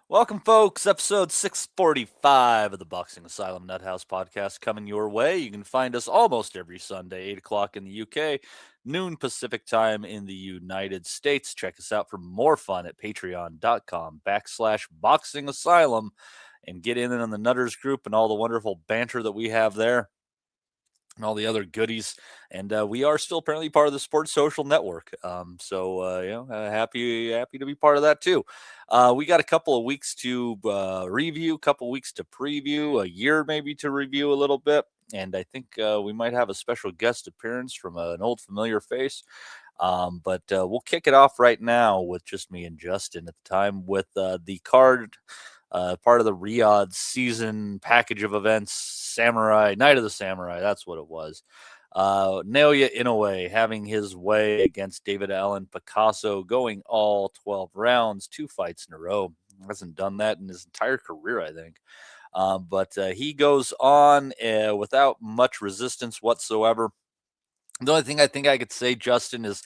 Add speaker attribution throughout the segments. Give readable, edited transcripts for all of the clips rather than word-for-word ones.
Speaker 1: Welcome, folks. Episode 645 of the Boxing Asylum Nuthouse podcast coming your way. You can find us almost every Sunday, 8 o'clock in the UK, noon Pacific time in the United States. Check us out for more fun at patreon.com/boxing asylum and get in on the Nutters group and all the wonderful banter that we have there and all the other goodies. And we are still apparently part of the Sports Social Network. Happy to be part of that too. We got a couple of weeks to review, a couple of weeks to preview, a year maybe to review a little bit. And I think we might have a special guest appearance from an old familiar face. But we'll kick it off right now with just me and Justin at the time with the card, part of the Riyadh season package of events, Samurai, Night of the Samurai. That's what it was. Naoya Inoue having his way against David Allen Picasso, going all 12 rounds, 2 fights in a row. Hasn't done that in his entire career, I think. But he goes on without much resistance whatsoever. The only thing I think I could say, Justin, is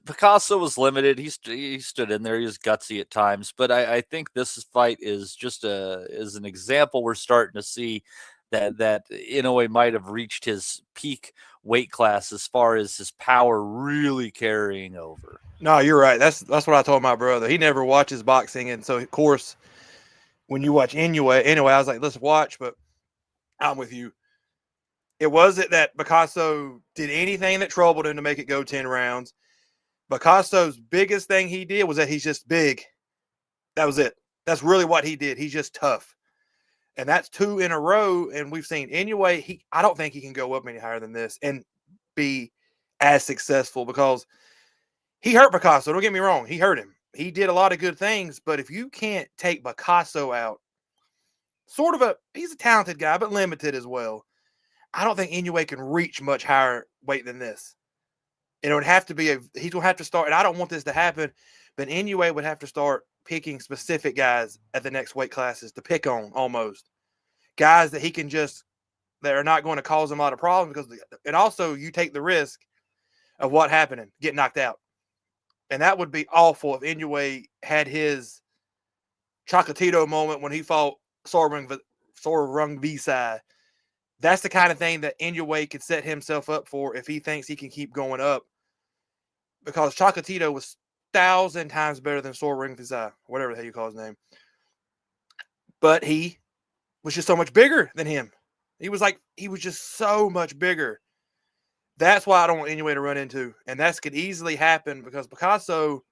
Speaker 1: Picasso was limited. He stood in there. He was gutsy at times, but I think this fight is just is an example. We're starting to see that Inoue might have reached his peak weight class as far as his power really carrying over.
Speaker 2: No, you're right. That's what I told my brother. He never watches boxing, and so of course, when you watch Inoue, anyway, I was like, let's watch. But I'm with you. It wasn't that Picasso did anything that troubled him to make it go 10 rounds. Picasso's biggest thing he did was that he's just big. That was it. That's really what he did. He's just tough. And that's 2 in a row. And we've seen Inoue, I don't think he can go up any higher than this and be as successful because he hurt Picasso. Don't get me wrong. He hurt him. He did a lot of good things. But if you can't take Picasso out, he's a talented guy, but limited as well. I don't think Inoue can reach much higher weight than this. And it would have to be he's going to have to start, and I don't want this to happen, but Inoue would have to start picking specific guys at the next weight classes to pick on almost. Guys that he can that are not going to cause him a lot of problems and also you take the risk of what happening, get knocked out. And that would be awful if Inoue had his Chocolatito moment when he fought Sorung Visai. That's the kind of thing that Inoue could set himself up for if he thinks he can keep going up. Because Chocolatito was 1,000 times better than Sorung Visai, whatever the hell you call his name. But he was just so much bigger than him. He was just so much bigger. That's why I don't want Inoue to run into. And that could easily happen because Picasso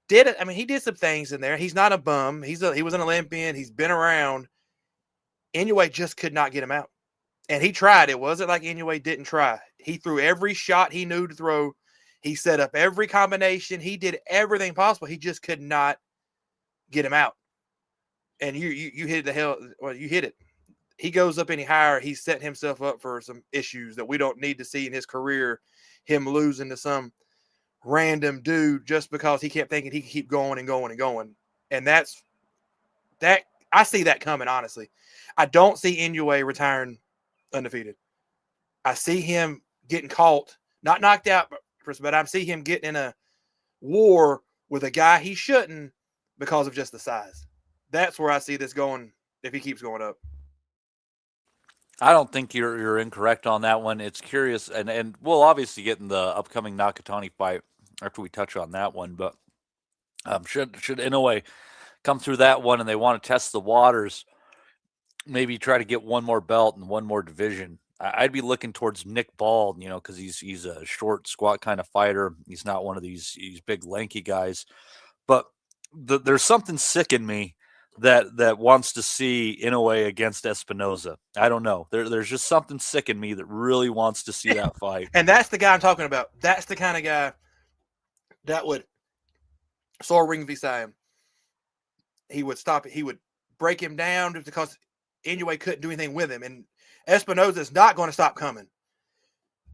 Speaker 2: did it. I mean, he did some things in there. He's not a bum. He was an Olympian. He's been around. Inoue just could not get him out. And he tried. It wasn't like Inoue didn't try. He threw every shot he knew to throw. He set up every combination. He did everything possible. He just could not get him out. And you hit you hit it. He goes up any higher, he's setting himself up for some issues that we don't need to see in his career. Him losing to some random dude just because he kept thinking he could keep going and going and going. And that I see that coming, honestly. I don't see Inoue retiring undefeated. I see him getting caught, not knocked out, but I see him getting in a war with a guy he shouldn't because of just the size. That's where I see this going if he keeps going up.
Speaker 1: I don't think you're incorrect on that one. It's curious, and we'll obviously get in the upcoming Nakatani fight after we touch on that one. But should Inoue come through that one and they want to test the waters, maybe try to get one more belt and one more division, I'd be looking towards Nick Ball, because he's a short, squat kind of fighter. He's not one of these big, lanky guys. But there's something sick in me that wants to see Inoue against Espinoza. I don't know. There's just something sick in me that really wants to see that fight.
Speaker 2: And that's the guy I'm talking about. That's the kind of guy that would Sorung Visai him. He would stop it. He would break him down just because Inoue couldn't do anything with him. And Espinoza is not going to stop coming.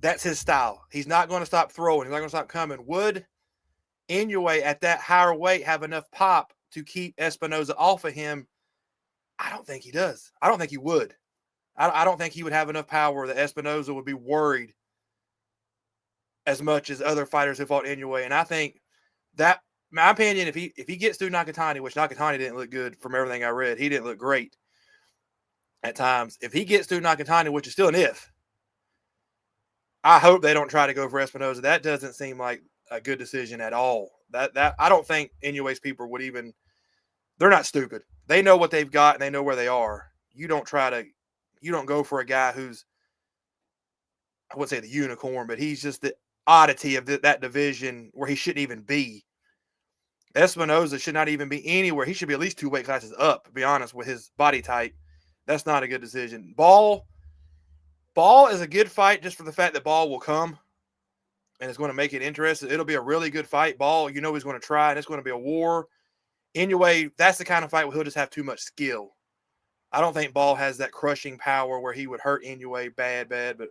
Speaker 2: That's his style. He's not going to stop throwing. He's not going to stop coming. Would Inoue at that higher weight have enough pop to keep Espinoza off of him? I don't think he does. I don't think he would. I don't think he would have enough power that Espinoza would be worried as much as other fighters who fought Inoue. And I think that my opinion, if he gets through Nakatani, which Nakatani didn't look good from everything I read, he didn't look great at times. If he gets through Nakatani, which is still an if, I hope they don't try to go for Espinoza. That doesn't seem like a good decision at all. That I don't think Inoue's people would even. They're not stupid. They know what they've got and they know where they are. You don't go for a guy who's, I wouldn't say the unicorn, but he's just the oddity of that division where he shouldn't even be. Espinoza should not even be anywhere. He should be at least 2 weight classes up, to be honest, with his body type. That's not a good decision. Ball is a good fight just for the fact that Ball will come and it's going to make it interesting. It'll be a really good fight. Ball, he's going to try, and it's going to be a war. Anyway, that's the kind of fight where he'll just have too much skill. I don't think Ball has that crushing power where he would hurt Inoue bad, but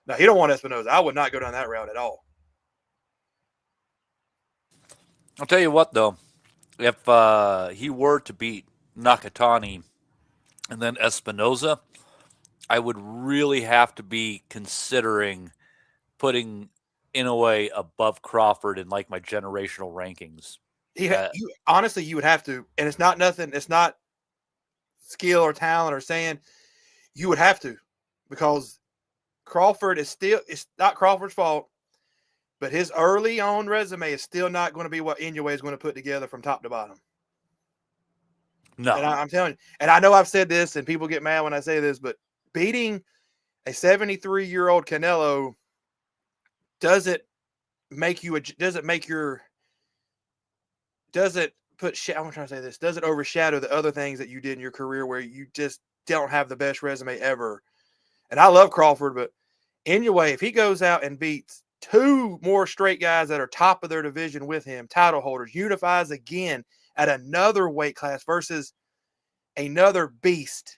Speaker 2: no, he don't want Espinoza. I would not go down that route at all.
Speaker 1: I'll tell you what, though. If he were to beat Nakatani and then Espinoza, I would really have to be considering putting Inoue above Crawford in like my generational rankings.
Speaker 2: Honestly, you would have to, and it's not nothing. It's not skill or talent or saying you would have to, because Crawford is still, it's not Crawford's fault, but his early on resume is still not going to be what Inoue is going to put together from top to bottom.
Speaker 1: No.
Speaker 2: And I'm telling you, and I know I've said this and people get mad when I say this, but beating a 73-year-old Canelo doesn't overshadow the other things that you did in your career where you just don't have the best resume ever. And I love Crawford, but Inoue, if he goes out and beats 2 more straight guys that are top of their division with him, title holders, unifies again at another weight class versus another beast,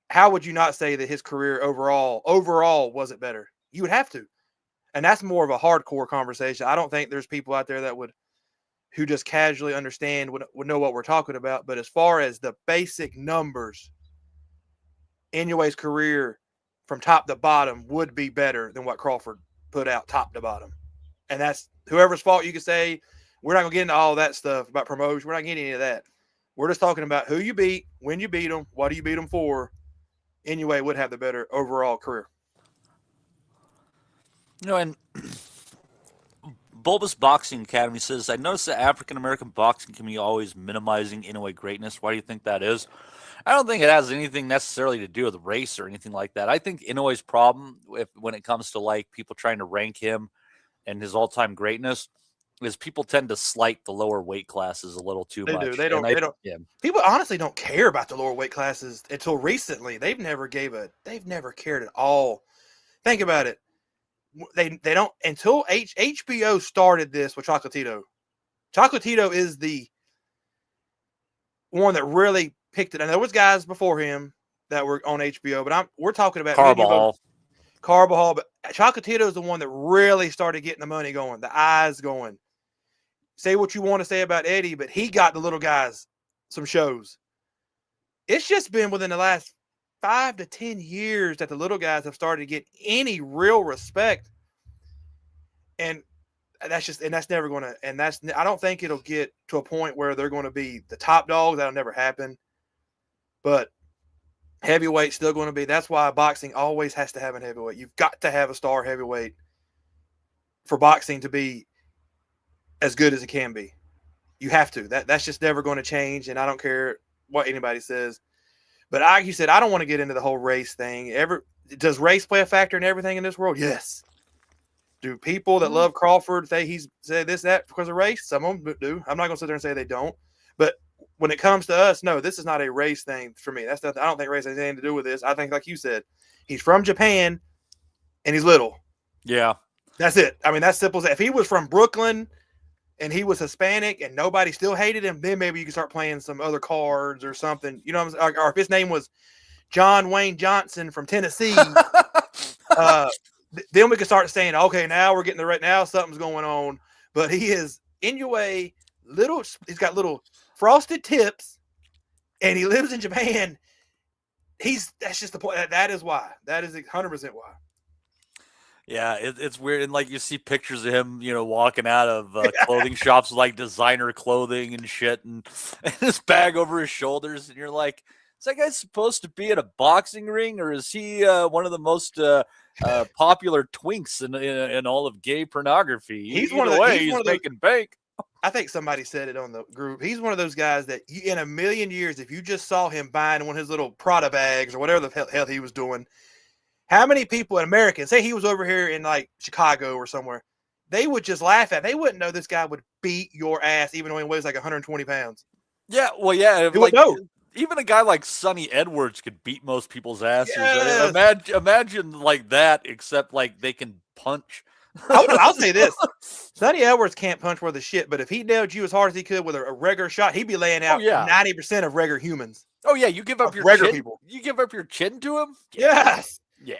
Speaker 2: how would you not say that his career overall wasn't better? You would have to. And that's more of a hardcore conversation. I don't think there's people out there that who just casually understand, would know what we're talking about. But as far as the basic numbers, Inoue's career from top to bottom would be better than what Crawford put out top to bottom. And that's whoever's fault. You could say, we're not going to get into all that stuff about promotion. We're not getting any of that. We're just talking about who you beat, when you beat them, what do you beat them for. Inoue would have the better overall career.
Speaker 1: And Bulbous Boxing Academy says, I noticed that African-American boxing can be always minimizing Inoue greatness. Why do you think that is? I don't think it has anything necessarily to do with race or anything like that. I think Inoue's problem when it comes to like people trying to rank him and his all-time greatness is people tend to slight the lower weight classes a little too much.
Speaker 2: They don't. Yeah. People honestly don't care about the lower weight classes until recently. They've never cared at all. Think about it. They don't until HBO started this with Chocolatito. Chocolatito is the one that really picked it. And there was guys before him that were on HBO, but we're talking about Carbajal, but Chocolatito is the one that really started getting the money going, the eyes going. Say what you want to say about Eddie, but he got the little guys some shows. It's just been within the last 5 to 10 years that the little guys have started to get any real respect. And that's never going to, I don't think it'll get to a point where they're going to be the top dogs. That'll never happen. But heavyweight's still going to be, that's why boxing always has to have a heavyweight. You've got to have a star heavyweight for boxing to be as good as it can be. You have to. That's just never going to change, and I don't care what anybody says. But like you said, I don't want to get into the whole race thing. Does race play a factor in everything in this world? Yes. Do people that love Crawford say he's said this, that because of race? Some of them do. I'm not going to sit there and say they don't. But when it comes to us, no, this is not a race thing for me. That's nothing. I don't think race has anything to do with this. I think, like you said, he's from Japan and he's little.
Speaker 1: Yeah.
Speaker 2: That's it. I mean, that's simple as that. If he was from Brooklyn and he was Hispanic and nobody still hated him, then maybe you can start playing some other cards or something. You know what I'm saying? Or if his name was John Wayne Johnson from Tennessee, then we can start saying, okay, now we're getting the right, now something's going on. But he is Inoue, he's got little frosted tips, and he lives in Japan. That's just the point. That is why. That is 100% why.
Speaker 1: Yeah, it's weird, and like you see pictures of him, walking out of clothing shops with like designer clothing and shit, and his bag over his shoulders, and you're like, is that guy supposed to be in a boxing ring, or is he one of the most popular twinks in all of gay pornography? Either way, he's making bank.
Speaker 2: I think somebody said it on the group. He's one of those guys that in a million years, if you just saw him buying one of his little Prada bags or whatever the hell he was doing, how many people in America, say he was over here in like Chicago or somewhere, they would just laugh at. They wouldn't know this guy would beat your ass, even though he weighs like 120 pounds.
Speaker 1: Yeah, well, yeah,
Speaker 2: like
Speaker 1: even a guy like Sonny Edwards could beat most people's asses.
Speaker 2: Yes.
Speaker 1: Imagine like that, except like they can punch.
Speaker 2: I'll say this: Sonny Edwards can't punch worth a shit, but if he nailed you as hard as he could with a regular shot, he'd be laying out 90% of regular humans.
Speaker 1: Oh yeah, you give up your
Speaker 2: regular
Speaker 1: chin,
Speaker 2: people.
Speaker 1: You give up your chin to him.
Speaker 2: Yes.
Speaker 1: Yeah.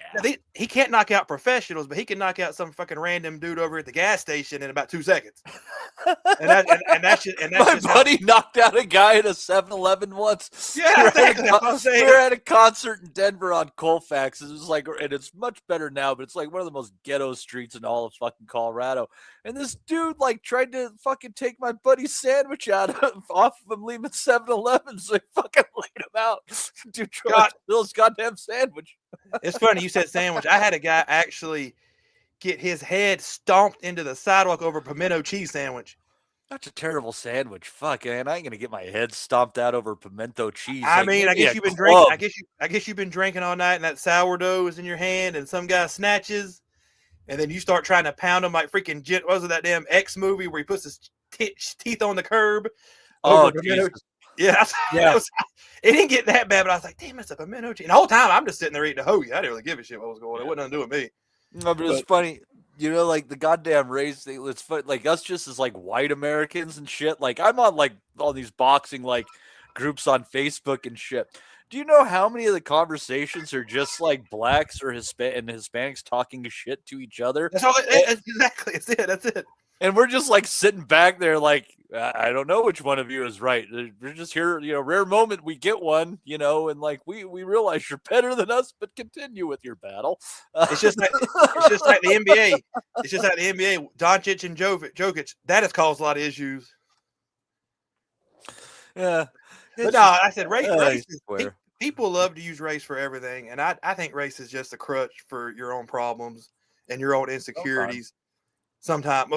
Speaker 2: He can't knock out professionals, but he can knock out some fucking random dude over at the gas station in about 2 seconds. That's
Speaker 1: my buddy knocked out a guy at a 7-Eleven once.
Speaker 2: Yeah,
Speaker 1: we were at a concert in Denver on Colfax. It was like, and it's much better now, but it's like one of the most ghetto streets in all of fucking Colorado. And this dude like tried to fucking take my buddy's sandwich off of him leaving 7-Eleven, so he fucking laid him out. Dude tried to steal his goddamn sandwich.
Speaker 2: It's funny you said sandwich. I had a guy actually get his head stomped into the sidewalk over a pimento cheese sandwich.
Speaker 1: That's a terrible sandwich. Fuck, man. I ain't gonna get my head stomped out over pimento cheese.
Speaker 2: I mean, I guess you've been drinking. I guess you've been drinking all night, and that sourdough is in your hand, and some guy snatches, and then you start trying to pound him like freaking. What was it, that damn X movie where he puts his teeth on the curb?
Speaker 1: Oh, Jesus.
Speaker 2: Yeah. It didn't get that bad, but I was like, damn, it's a pimento cheese. And the whole time I'm just sitting there eating a hoagie. I didn't really give a shit what was going on. It wasn't nothing to do with me.
Speaker 1: No, but it's funny. Like the goddamn race thing, it's fun. Like us just as like white Americans and shit. Like I'm on like all these boxing like groups on Facebook and shit. Do you know how many of the conversations are just like blacks or Hispanics talking shit to each other?
Speaker 2: That's all. Exactly. That's it.
Speaker 1: And we're just like sitting back there like, I don't know which one of you is right. We're just here, rare moment we get one, and like we realize you're better than us, but continue with your battle.
Speaker 2: It's just like the NBA. It's just like the NBA. Doncic and Jokic. That has caused a lot of issues.
Speaker 1: Yeah.
Speaker 2: But no, I said race people love to use race for everything. And I think race is just a crutch for your own problems and your own insecurities. Sometimes.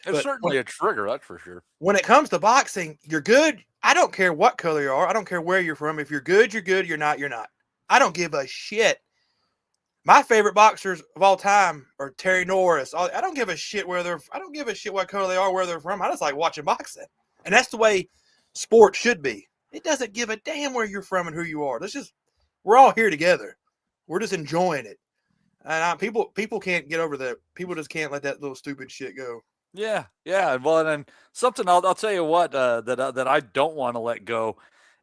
Speaker 1: It's certainly a trigger, that's for sure.
Speaker 2: When it comes to boxing, you're good. I don't care what color you are. I don't care where you're from. If you're good, you're good. You're not, you're not. I don't give a shit. My favorite boxers of all time are Terry Norris. I don't give a shit I don't give a shit what color they are, where they're from. I just like watching boxing. And that's the way sport should be. It doesn't give a damn where you're from and who you are. We're all here together. We're just enjoying it. And people can't get over that. People just can't let that little stupid shit go.
Speaker 1: Yeah. Well, and then something I'll tell you what that I don't want to let go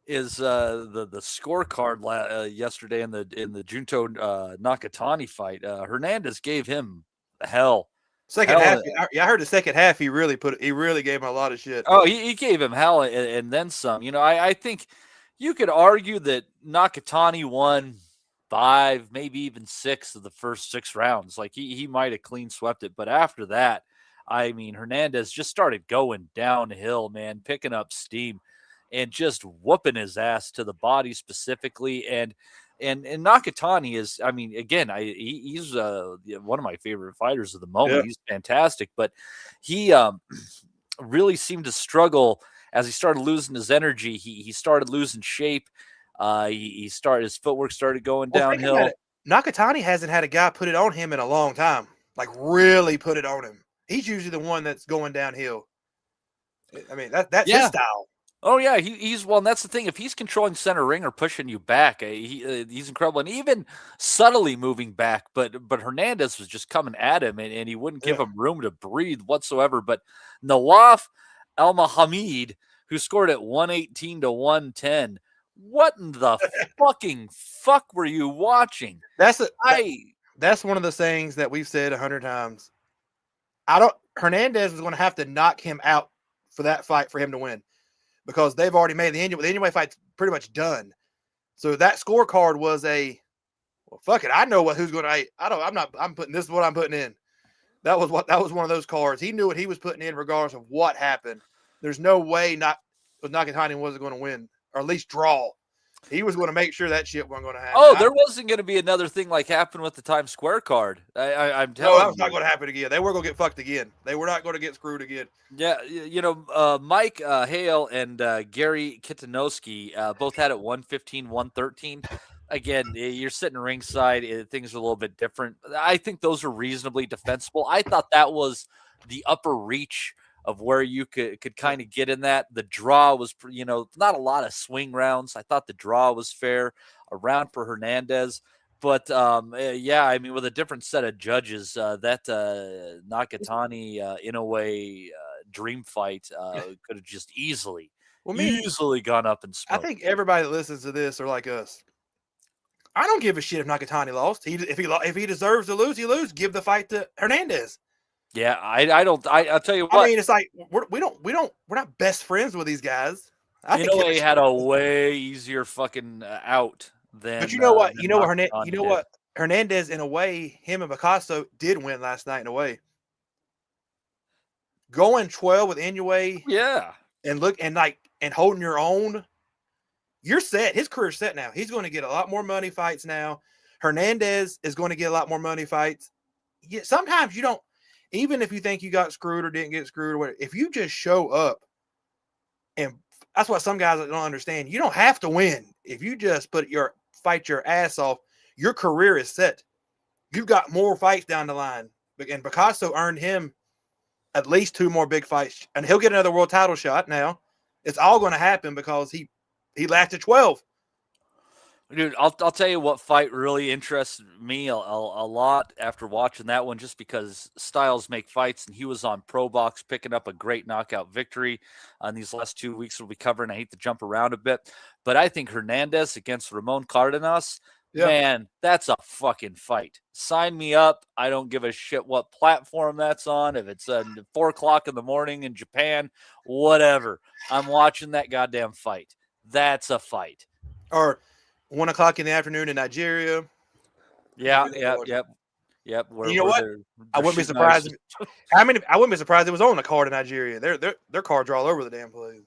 Speaker 1: is the scorecard yesterday in the Junto Nakatani fight. Hernandez gave him hell.
Speaker 2: Second half, I heard the second half. He really gave him a lot of shit.
Speaker 1: Oh, he gave him hell and then some. I think you could argue that Nakatani won 5, maybe even 6 of the first 6 rounds. Like he might have clean swept it. But after that, I mean, Hernandez just started going downhill, man, picking up steam and just whooping his ass to the body specifically. And Nakatani is, I mean, again, he's one of my favorite fighters of the moment. Yeah. He's fantastic, but he really seemed to struggle as he started losing his energy. He started losing shape. His footwork started going downhill.
Speaker 2: Nakatani hasn't had a guy put it on him in a long time. Like really put it on him. He's usually the one that's going downhill. I mean, that's his style.
Speaker 1: Oh yeah, he's well. And that's the thing. If he's controlling center ring or pushing you back, he's incredible, and even subtly moving back. But Hernandez was just coming at him, and he wouldn't give him room to breathe whatsoever. But Nawaf Al-Mahamid, who scored at 118 to 110. What in the fucking fuck were you watching?
Speaker 2: That's one of the things that we've said 100 times. Hernandez is going to have to knock him out for that fight for him to win, because they've already made the Inoue fight's pretty much done. So that scorecard was well, fuck it. I know who's going to. I'm putting this is what I'm putting in. That was one of those cards. He knew what he was putting in, regardless of what happened. There's no way Nakatani wasn't going to win, or at least draw. He was going to make sure that shit wasn't going to happen.
Speaker 1: Oh, there wasn't going to be another thing like happened with the Times Square card. I'm telling you.
Speaker 2: No, that was not going to happen again. They were going to get fucked again. They were not going to get screwed again.
Speaker 1: Yeah, Mike Hale and Gary Kitanowski both had it 115, 113. Again, you're sitting ringside. Things are a little bit different. I think those are reasonably defensible. I thought that was the upper reach of where you could kind of get in that. The draw was, not a lot of swing rounds. I thought the draw was fair, a round for Hernandez. But yeah, I mean, with a different set of judges, that Nakatani Inoue dream fight could have just easily gone up in smoke.
Speaker 2: I think everybody that listens to this are like us. I don't give a shit if Nakatani lost. If he deserves to lose, he lose. Give the fight to Hernandez.
Speaker 1: Yeah, I don't. I'll tell you what.
Speaker 2: I mean, it's like we're not best friends with these guys.
Speaker 1: Inoue had a way easier fucking out than.
Speaker 2: But you know what? What Hernandez, in a way, him and Picasso did win last night in a way. Going 12 with Inoue,
Speaker 1: yeah,
Speaker 2: and holding your own, you're set. His career's set now. He's going to get a lot more money fights now. Hernandez is going to get a lot more money fights. Yeah, sometimes you don't. Even if you think you got screwed or didn't get screwed or whatever, if you just show up, and that's what some guys don't understand. You don't have to win. If you just fight your ass off, your career is set. You've got more fights down the line. And Picasso earned him at least 2 more big fights, and he'll get another world title shot now. It's all going to happen because he lasted 12.
Speaker 1: Dude, I'll tell you what fight really interests me a lot after watching that one, just because styles make fights, and he was on Pro Box picking up a great knockout victory on these last 2 weeks we'll be covering. I hate to jump around a bit, but I think Hernandez against Ramon Cardenas, man, that's a fucking fight. Sign me up. I don't give a shit what platform that's on. If it's 4 o'clock in the morning in Japan, whatever. I'm watching that goddamn fight. That's a fight.
Speaker 2: Or 1 o'clock in the afternoon in Nigeria.
Speaker 1: Yep.
Speaker 2: You know what? I wouldn't be surprised. I wouldn't be surprised it was on the card in Nigeria. Their cards are all over the damn place.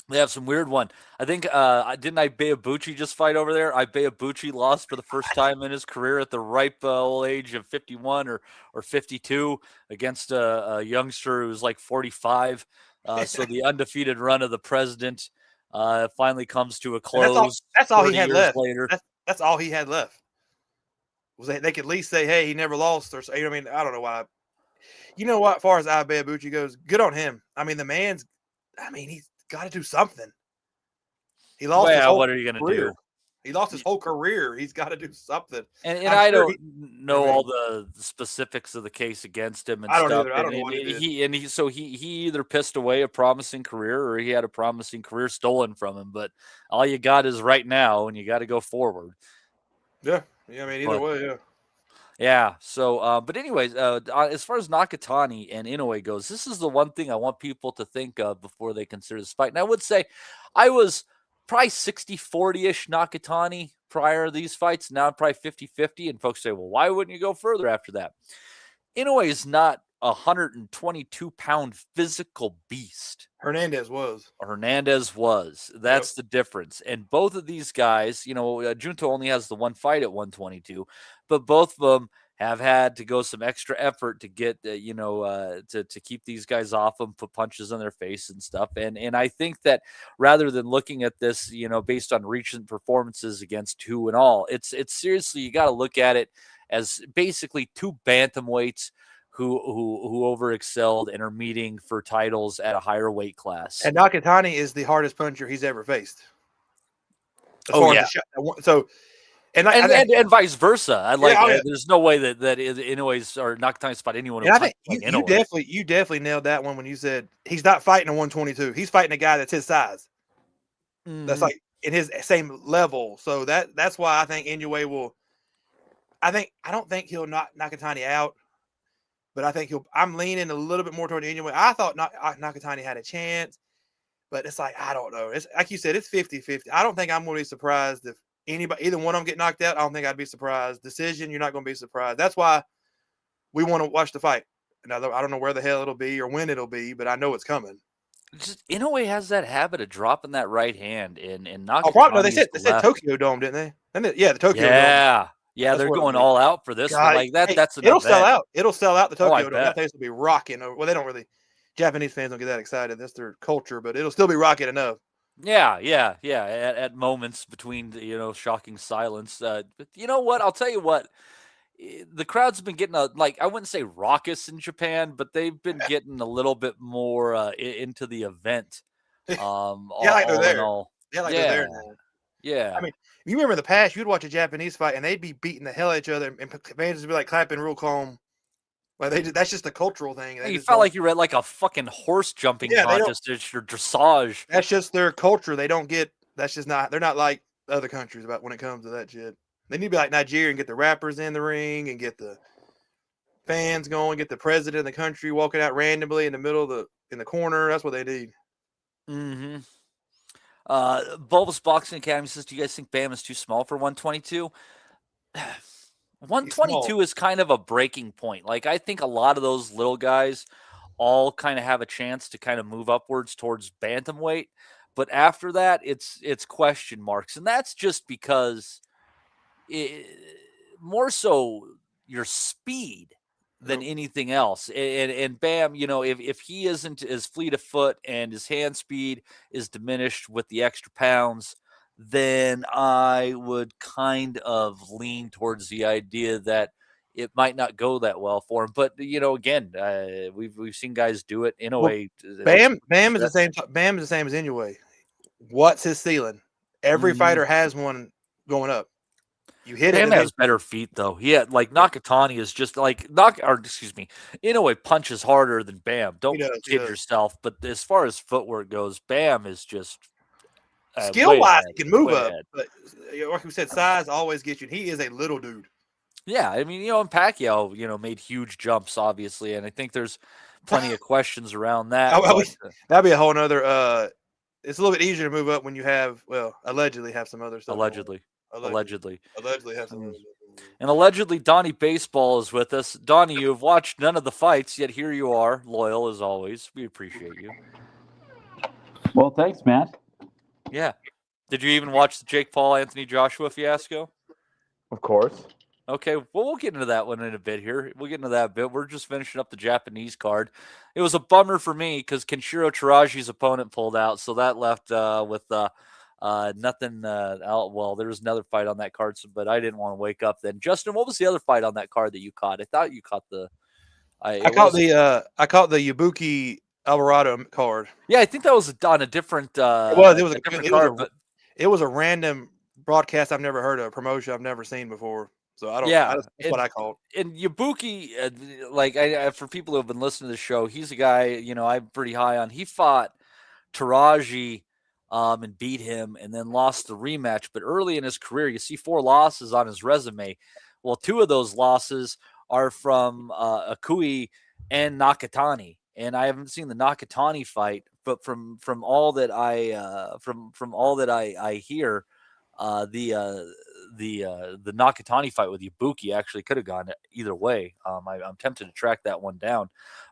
Speaker 1: They have some weird one. I think didn't Ibeabuchi just fight over there? Ibeabuchi lost for the first time in his career at the ripe old age of 51 or 52 against a youngster who's like 45. So the undefeated run of the president finally comes to a close.
Speaker 2: That's all he had left. Later. That's all he had left. Was they could at least say, hey, he never lost, or I mean, I don't know why. You know what? As far as Ibeabuchi goes, good on him. I mean, he's got to do something. He lost.
Speaker 1: Well, what are you going to do?
Speaker 2: He lost his whole career. He's got to do something.
Speaker 1: And I don't know all the specifics of the case against him and
Speaker 2: I don't
Speaker 1: stuff.
Speaker 2: Either. I don't know what he did.
Speaker 1: He either pissed away a promising career or he had a promising career stolen from him. But all you got is right now, and you got to go forward.
Speaker 2: Yeah. I mean, either way, yeah.
Speaker 1: Yeah. So, but anyways, as far as Nakatani and Inoue goes, this is the one thing I want people to think of before they consider this fight. And I would say I was probably 60-40-ish Nakatani prior to these fights. Now I'm probably 50-50. And folks say, well, why wouldn't you go further after that? Inoue is not a 122-pound physical beast.
Speaker 2: Hernandez was.
Speaker 1: That's the difference. And both of these guys, Junto only has the one fight at 122, but both of them have had to go some extra effort to get, to keep these guys off them, put punches on their face and stuff. And I think that rather than looking at this, based on recent performances against who and all, it's seriously, you got to look at it as basically 2 bantamweights who over-excelled and are meeting for titles at a higher weight class.
Speaker 2: And Nakatani is the hardest puncher he's ever faced. So, and
Speaker 1: vice versa. There's no way that Inoue's or Nakatani's fought anyone.
Speaker 2: And I think you definitely nailed that one when you said he's not fighting a 122. He's fighting a guy that's his size. Mm-hmm. That's like in his same level. So that's why I think Inoue will. I don't think he'll knock Nakatani out. But I think I'm leaning a little bit more toward Inoue. I thought Nakatani had a chance, but it's like, I don't know. It's like you said, it's 50-50. I don't think I'm going to be surprised if anybody, either one of them get knocked out, I don't think I'd be surprised. Decision, you're not going to be surprised. That's why we want to watch the fight. Now, I don't know where the hell it'll be or when it'll be, but I know it's coming.
Speaker 1: Just Inoue has that habit of dropping that right hand, and
Speaker 2: Oh, probably no. They
Speaker 1: Nakatani's
Speaker 2: said
Speaker 1: the
Speaker 2: they said
Speaker 1: left.
Speaker 2: Tokyo Dome, didn't they? Yeah, the Tokyo Dome.
Speaker 1: Yeah, yeah,
Speaker 2: That's
Speaker 1: they're
Speaker 2: where it'll
Speaker 1: going
Speaker 2: be.
Speaker 1: all out for this.
Speaker 2: God,
Speaker 1: Like that,
Speaker 2: hey,
Speaker 1: that's an
Speaker 2: it'll sell
Speaker 1: event.
Speaker 2: out. It'll sell out the
Speaker 1: Oh, I
Speaker 2: Tokyo Dome. That
Speaker 1: bet.
Speaker 2: place will be rocking. Well, they don't really. Japanese fans don't get that excited. That's their culture, but it'll still be rocking enough.
Speaker 1: Yeah, yeah, yeah. At moments between shocking silence. But you know what? I'll tell you what. The crowd's been getting I wouldn't say raucous in Japan, but they've been getting a little bit more into the event.
Speaker 2: Yeah, like they're
Speaker 1: All in
Speaker 2: there.
Speaker 1: all,
Speaker 2: Yeah, like they're
Speaker 1: yeah,
Speaker 2: there now. I
Speaker 1: yeah.
Speaker 2: mean, you remember in the past, you'd watch a Japanese fight and they'd be beating the hell out of each other, and fans would be like clapping real calm. Like that's just a cultural thing. They
Speaker 1: You
Speaker 2: just
Speaker 1: felt
Speaker 2: don't.
Speaker 1: like you were at like a fucking horse jumping
Speaker 2: Yeah, they don't.
Speaker 1: contest. It's your dressage.
Speaker 2: That's just their culture. They don't get. That's just not. They're not like other countries about when it comes to that shit. They need to be like Nigeria and get the rappers in the ring and get the fans going, get the president of the country walking out randomly in the middle of in the corner. That's what they need.
Speaker 1: Mm-hmm. Bulbous Boxing Academy says, "Do you guys think Bam is too small for 122?"
Speaker 2: He's small.
Speaker 1: 122 is kind of a breaking point. Like I think a lot of those little guys all kind of have a chance to kind of move upwards towards bantamweight, but after that, it's question marks, and that's just because more so your speed than anything else. And Bam, if he isn't as fleet of foot and his hand speed is diminished with the extra pounds, then I would kind of lean towards the idea that it might not go that well for him. But again, we've seen guys do it in a
Speaker 2: Well,
Speaker 1: way. It looks
Speaker 2: Bam is the same. Bam is the same as Inoue. What's his ceiling? Every fighter has one going up. You hit it,
Speaker 1: Bam
Speaker 2: and then
Speaker 1: has better feet though. Nakatani is just like Inoue punches harder than Bam.
Speaker 2: he
Speaker 1: Don't
Speaker 2: does. He
Speaker 1: kid
Speaker 2: does.
Speaker 1: yourself. But as far as footwork goes, Bam is just
Speaker 2: Skill
Speaker 1: way
Speaker 2: wise,
Speaker 1: ahead.
Speaker 2: he can move
Speaker 1: Way
Speaker 2: up,
Speaker 1: ahead.
Speaker 2: but like we said, size always gets you. He is a little dude.
Speaker 1: Yeah, I mean, and Pacquiao, made huge jumps, obviously, and I think there's plenty of questions around that. But
Speaker 2: That'd be a whole nother. It's a little bit easier to move up when you have, allegedly have some other stuff.
Speaker 1: allegedly.
Speaker 2: Allegedly have some. Other
Speaker 1: And allegedly, Donnie Baseball is with us. Donnie, you've watched none of the fights, yet here you are, loyal as always. We appreciate you.
Speaker 3: Well, thanks, Matt.
Speaker 1: Yeah. Did you even watch the Jake Paul Anthony Joshua fiasco?
Speaker 3: Of course.
Speaker 1: Okay, well, we'll get into that one in a bit here. We'll get into that bit. We're just finishing up the Japanese card. It was a bummer for me because Kenshiro Taraji's opponent pulled out, so that left with nothing out. Well, there was another fight on that card, but I didn't want to wake up then. Justin, what was the other fight on that card that you caught? I thought you caught the.
Speaker 2: I caught the Ibuki Alvarado card.
Speaker 1: Yeah, I think that was on a different.
Speaker 2: It was a
Speaker 1: different card, but
Speaker 2: it was a random broadcast I've never heard of, promotion I've never seen before. So I don't.
Speaker 1: Yeah,
Speaker 2: that's what I called.
Speaker 1: And Ibuki, for people who have been listening to the show, he's a guy I'm pretty high on. He fought Taraji and beat him, and then lost the rematch. But early in his career, you see 4 losses on his resume. Well, 2 of those losses are from Akui and Nakatani, and I haven't seen the Nakatani fight, but from all that I from all that I hear, the Nakatani fight with Ibuki actually could have gone either way. I'm tempted to track that one down,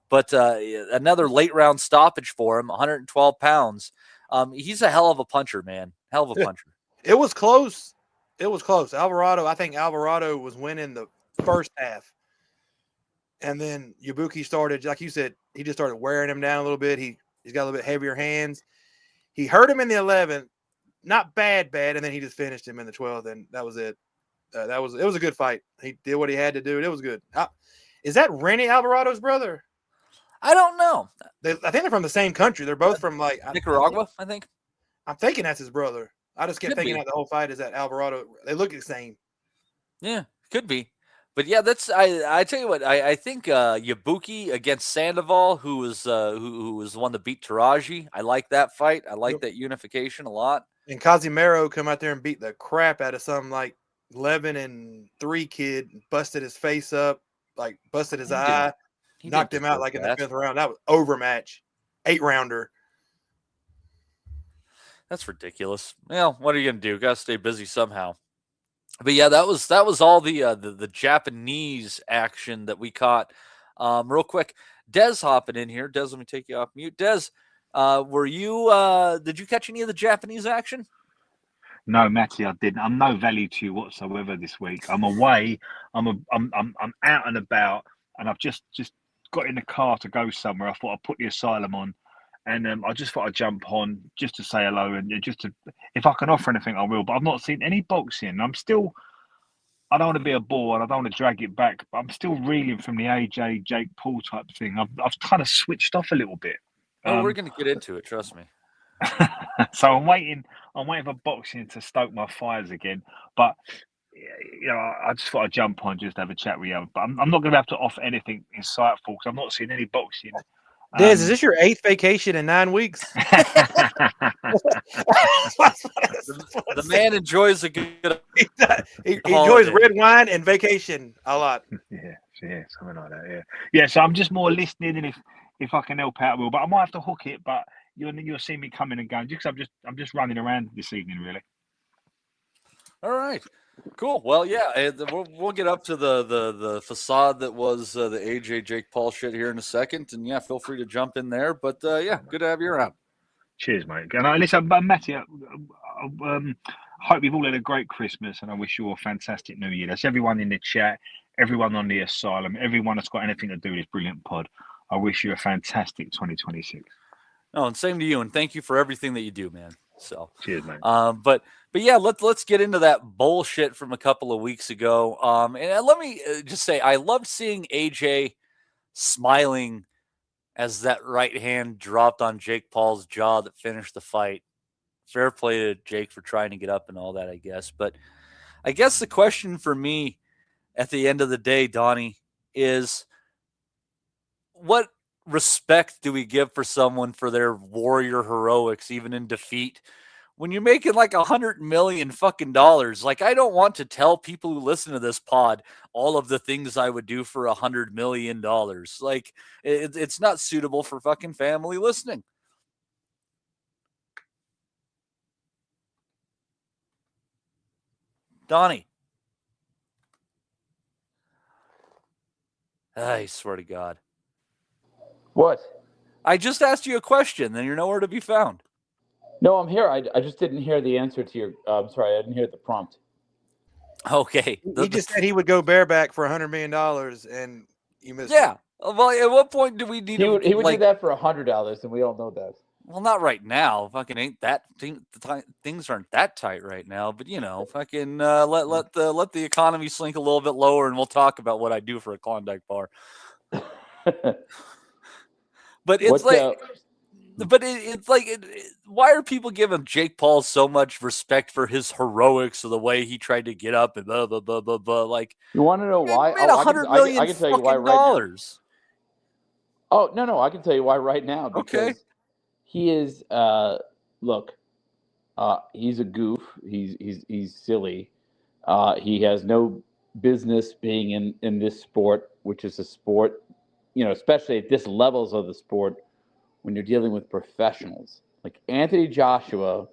Speaker 1: but another late round stoppage for him, 112 pounds. He's a hell of a puncher, man. Hell of a puncher.
Speaker 2: It was close. I think Alvarado was winning the first half. And then Ibuki started, like you said, he just started wearing him down a little bit. He's got a little bit heavier hands. He hurt him in the 11th. Not bad, and then he just finished him in the 12th, and that was it. It was a good fight. He did what he had to do, and it was good. Is that Rennie Alvarado's brother?
Speaker 1: I don't know.
Speaker 2: I think they're from the same country. They're both from
Speaker 1: Nicaragua, I think.
Speaker 2: I'm thinking that's his brother. I just kept thinking
Speaker 1: be.
Speaker 2: that the whole fight is that Alvarado. They look the same.
Speaker 1: Yeah, could be. But yeah, I tell you what, I think Ibuki against Sandoval, who was the one that beat Taraji. I like that fight. I like that unification a lot.
Speaker 2: And Casimiro come out there and beat the crap out of some 11-3 kid, busted his face up, busted his eye, knocked him out in the 5th round. That was overmatch, 8-rounder.
Speaker 1: That's ridiculous. Well, what are you gonna do? Got to stay busy somehow. But yeah, that was all the Japanese action that we caught. Real quick, Des hopping in here. Des, let me take you off mute. Des, were you? Did you catch any of the Japanese action?
Speaker 4: No, Matty, I didn't. I'm no value to you whatsoever this week. I'm away. I'm out and about, and I've just got in the car to go somewhere. I thought I'd put the asylum on, and I just thought I'd jump on just to say hello and just to, if I can offer anything, I will. But I've not seen any boxing. I don't want to be a bore and I don't want to drag it back, but I'm still reeling from the AJ Jake Paul type thing. I've kind of switched off a little bit.
Speaker 1: Oh, we're gonna get into it. Trust me.
Speaker 4: So I'm waiting for boxing to stoke my fires again. But I just thought I'd jump on just to have a chat with you. But I'm not going to have to offer anything insightful because I'm not seeing any boxing.
Speaker 2: Des, is this your 8th vacation in 9 weeks?
Speaker 1: The man enjoys a good.
Speaker 2: He enjoys red wine and vacation a lot.
Speaker 4: Yeah, something like that. Yeah. So I'm just more listening, and if I can help out, I will. But I might have to hook it. But you'll see me coming and going just because I'm just running around this evening, really.
Speaker 1: All right, cool. Well, yeah, we'll get up to the facade that was the AJ Jake Paul shit here in a second, and yeah, feel free to jump in there. But yeah, good to have you around.
Speaker 4: Cheers, mate. And listen, Matty, I hope you've all had a great Christmas, and I wish you all a fantastic New Year. That's everyone in the chat, everyone on the asylum, everyone that's got anything to do with this brilliant pod. I wish you a fantastic 2026.
Speaker 1: Oh, and same to you, and thank you for everything that you do, man. So
Speaker 4: cheers, mate.
Speaker 1: But yeah, let's get into that bullshit from a couple of weeks ago. And let me just say, I loved seeing AJ smiling as that right hand dropped on Jake Paul's jaw that finished the fight. Fair play to Jake for trying to get up and all that, I guess. But I guess the question for me at the end of the day, Donnie, is what respect do we give for someone for their warrior heroics, even in defeat? When you're making like $100 million fucking dollars, like I don't want to tell people who listen to this pod all of the things I would do for $100 million. Like it's not suitable for fucking family listening. Donnie. I swear to God.
Speaker 3: What?
Speaker 1: I just asked you a question, then you're nowhere to be found.
Speaker 3: No, I'm here. I just didn't hear the answer to your. I'm sorry, I didn't hear the prompt.
Speaker 1: Okay.
Speaker 2: He just said he would go bareback for $100 million, and you missed.
Speaker 1: Yeah. It. Well, at what point do we need?
Speaker 3: He would do that for $100, and we all know that.
Speaker 1: Well, not right now. Fucking ain't that things aren't that tight right now. But fucking let the economy slink a little bit lower, and we'll talk about what I do for a Klondike bar. But it's why are people giving Jake Paul so much respect for his heroics or the way he tried to get up and blah blah blah blah blah? Like,
Speaker 3: you want to know why?
Speaker 1: Made $100 million. I can tell you why right now.
Speaker 3: Oh no! I can tell you why right now. Because he is. Look, he's a goof. He's silly. He has no business being in this sport, which is a sport. Especially at this levels of the sport, when you're dealing with professionals like Anthony Joshua,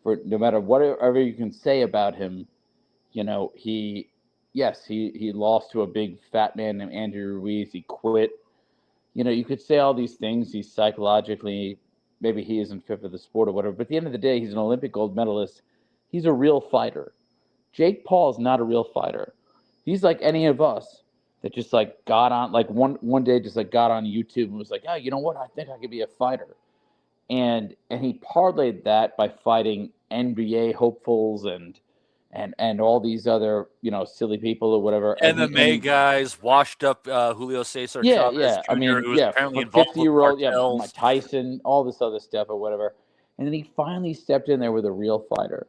Speaker 3: for no matter whatever you can say about him, he lost to a big fat man named Andrew Ruiz. He quit. You could say all these things. He's psychologically, maybe he isn't fit for the sport or whatever. But at the end of the day, he's an Olympic gold medalist. He's a real fighter. Jake Paul is not a real fighter. He's like any of us. That just like got on like one day just like got on YouTube and was like, oh, you know what? I think I could be a fighter. And he parlayed that by fighting NBA hopefuls and all these other, silly people or whatever.
Speaker 1: MMA guys, washed up Julio Cesar Chavez Jr., who was apparently involved with cartels.
Speaker 3: Mike Tyson, all this other stuff or whatever. And then he finally stepped in there with a real fighter.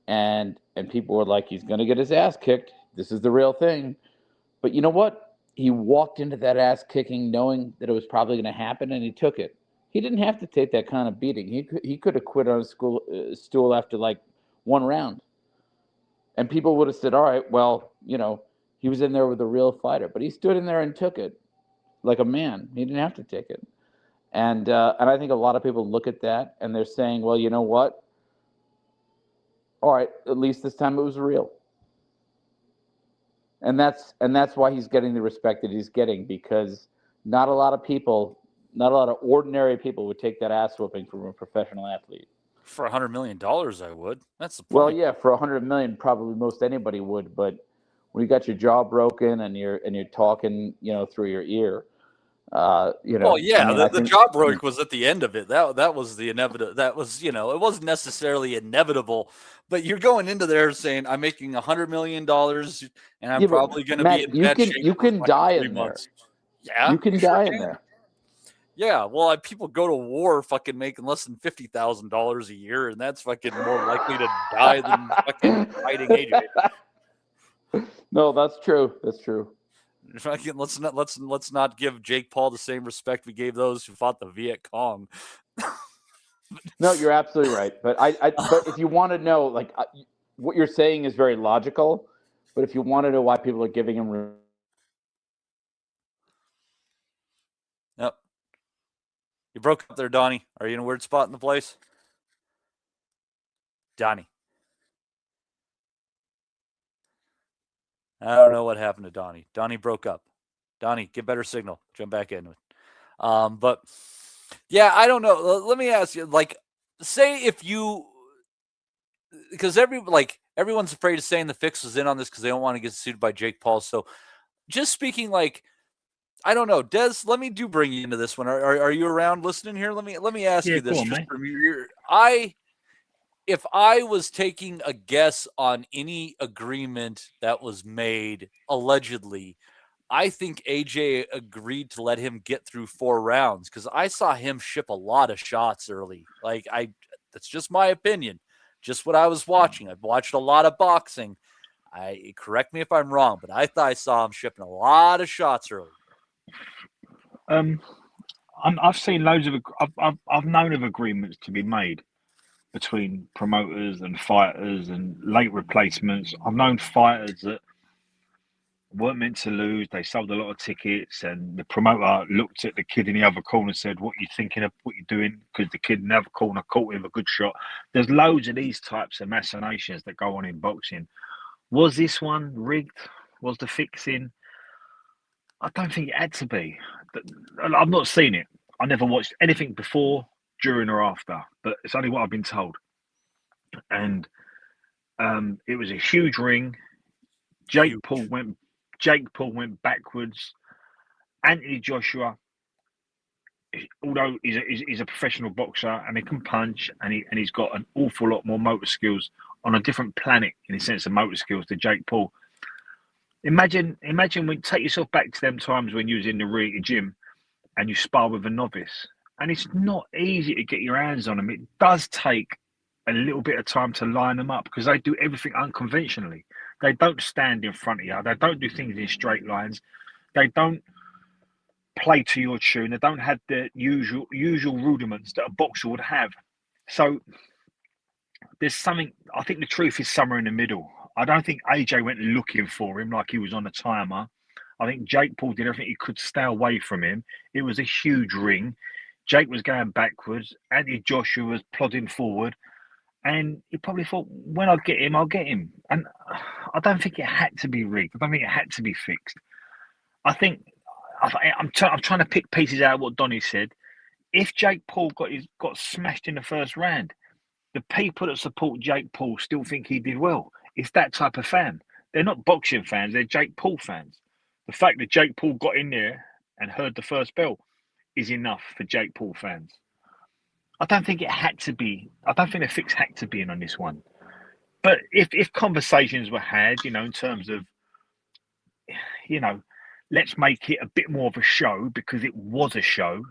Speaker 3: And people were like, he's going to get his ass kicked. This is the real thing. But you know what? He walked into that ass kicking knowing that it was probably going to happen, and he took it. He didn't have to take that kind of beating. He could have quit on a stool after like one round. And people would have said, all right, well, he was in there with a real fighter. But he stood in there and took it like a man. He didn't have to take it. And I think a lot of people look at that, and they're saying, well, you know what? All right, at least this time it was real. And that's why he's getting the respect that he's getting, because not a lot of people, not a lot of ordinary people would take that ass whooping from a professional athlete.
Speaker 1: For $100 million, I would. That's the point.
Speaker 3: Well, yeah, for $100 million, probably most anybody would. But when you got your jaw broken and you're talking, through your ear,
Speaker 1: Well, yeah,
Speaker 3: I mean,
Speaker 1: the jaw break was at the end of it. That was the inevitable. That was, it wasn't necessarily inevitable, but you're going into there saying I'm making $100 million and I'm probably going to be in bad shape.
Speaker 3: You can die in there.
Speaker 1: Months. Yeah,
Speaker 3: you can die in there.
Speaker 1: Yeah, well, people go to war fucking making less than $50,000 a year, and that's fucking more likely to die than fucking fighting AJ.
Speaker 3: No, that's true. That's true.
Speaker 1: Let's not give Jake Paul the same respect we gave those who fought the Viet Cong.
Speaker 3: No, you're absolutely right. But but if you want to know, like, what you're saying is very logical. But if you want to know why people are giving him,
Speaker 1: yep. You broke up there, Donnie. Are you in a weird spot in the place? Donnie. I don't know what happened to Donnie. Donnie broke up. Donnie, get better signal. Jump back into it. But yeah, I don't know. Let me ask you, like, say if you, because everyone's afraid of saying the fix was in on this because they don't want to get sued by Jake Paul. So just speaking, like, I don't know, Des. Let me bring you into this one. Are you around listening here? Let me ask you this. If I was taking a guess on any agreement that was made allegedly, I think AJ agreed to let him get through 4 rounds because I saw him ship a lot of shots early. That's just my opinion, just what I was watching. I've watched a lot of boxing. Correct me if I'm wrong, but I thought I saw him shipping a lot of shots early.
Speaker 4: I've seen loads of. I've known of agreements to be made between promoters and fighters and late replacements. I've known fighters that weren't meant to lose. They sold a lot of tickets, and the promoter looked at the kid in the other corner and said, "What are you thinking of? What you're doing?" Because the kid in the other corner caught him a good shot. There's loads of these types of machinations that go on in boxing. Was this one rigged? Was the fixing? I don't think it had to be. I've not seen it. I never watched anything before, during, or after, but it's only what I've been told. And it was a huge ring. Jake Paul went backwards. Anthony Joshua, although he's a professional boxer and he can punch and he's got an awful lot more motor skills on a different planet in the sense of motor skills to Jake Paul. Imagine when take yourself back to them times when you was in the Riyadh gym and you spar with a novice, and it's not easy to get your hands on them. It does take a little bit of time to line them up because they do everything unconventionally. They don't stand in front of you. They don't do things in straight lines. They don't play to your tune. They don't have the usual rudiments that a boxer would have. So there's something. I think the truth is somewhere in the middle. I don't think AJ went looking for him like he was on a timer. I think Jake Paul did everything he could to stay away from him. It was a huge ring. Jake was going backwards. Anthony Joshua was plodding forward. And he probably thought, when I get him, I'll get him. And I don't think it had to be rigged. I don't think it had to be fixed. I think I'm trying to pick pieces out of what Donnie said. If Jake Paul got smashed in the first round, the people that support Jake Paul still think he did well. It's that type of fan. They're not boxing fans. They're Jake Paul fans. The fact that Jake Paul got in there and heard the first bell is enough for Jake Paul fans. I don't think it had to be. I don't think the fix had to be in on this one. But if conversations were had, in terms of, let's make it a bit more of a show because it was a show,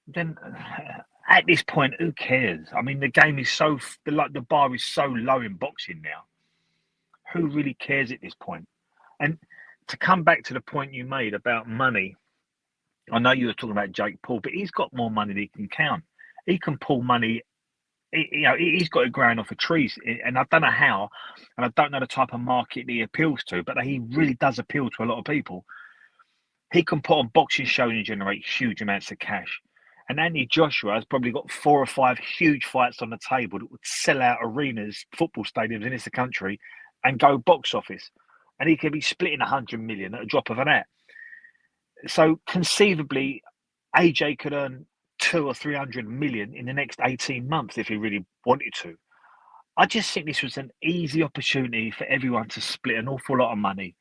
Speaker 4: then at this point, who cares? I mean, the game is the bar is so low in boxing now. Who really cares at this point? And to come back to the point you made about money, I know you were talking about Jake Paul, but he's got more money than he can count. He can pull money. He's got it growing off of trees, and I don't know how, and I don't know the type of market he appeals to, but he really does appeal to a lot of people. He can put on boxing shows and generate huge amounts of cash, And Anthony Joshua has probably got 4 or 5 huge fights on the table that would sell out arenas, football stadiums in this country, and go box office. And he could be splitting 100 million at a drop of an hat. So conceivably, AJ could earn 200 or 300 million in the next 18 months if he really wanted to. I just think this was an easy opportunity for everyone to split an awful lot of money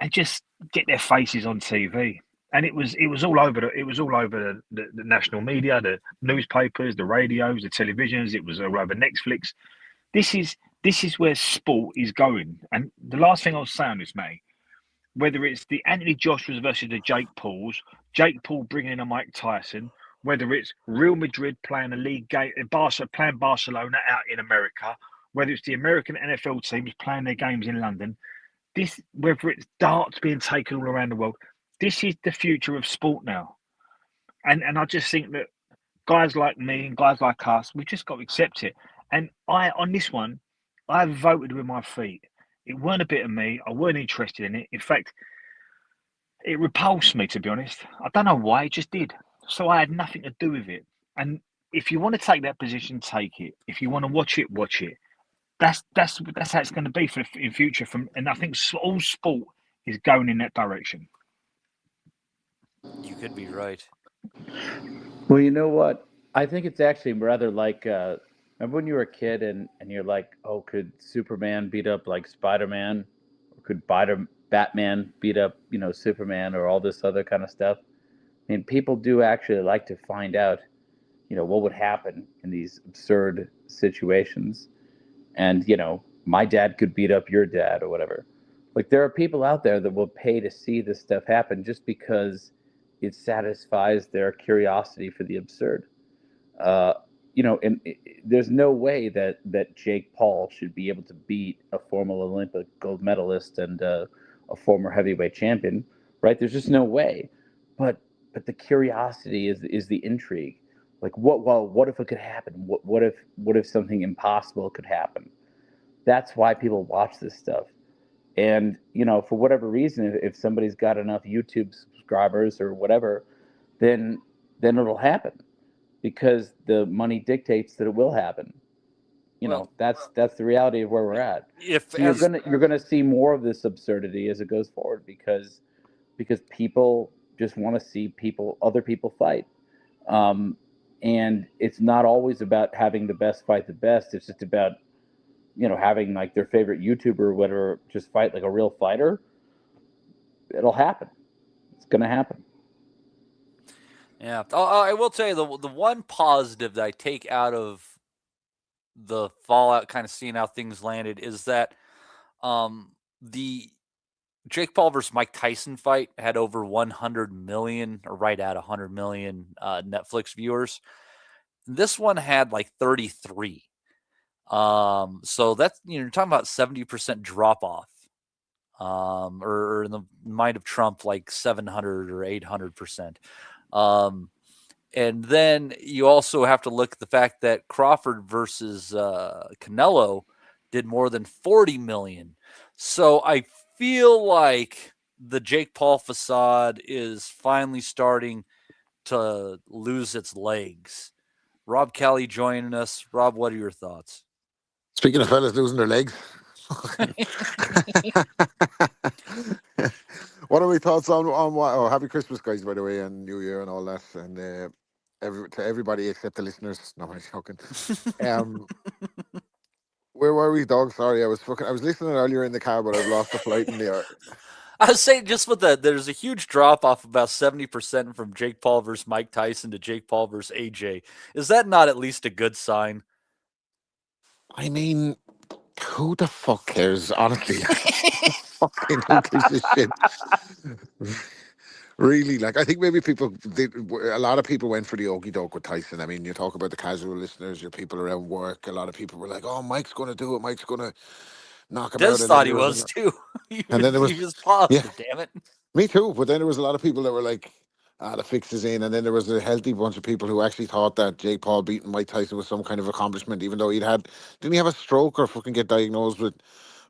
Speaker 4: and just get their faces on TV. And it was all over the national media, the newspapers, the radios, the televisions. It was all over Netflix. This is where sport is going. And the last thing I'll say on this, Matty, whether it's the Anthony Joshua's versus the Jake Pauls, Jake Paul bringing in a Mike Tyson, whether it's Real Madrid playing a league game, playing Barcelona out in America, whether it's the American NFL teams playing their games in London, whether it's darts being taken all around the world, this is the future of sport now. And I just think that guys like me and guys like us, we've just got to accept it. And on this one, I voted with my feet. It weren't a bit of me. I weren't interested in it. In fact, it repulsed me, to be honest. I don't know why, it just did. So I had nothing to do with it. And if you want to take that position, take it. If you want to watch it, watch it. That's how it's going to be in future. And I think all sport is going in that direction.
Speaker 1: You could be right.
Speaker 3: Well, you know what? I think it's actually rather like, remember when you were a kid and you're like, oh, could Superman beat up like Spider-Man? Or could Batman beat up, Superman or all this other kind of stuff? I mean, people do actually like to find out, what would happen in these absurd situations. And, my dad could beat up your dad or whatever. Like, there are people out there that will pay to see this stuff happen just because it satisfies their curiosity for the absurd. And there's no way that Jake Paul should be able to beat a former Olympic gold medalist and a former heavyweight champion, right? There's just no way. But the curiosity is the intrigue. Like, what if it could happen? What if something impossible could happen? That's why people watch this stuff. And, for whatever reason, if somebody's got enough YouTube subscribers or whatever, then it'll happen because the money dictates that it will happen. That's the reality of where we're at. You're gonna see more of this absurdity as it goes forward because people just want to see other people fight. And it's not always about having the best fight the best. It's just about having like their favorite YouTuber or whatever just fight like a real fighter. It'll happen. It's gonna happen.
Speaker 1: Yeah, I will tell you the one positive that I take out of the fallout, kind of seeing how things landed, is that the Jake Paul versus Mike Tyson fight had over 100 million, or right at 100 million Netflix viewers. This one had like 33. So that's, you're talking about 70% drop off. Or in the mind of Trump, like 700 or 800%. And then you also have to look at the fact that Crawford versus Canelo did more than 40 million. So I feel like the Jake Paul facade is finally starting to lose its legs. Rob Kelly joining us. Rob, what are your thoughts?
Speaker 5: Speaking of fellas losing their legs, what are my thoughts on what? Oh, happy Christmas, guys, by the way, and New Year and all that, and to everybody except the listeners. No, I'm joking. Where were we, dog? Sorry, I was listening earlier in the car, but I've lost the flight in the air.
Speaker 1: I was saying, just with that, there's a huge drop off, about 70% from Jake Paul versus Mike Tyson to Jake Paul versus AJ. Is that not at least a good sign?
Speaker 5: I mean, who the fuck cares, honestly? Fucking who gives a shit? Really, like, I think maybe a lot of people went for the okey doke with Tyson. I mean, you talk about the casual listeners, your people around work. A lot of people were like, "Oh, Mike's going to do it. Mike's going to knock him out."
Speaker 1: Des thought he was too. He was positive,
Speaker 5: yeah,
Speaker 1: damn it.
Speaker 5: Me too. But then there was a lot of people that were like, the fix is in. And then there was a healthy bunch of people who actually thought that Jake Paul beating Mike Tyson was some kind of accomplishment, even though didn't he have a stroke or fucking get diagnosed with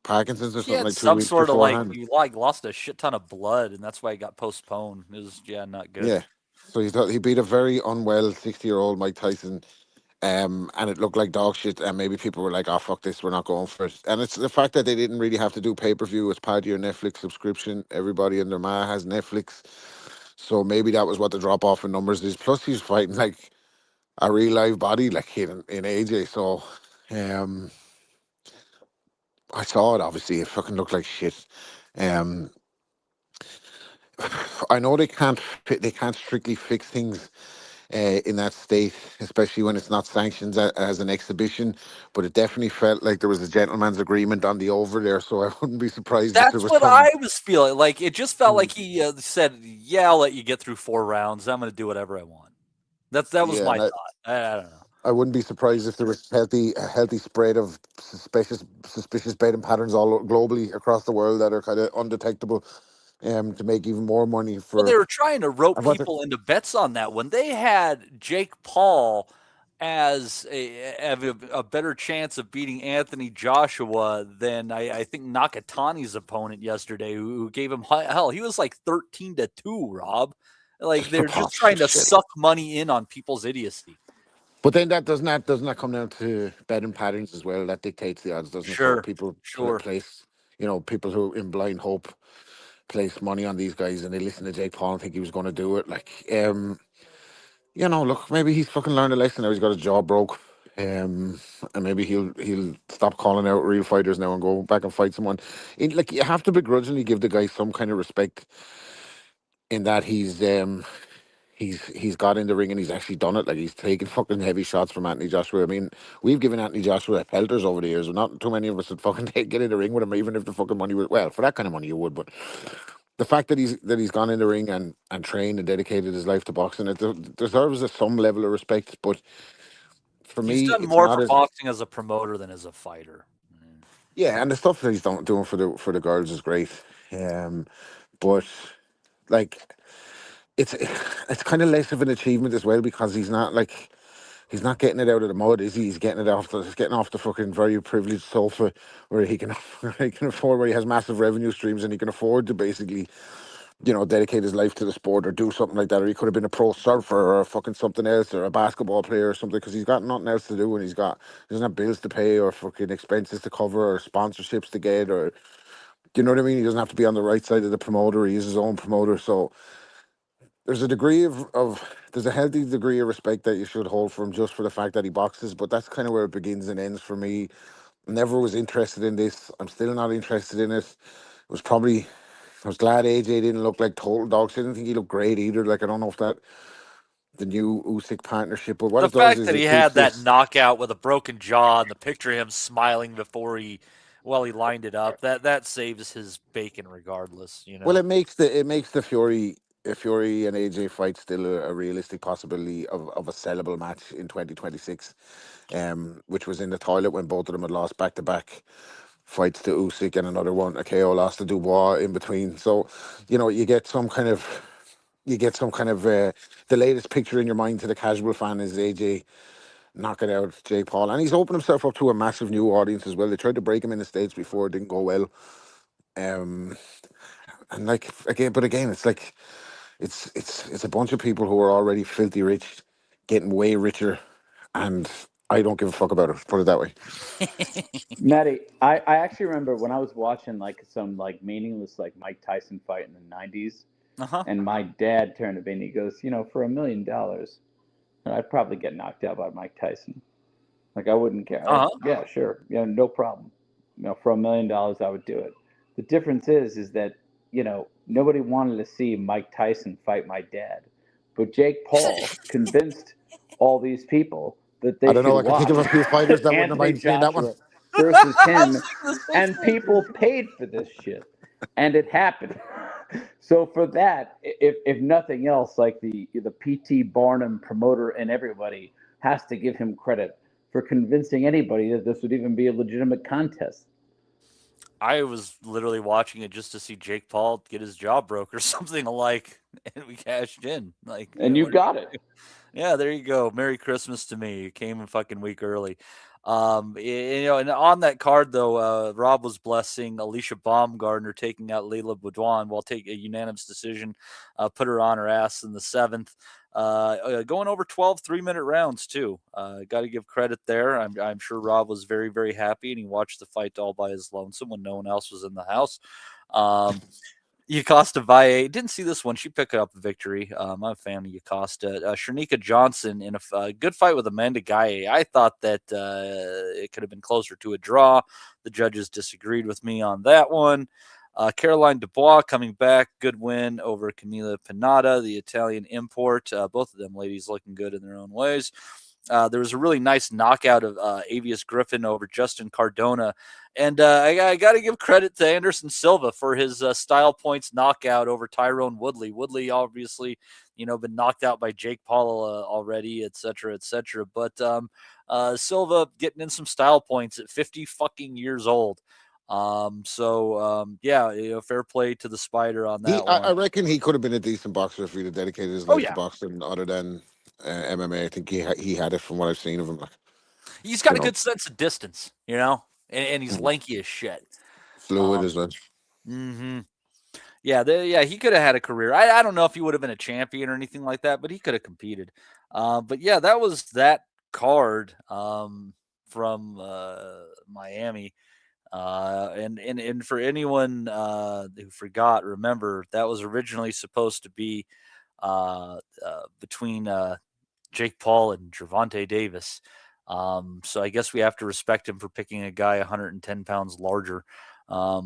Speaker 5: Parkinson's or something like 2 weeks beforehand?
Speaker 1: He lost a shit ton of blood, and that's why he got postponed. It was not good.
Speaker 5: Yeah. So he beat a very unwell 60-year-old Mike Tyson. And it looked like dog shit, and maybe people were like, "Oh fuck this, we're not going for it." And it's the fact that they didn't really have to do pay-per-view as part of your Netflix subscription. Everybody and their ma has Netflix, so maybe that was what the drop off in numbers is. Plus, he's fighting like a real live body, like in AJ. So, um, I saw it. Obviously, it fucking looked like shit. Um, I know they can't strictly fix things in that state, especially when it's not sanctioned as an exhibition. But it definitely felt like there was a gentleman's agreement on the over there, so I wouldn't be surprised if there
Speaker 1: That's
Speaker 5: was
Speaker 1: what
Speaker 5: some.
Speaker 1: I was feeling. Like it just felt like he said, "Yeah, I'll let you get through 4 rounds. I'm going to do whatever I want." That was
Speaker 5: Yeah,
Speaker 1: my
Speaker 5: and
Speaker 1: thought. I don't know.
Speaker 5: I wouldn't be surprised if there was a healthy spread of suspicious betting patterns all globally across the world that are kind of undetectable, to make even more money
Speaker 1: Well, they
Speaker 5: for.
Speaker 1: were trying to rope
Speaker 5: And what the,
Speaker 1: people into bets on that one. They had Jake Paul as a better chance of beating Anthony Joshua than I think Nakatani's opponent yesterday, who gave him hell. He was like 13-2, Rob. Like
Speaker 5: just
Speaker 1: they're just
Speaker 5: preposterous
Speaker 1: trying to
Speaker 5: shit.
Speaker 1: suck money in on people's idiocy.
Speaker 5: But then that doesn't that come down to betting patterns as well? That dictates the odds, doesn't it? So people
Speaker 1: Sure.
Speaker 5: place, people who in blind hope place money on these guys, and they listen to Jake Paul and think he was going to do it. Like, look, maybe he's fucking learned a lesson now. He's got his jaw broke, and maybe he'll stop calling out real fighters now and go back and fight someone. Like, you have to begrudgingly give the guy some kind of respect in that he's got in the ring and he's actually done it. Like, he's taken fucking heavy shots from Anthony Joshua. I mean, we've given Anthony Joshua pelters over the years. Not too many of us would fucking get in the ring with him, even if the fucking money was, well, for that kind of money you would. But the fact that he's gone in the ring and trained and dedicated his life to boxing, it deserves some level of respect. But for
Speaker 1: He's
Speaker 5: me,
Speaker 1: done
Speaker 5: it's
Speaker 1: more
Speaker 5: not
Speaker 1: for
Speaker 5: as.
Speaker 1: boxing as a promoter than as a fighter.
Speaker 5: Yeah, and the stuff that he's doing for the girls is great. But like, it's kind of less of an achievement as well, because he's not getting it out of the mud, is he? He's he's getting off the fucking very privileged sofa where he can he can afford, where he has massive revenue streams and he can afford to basically, dedicate his life to the sport or do something like that. Or he could have been a pro surfer or fucking something else, or a basketball player or something, because he's got nothing else to do, and he doesn't have bills to pay or fucking expenses to cover or sponsorships to get, or, do you know what I mean? He doesn't have to be on the right side of the promoter. He's his own promoter. So there's a degree there's a healthy degree of respect that you should hold for him, just for the fact that he boxes. But that's kind of where it begins and ends for me. Never was interested in this. I'm still not interested in it. I was glad AJ didn't look like total dog shit. I didn't think he looked great either. Like, I don't know if that the new Usyk partnership, but what
Speaker 1: The
Speaker 5: it does
Speaker 1: fact
Speaker 5: is
Speaker 1: that he
Speaker 5: it
Speaker 1: had
Speaker 5: keeps
Speaker 1: that
Speaker 5: this.
Speaker 1: knockout with a broken jaw and the picture of him smiling before he lined it up, that saves his bacon regardless,
Speaker 5: Well, it makes the Fury and AJ fight still a realistic possibility of a sellable match in 2026, which was in the toilet when both of them had lost back to back fights to Usyk, and another one, a KO loss to Dubois in between. So, you get some kind of the latest picture in your mind to the casual fan is AJ knocking out Jake Paul, and he's opened himself up to a massive new audience as well. They tried to break him in the States before, it didn't go well. Um, and like, again, it's like it's a bunch of people who are already filthy rich, getting way richer, and I don't give a fuck about it. Put it that way.
Speaker 3: Maddie, I actually remember when I was watching like some like meaningless like Mike Tyson fight in the 90s, and my dad turned to me and he goes, for $1 million, I'd probably get knocked out by Mike Tyson. Like, I wouldn't care. Yeah, sure. Yeah, no problem. For $1 million, I would do it. The difference is that, nobody wanted to see Mike Tyson fight my dad. But Jake Paul convinced all these people that
Speaker 5: I
Speaker 3: they
Speaker 5: don't
Speaker 3: should
Speaker 5: know. I can think
Speaker 3: watch
Speaker 5: of a few fighters that wouldn't have
Speaker 3: Anthony
Speaker 5: mind seeing that one.
Speaker 3: Joshua versus him, and people paid for this shit. And it happened. So for that, if nothing else, like the PT Barnum promoter and everybody has to give him credit for convincing anybody that this would even be a legitimate contest.
Speaker 1: I was literally watching it just to see Jake Paul get his jaw broke or something alike, and we cashed in. Like,
Speaker 3: And you got it.
Speaker 1: Yeah, there you go. Merry Christmas to me. You came a fucking week early. And on that card though, Rob was blessing Alicia Baumgardner taking out Layla Baudouin while taking a unanimous decision, put her on her ass in the 7th. Going over 12 3-minute rounds too. Got to give credit there. I'm sure Rob was very, very happy, and he watched the fight all by his lonesome when no one else was in the house. Yukasta Valle, didn't see this one. She picked up a victory. I'm a fan of Yukasta. Shanika Johnson in a good fight with Amanda Gaye. I thought that it could have been closer to a draw. The judges disagreed with me on that one. Caroline Dubois coming back. Good win over Camila Pinata, the Italian import. Both of them ladies looking good in their own ways. There was a really nice knockout of Avius Griffin over Justin Cardona. And I got to give credit to Anderson Silva for his style points knockout over Tyrone Woodley. Woodley, obviously, been knocked out by Jake Paul already, et cetera, et cetera. But Silva getting in some style points at 50 fucking years old. Yeah, fair play to the Spider on that one.
Speaker 5: I reckon he could have been a decent boxer if he'd have dedicated his life to boxing other than MMA. I think he had it from what I've seen of him.
Speaker 1: He's got a good sense of distance, and he's lanky as shit.
Speaker 5: Fluid as well.
Speaker 1: Mm-hmm. Yeah, he could have had a career. I don't know if he would have been a champion or anything like that, but he could have competed. But yeah, that was that card from Miami. And for anyone who forgot, remember that was originally supposed to be between Jake Paul and Gervonta Davis. So I guess we have to respect him for picking a guy 110 pounds larger. But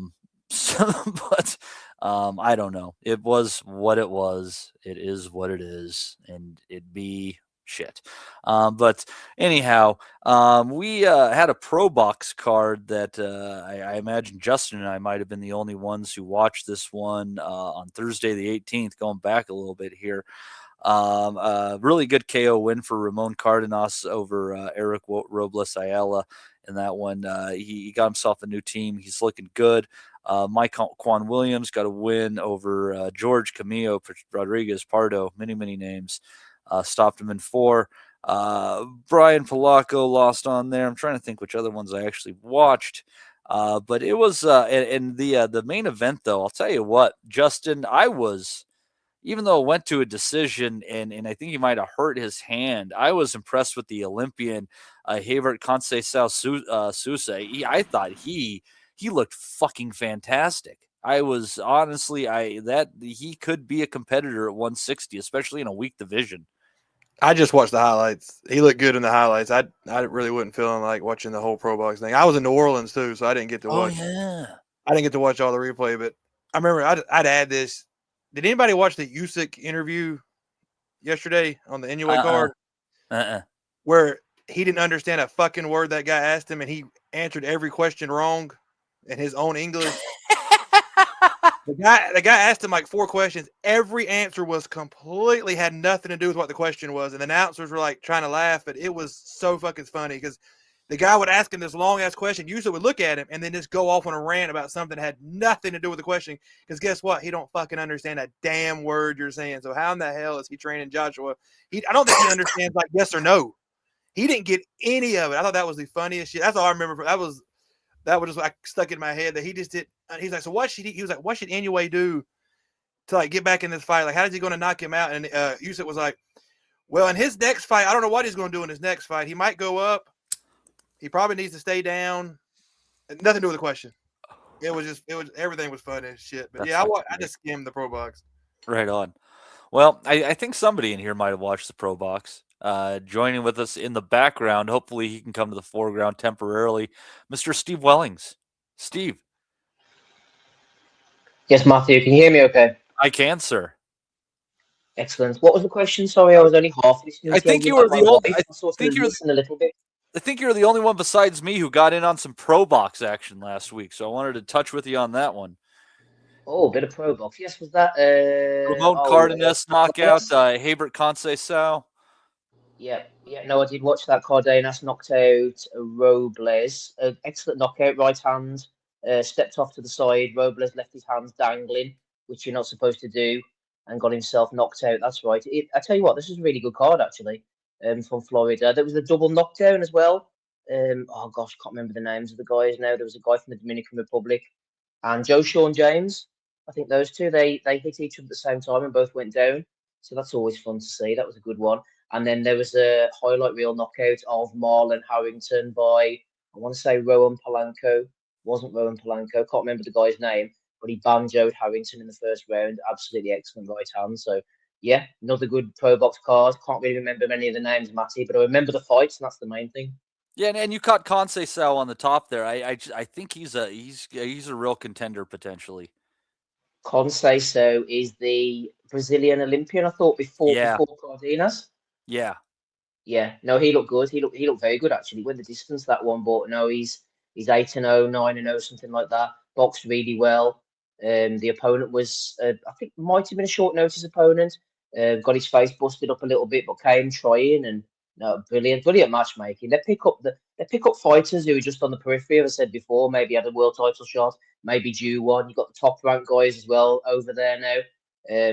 Speaker 1: I don't know. It was what it was. It is what it is, and it be shit. But anyhow, we had a Pro Box card that I imagine Justin and I might have been the only ones who watched this one on Thursday the 18th, going back a little bit here. Really good KO win for Ramon Cardenas over Eric Robles Ayala in that one. He got himself a new team. He's looking good. Mike Quan Williams got a win over George Camillo Rodriguez Pardo, many names. Stopped him in 4. Brian Palaco lost on there. I'm trying to think which other ones I actually watched. But it was and the main event though, I'll tell you what, Justin, even though it went to a decision and I think he might have hurt his hand, I was impressed with the Olympian Havert Conceição Sousa. I thought he looked fucking fantastic. I was honestly that he could be a competitor at 160, especially in a weak division.
Speaker 2: I just watched the highlights. He looked good in the highlights. I really wasn't feeling like watching the whole Pro Box thing. I was in New Orleans too, so I didn't get to watch.
Speaker 1: Oh yeah.
Speaker 2: I didn't get to watch all the replay, but I remember I'd add this. Did anybody watch the Usyk interview yesterday on the Inoue card? Where he didn't understand a fucking word that guy asked him, and he answered every question wrong in his own English. The guy asked him like 4 questions. Every answer was completely had nothing to do with what the question was, and the announcers were like trying to laugh, but it was so fucking funny because the guy would ask him this long ass question. Usually would look at him and then just go off on a rant about something that had nothing to do with the question. Because guess what? He don't fucking understand a damn word you're saying. So how in the hell is he training Joshua? I don't think he understands like yes or no. He didn't get any of it. I thought that was the funniest shit. That's all I remember. That was just like stuck in my head that he just did. He's like, so what should he was like, what should Inoue do to like get back in this fight? Like, how is he going to knock him out? And Usyk was like, well, in his next fight, I don't know what he's going to do in his next fight. He might go up. He probably needs to stay down. Nothing to do with the question. Everything was fun and shit. But yeah, I just skimmed the Pro Box.
Speaker 1: Right on. Well, I think somebody in here might have watched the Pro Box. Joining with us in the background, hopefully he can come to the foreground temporarily, Mr. Steve Wellings. Steve.
Speaker 6: Yes, Matthew, can you hear me okay?
Speaker 1: I can, sir.
Speaker 6: Excellent. What was the question? Sorry, I was only half listening.
Speaker 1: I think you were the only.
Speaker 6: A little bit.
Speaker 1: I think you're the only one besides me who got in on some Pro Box action last week, so I wanted to touch with you on that one.
Speaker 6: Oh, a bit of Pro Box. Yes, was that
Speaker 1: Ramon Cardenas knockout, Havert Conceição?
Speaker 6: Yeah. No, I did watch that. Cardenas knocked out Robles. Excellent knockout, right hand. Stepped off to the side. Robles left his hands dangling, which you're not supposed to do. and got himself knocked out. That's right. I tell you what, this is a really good card actually. From Florida, there was a double knockdown as well. Oh gosh, can't remember the names of the guys now. There was a guy from the Dominican Republic and Sean James. I think those two they hit each other at the same time and both went down. So that's always fun to see. That was a good one. And then there was a highlight reel knockout of Marlon Harrington by, I want to say Rowan Polanco. Wasn't Rowan Polanco. Can't remember the guy's name, but he banjoed Harrington in the first round. Absolutely excellent right hand. So yeah, another good pro box card. Can't really remember many of the names, Matty, but I remember the fights, and that's the main thing.
Speaker 1: Yeah, and you caught Conceição on the top there. I think he's a real contender potentially.
Speaker 6: Conceição is the Brazilian Olympian, I thought, before Cardenas.
Speaker 1: Yeah.
Speaker 6: Yeah. No, he looked good. He looked very good actually. Went the distance that one, but no, he's 8-0, 9-0, something like that. Boxed really well. The opponent was I think might have been a short notice opponent. Got his face busted up a little bit, but came trying and no, brilliant matchmaking. They pick up fighters who are just on the periphery, as I said before, maybe had a world title shot, maybe due one. You've got the top ranked guys as well over there now. I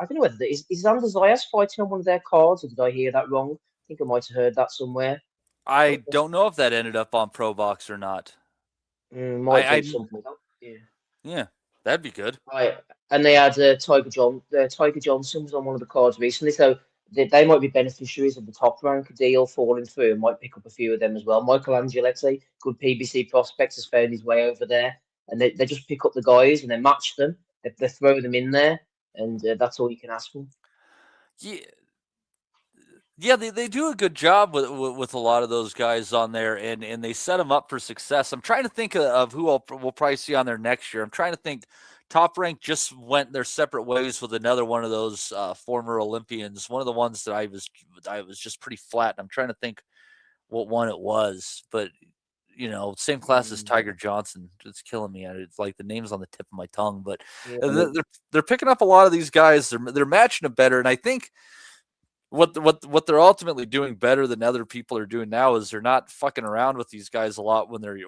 Speaker 6: don't know whether is Anders Zayas fighting on one of their cards, or did I hear that wrong? I think I might have heard that somewhere.
Speaker 1: I don't know if that ended up on Pro Box or not.
Speaker 6: Might do something.
Speaker 1: Yeah, that'd be good.
Speaker 6: Right, and they had Tiger Johnson was on one of the cards recently, so they might be beneficiaries of the top rank deal falling through and might pick up a few of them as well. Michael Angeletti, good PBC prospect, has found his way over there, and they just pick up the guys and they match them. They throw them in there, and that's all you can ask for.
Speaker 1: Yeah, they do a good job with a lot of those guys on there, and they set them up for success. I'm trying to think of who we'll probably see on there next year. I'm trying to think. Top Rank just went their separate ways with another one of those former Olympians. One of the ones that I was just pretty flat. I'm trying to think what one it was, but same class as Tiger Johnson. It's killing me. It's like the name's on the tip of my tongue, but they're picking up a lot of these guys. They're matching them better, and I think what they're ultimately doing better than other people are doing now is they're not fucking around with these guys a lot when they're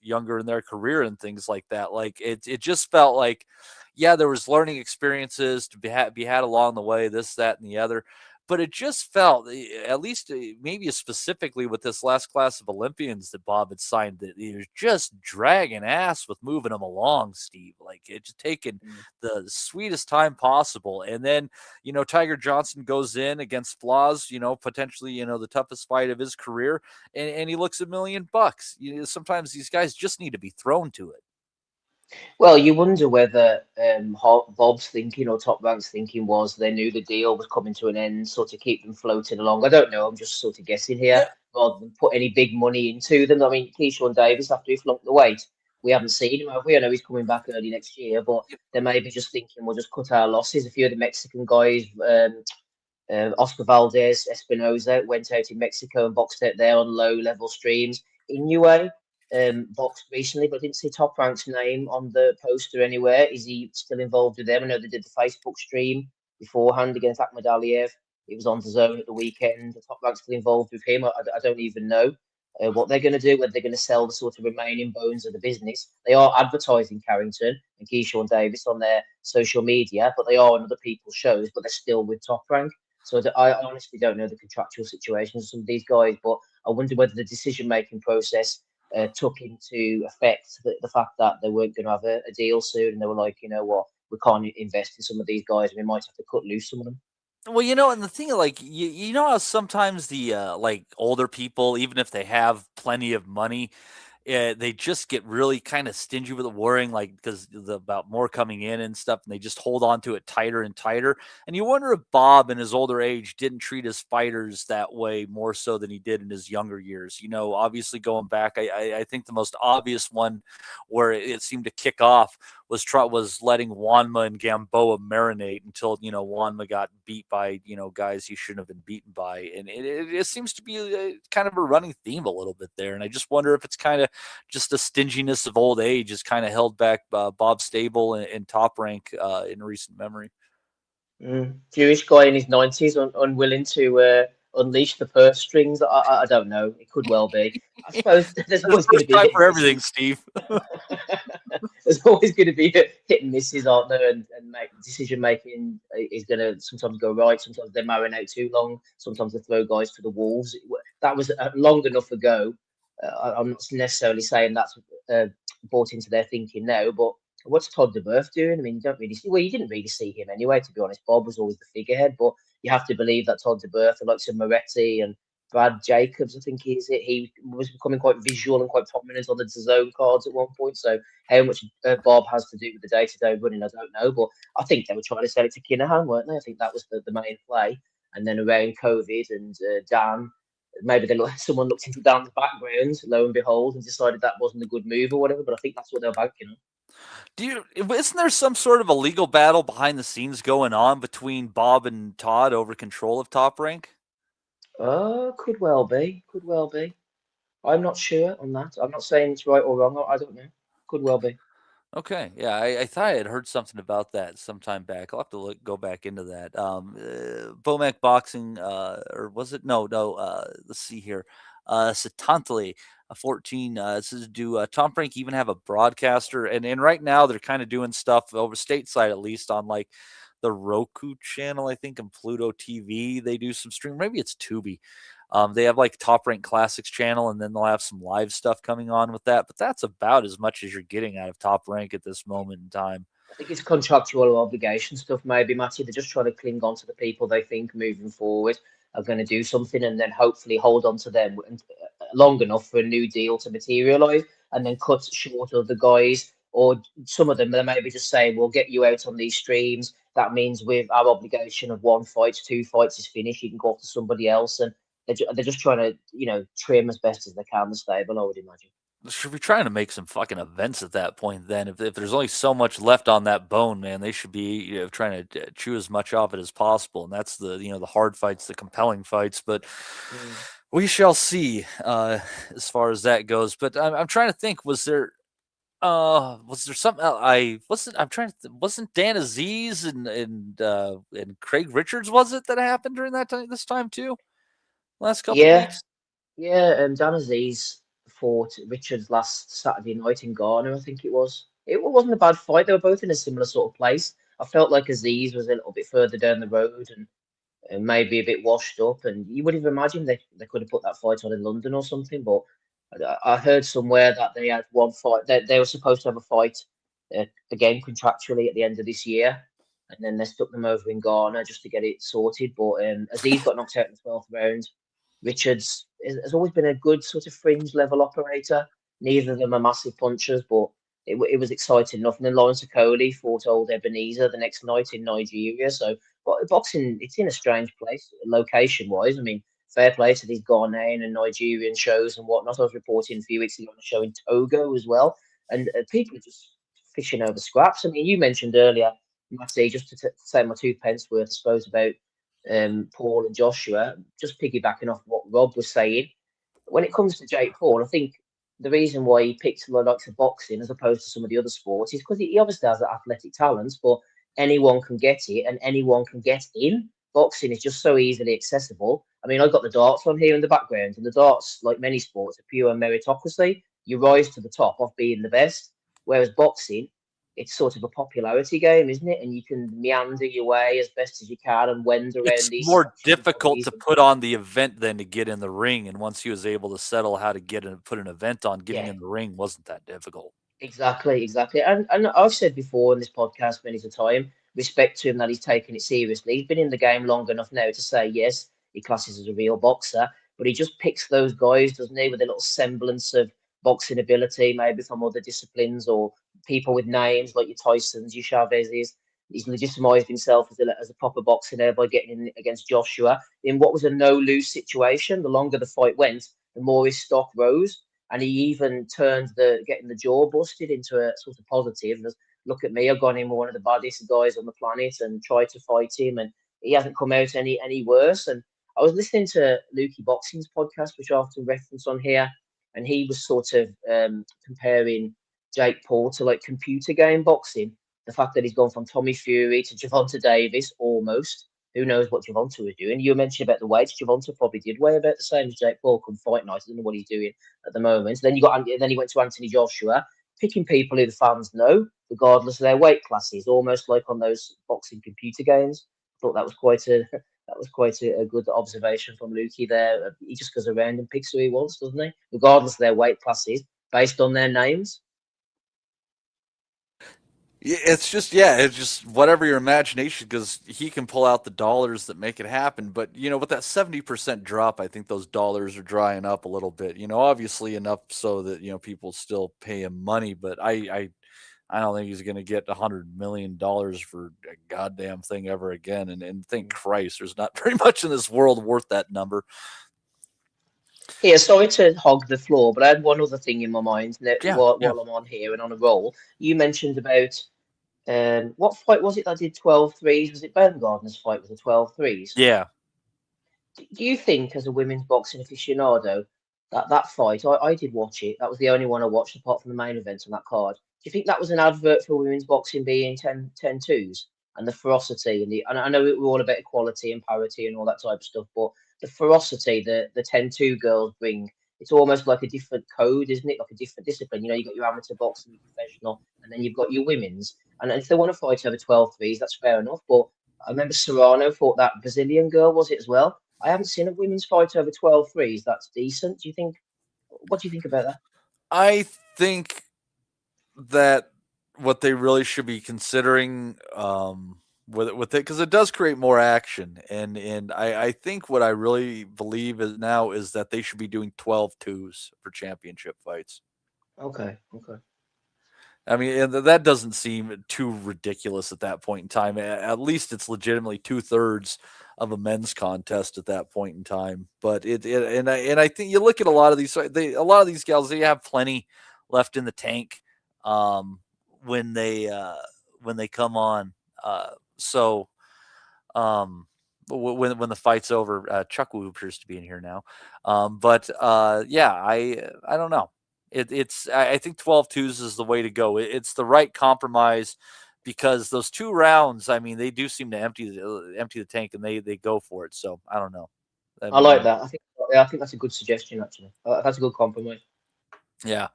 Speaker 1: younger in their career and things like that. Like it just felt like, yeah, there was learning experiences to be had along the way, this, that, and the other. But it just felt, at least maybe specifically with this last class of Olympians that Bob had signed, that he was just dragging ass with moving them along, Steve. Like it's taken the sweetest time possible. And then, Tiger Johnson goes in against Flaws, potentially, the toughest fight of his career. And he looks $1 million. Sometimes these guys just need to be thrown to it.
Speaker 6: Well, you wonder whether Bob's thinking or Top Rank's thinking was they knew the deal was coming to an end, sort of keep them floating along. I don't know. I'm just sort of guessing here, rather than put any big money into them. I mean, Keyshawn Davis, after he flunked the weight, we haven't seen him, have we? I know he's coming back early next year, but they may be just thinking we'll just cut our losses. A few of the Mexican guys, Oscar Valdez, Espinoza, went out in Mexico and boxed out there on low-level streams. Inoue boxed recently, but I didn't see Top Rank's name on the poster anywhere. Is he still involved with them? I know they did the Facebook stream beforehand against Akhmed Aliyev. It was on the zone at the weekend. The Top Rank's still involved with him. I don't even know what they're going to do, whether they're going to sell the sort of remaining bones of the business. They are advertising Carrington and Keyshawn Davis on their social media, but they are on other people's shows, but they're still with Top Rank. So I honestly don't know the contractual situations of some of these guys, but I wonder whether the decision-making process took into effect the fact that they weren't going to have a deal soon, and they were like, you know what, we can't invest in some of these guys, and we might have to cut loose some of them.
Speaker 1: Well, and the thing, like, you know how sometimes the like older people, even if they have plenty of money, they just get really kind of stingy with the worrying, like because about more coming in and stuff, and they just hold on to it tighter and tighter. And you wonder if Bob, in his older age, didn't treat his fighters that way more so than he did in his younger years. Obviously going back, I think the most obvious one where it seemed to kick off was letting Juanma and Gamboa marinate until Juanma got beat by guys he shouldn't have been beaten by, and it seems to be kind of a running theme a little bit there. And I just wonder if it's kind of just the stinginess of old age has kind of held back Bob Stable and Top Rank in recent memory.
Speaker 6: Jewish guy in his 90s, unwilling to unleash the purse strings. I don't know. It could well be. I suppose there's always going to be
Speaker 1: time
Speaker 6: hit
Speaker 1: for
Speaker 6: and
Speaker 1: everything,
Speaker 6: misses.
Speaker 1: Steve.
Speaker 6: There's always going to be hit and misses, aren't there? And decision making is going to sometimes go right. Sometimes they marinate too long. Sometimes they throw guys to the wolves. That was long enough ago. I'm not necessarily saying that's brought into their thinking now, but what's Todd DeBerth doing? I mean, you don't really see. Well, you didn't really see him anyway, to be honest. Bob was always the figurehead, but you have to believe that Todd DeBerth, the likes of Moretti and Brad Jacobs, I think he was becoming quite visual and quite prominent on the zone cards at one point. So how much Bob has to do with the day-to-day running, I don't know. But I think they were trying to sell it to Kinahan, weren't they? I think that was the main play. And then around COVID and Dan, maybe someone looked into Dan's background, lo and behold, and decided that wasn't a good move or whatever. But I think that's what they're banking on.
Speaker 1: Isn't there some sort of a legal battle behind the scenes going on between Bob and Todd over control of Top Rank?
Speaker 6: Could well be. Could well be. I'm not sure on that. I'm not saying it's right or wrong. I don't know. Could well be.
Speaker 1: Okay, yeah, I thought I had heard something about that sometime back. I'll have to go back into that. Bomac Boxing, or was it? No. Let's see here. Satantali, 14 says, do Top Rank even have a broadcaster? And right now they're kind of doing stuff over stateside, at least on like the Roku channel, I think, and Pluto TV. They do some stream. Maybe it's Tubi. They have like Top Rank Classics channel, and then they'll have some live stuff coming on with that. But that's about as much as you're getting out of Top Rank at this moment in time.
Speaker 6: I think it's contractual obligation stuff, maybe, Matty. They're just trying to cling on to the people they think moving forward are going to do something, and then hopefully hold on to them long enough for a new deal to materialise, and then cut short of the guys. Or some of them, they maybe just saying, we'll get you out on these streams. That means with our obligation of 1 fight, 2 fights is finished, you can go off to somebody else. And they're just trying to, trim as best as they can the stable, I would imagine.
Speaker 1: They should be trying to make some fucking events at that point then. If there's only so much left on that bone, man, they should be trying to chew as much off it as possible. And that's the the hard fights, the compelling fights. But we shall see as far as that goes. But I'm trying to think, was there something wasn't Dan Aziz and Craig Richards, was it, that happened during this time too? Last couple weeks?
Speaker 6: Yeah, Dan Aziz fought Richards last Saturday night in Ghana, I think it was. It wasn't a bad fight. They were both in a similar sort of place. I felt like Aziz was a little bit further down the road and maybe a bit washed up. And you would have imagined they could have put that fight on in London or something. But I heard somewhere that they had one fight. They were supposed to have a fight again contractually at the end of this year. And then they stuck them over in Ghana just to get it sorted. But Aziz got knocked out in the 12th round. Richards has always been a good sort of fringe level operator. Neither of them are massive punchers, but it was exciting enough. And then Lawrence Okoli fought old Ebenezer the next night in Nigeria. So boxing, it's in a strange place, location-wise. I mean, fair play to these Ghanaian and Nigerian shows and whatnot. I was reporting a few weeks ago on a show in Togo as well. And people are just fishing over scraps. I mean, you mentioned earlier, Matty, just to say my 2 pence worth, I suppose, about Paul and Joshua, just piggybacking off what Rob was saying. When it comes to Jake Paul, I think the reason why he picks the likes of boxing as opposed to some of the other sports is because he obviously has the athletic talents, but anyone can get it and anyone can get in. Boxing is just so easily accessible. I mean, I've got the darts on here in the background, and the darts, like many sports, are pure meritocracy. You rise to the top of being the best, whereas boxing, it's sort of a popularity game, isn't it? And you can meander your way as best as you can and wend around
Speaker 1: it's
Speaker 6: these.
Speaker 1: more difficult to put on the event than to get in the ring. And once he was able to settle how to put an event on, getting in the ring wasn't that difficult.
Speaker 6: Exactly. And I've said before in this podcast many a time, respect to him that he's taken it seriously. He's been in the game long enough now to say, yes, he classes as a real boxer, but he just picks those guys, doesn't he, with a little semblance of boxing ability, maybe from other disciplines or people with names like your Tysons, your Chavezes. He's legitimised himself as a proper boxer there by getting in against Joshua in what was a no-lose situation. The longer the fight went, the more his stock rose. And he even turned getting the jaw busted into a sort of positive. Look at me, I've gone in with one of the baddest guys on the planet and tried to fight him, and he hasn't come out any worse. And I was listening to Lukey Boxing's podcast, which I often reference on here, and he was sort of comparing Jake Paul to like computer game boxing. The fact that he's gone from Tommy Fury to Gervonta Davis almost, who knows what Junto was doing? You mentioned about the weights. Junto probably did weigh about the same as Jake Paul come fight night. I don't know what he's doing at the moment. Then he went to Anthony Joshua, picking people who the fans know, regardless of their weight classes, almost like on those boxing computer games. I thought that was quite a good observation from Lukey there. He just goes around and picks who he wants, doesn't he? Regardless of their weight classes, based on their names.
Speaker 1: It's just whatever your imagination, because he can pull out the dollars that make it happen. But with that 70% drop, I think those dollars are drying up a little bit. Obviously enough so that people still pay him money. But I don't think he's going to get $100 million for a goddamn thing ever again. And thank Christ, there's not very much in this world worth that number.
Speaker 6: Here, sorry to hog the floor, but I had one other thing in my mind while I'm on here and on a roll. You mentioned about what fight was it that did 12 threes? Was it Baumgartner's fight with the 12 threes?
Speaker 1: Yeah.
Speaker 6: Do you think, as a women's boxing aficionado, that fight, I did watch it. That was the only one I watched apart from the main event on that card. Do you think that was an advert for women's boxing being 10-2s and the ferocity and I know we're all about equality and parity and all that type of stuff, but the ferocity the 10-2 girls bring, it's almost like a different code, isn't it? Like a different discipline. You've got your amateur boxing, your professional, and then you've got your women's. And if they want to fight over 12 threes, that's fair enough. But I remember Serrano fought that Brazilian girl, was it as well? I haven't seen a women's fight over 12 threes. That's decent. What do you think about that?
Speaker 1: I think that what they really should be considering with it, because it does create more action, and I think what I really believe is that they should be doing 12-2s for championship fights.
Speaker 6: Okay.
Speaker 1: I mean, and that doesn't seem too ridiculous at that point in time. At least it's legitimately 2/3 of a men's contest at that point in time. But I think you look at a lot of these gals, they have plenty left in the tank when they come on. When the fight's over, Chuck Wu appears to be in here now. I don't know. I think 12-2s is the way to go. It's the right compromise, because those 2 rounds, I mean, they do seem to empty the tank, and they go for it. So I don't know.
Speaker 6: I like that. I think that's a good suggestion, actually. That's a good compromise.
Speaker 1: Yeah.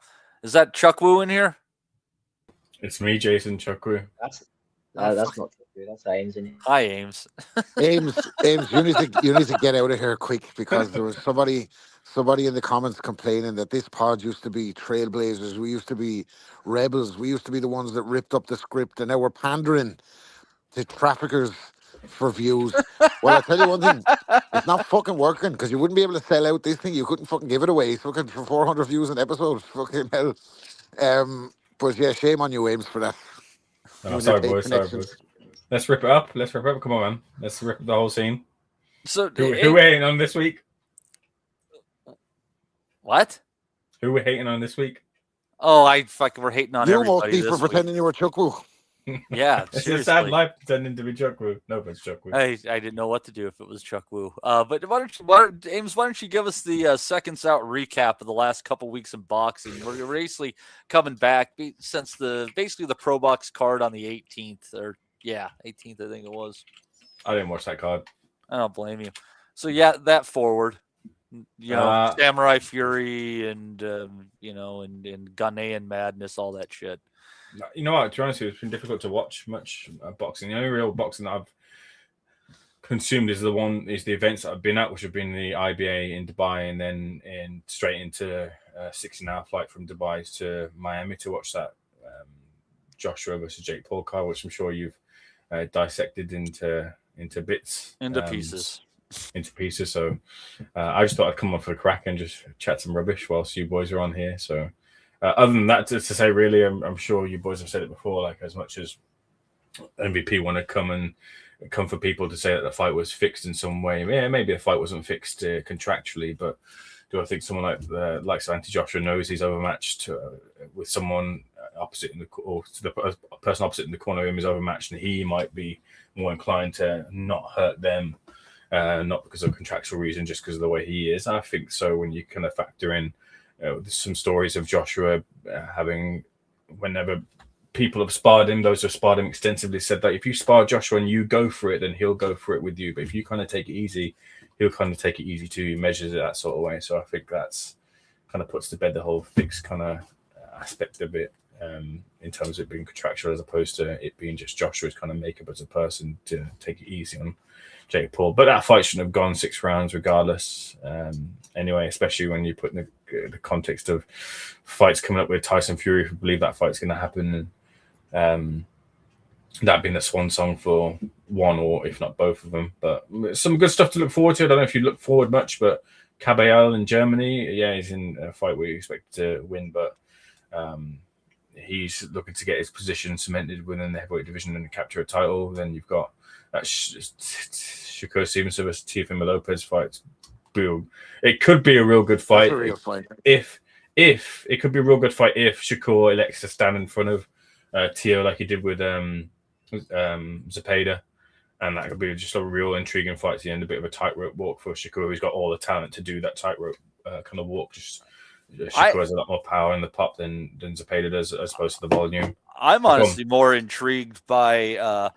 Speaker 1: Is that Chuck Wu in here?
Speaker 7: It's me, Jason Chuck Wu.
Speaker 6: That's not Chuck Wu. That's Ames, isn't it?
Speaker 1: Hi, Ames.
Speaker 5: Ames, you need to get out of here quick, because there was somebody in the comments complaining that this pod used to be trailblazers. We used to be rebels. We used to be the ones that ripped up the script, and now we're pandering to traffickers for views. Well, I'll tell you one thing, it's not fucking working, because you wouldn't be able to sell out this thing. You couldn't fucking give it away fucking for 400 views an episode. Fucking hell. But yeah, shame on you, Ames, for that.
Speaker 7: Sorry, boys. Let's rip it up. Come on, man. Let's rip up the whole scene.
Speaker 1: So
Speaker 7: who we're hating on this week?
Speaker 1: What?
Speaker 7: Who we're hating on this week?
Speaker 1: Oh, we're hating on everybody.
Speaker 5: You for pretending you were Chuck Wu.
Speaker 1: Yeah,
Speaker 7: it's a sad life pretending to be Chuck Wu. No, but it's Chuck Wu.
Speaker 1: I didn't know what to do if it was Chuck Wu. But Ames, why don't you give us the seconds out recap of the last couple weeks in boxing? We're basically coming back since basically the Pro Box card on the 18th, 18th, I think it was.
Speaker 7: I didn't watch that card.
Speaker 1: I don't blame you. So yeah, that forward, Samurai Fury and and Ghanaian Madness, all that shit.
Speaker 7: You know what? To be honest, it's been difficult to watch much boxing. The only real boxing that I've consumed is the events that I've been at, which have been the IBA in Dubai, and then straight into 6.5 flight from Dubai to Miami to watch that Joshua versus Jake Paul card, which I'm sure you've dissected into bits,
Speaker 1: into pieces.
Speaker 7: So I just thought I'd come on for a crack and just chat some rubbish whilst you boys are on here. So. Other than that, to say, really, I'm sure you boys have said it before. Like, as much as MVP want to come for people to say that the fight was fixed in some way, yeah, maybe the fight wasn't fixed contractually, but do I think someone like Anthony Joshua knows he's overmatched with someone opposite the person opposite in the corner of him is overmatched, and he might be more inclined to not hurt them, not because of contractual reason, just because of the way he is. I think so. When you kind of factor in. There's some stories of Joshua having, whenever people have sparred him, those who have sparred him extensively, said that if you spar Joshua and you go for it, then he'll go for it with you. But if you kind of take it easy, he'll kind of take it easy too. He measures it that sort of way. So I think that's kind of puts to bed the whole fixed kind of aspect of it, in terms of it being contractual as opposed to it being just Joshua's kind of makeup as a person to take it easy on Jake Paul. But that fight shouldn't have gone 6 rounds regardless. Anyway, especially when you put in the context of fights coming up with Tyson Fury, if you believe that fight's going to happen, that being the swan song for one or if not both of them. But some good stuff to look forward to. I don't know if you look forward much, but Caballero in Germany, yeah, he's in a fight we expect to win, but he's looking to get his position cemented within the heavyweight division and capture a title. Then you've got that Shakur Stevenson versus Teofimo Lopez fight. It could be a real good fight.
Speaker 5: That's a real fight.
Speaker 7: If it could be a real good fight if Shakur elects to stand in front of Teo like he did with Zepeda, and that could be just a real intriguing fight to the end. A bit of a tightrope walk for Shakur. He's got all the talent to do that tightrope kind of walk. Just Shakur has a lot more power in the pop than Zepeda does, as opposed to the volume.
Speaker 1: I'm honestly more intrigued by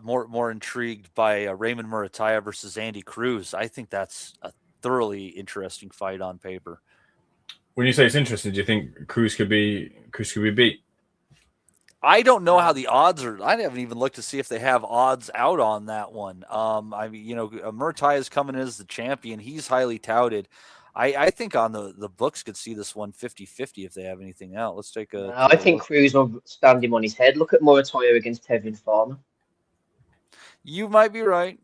Speaker 1: more intrigued by Raymond Murataya versus Andy Cruz. I think that's a thoroughly interesting fight on paper.
Speaker 7: When you say it's interesting, do you think Cruz could be beat?
Speaker 1: I don't know how the odds are. I haven't even looked to see if they have odds out on that one. I mean, Murataya is coming as the champion. He's highly touted. I think on the books could see this one 50-50 if they have anything out. Let's take a.
Speaker 6: I think Cruz will stand him on his head. Look at Murataya against Tevin Farmer.
Speaker 1: You might be right.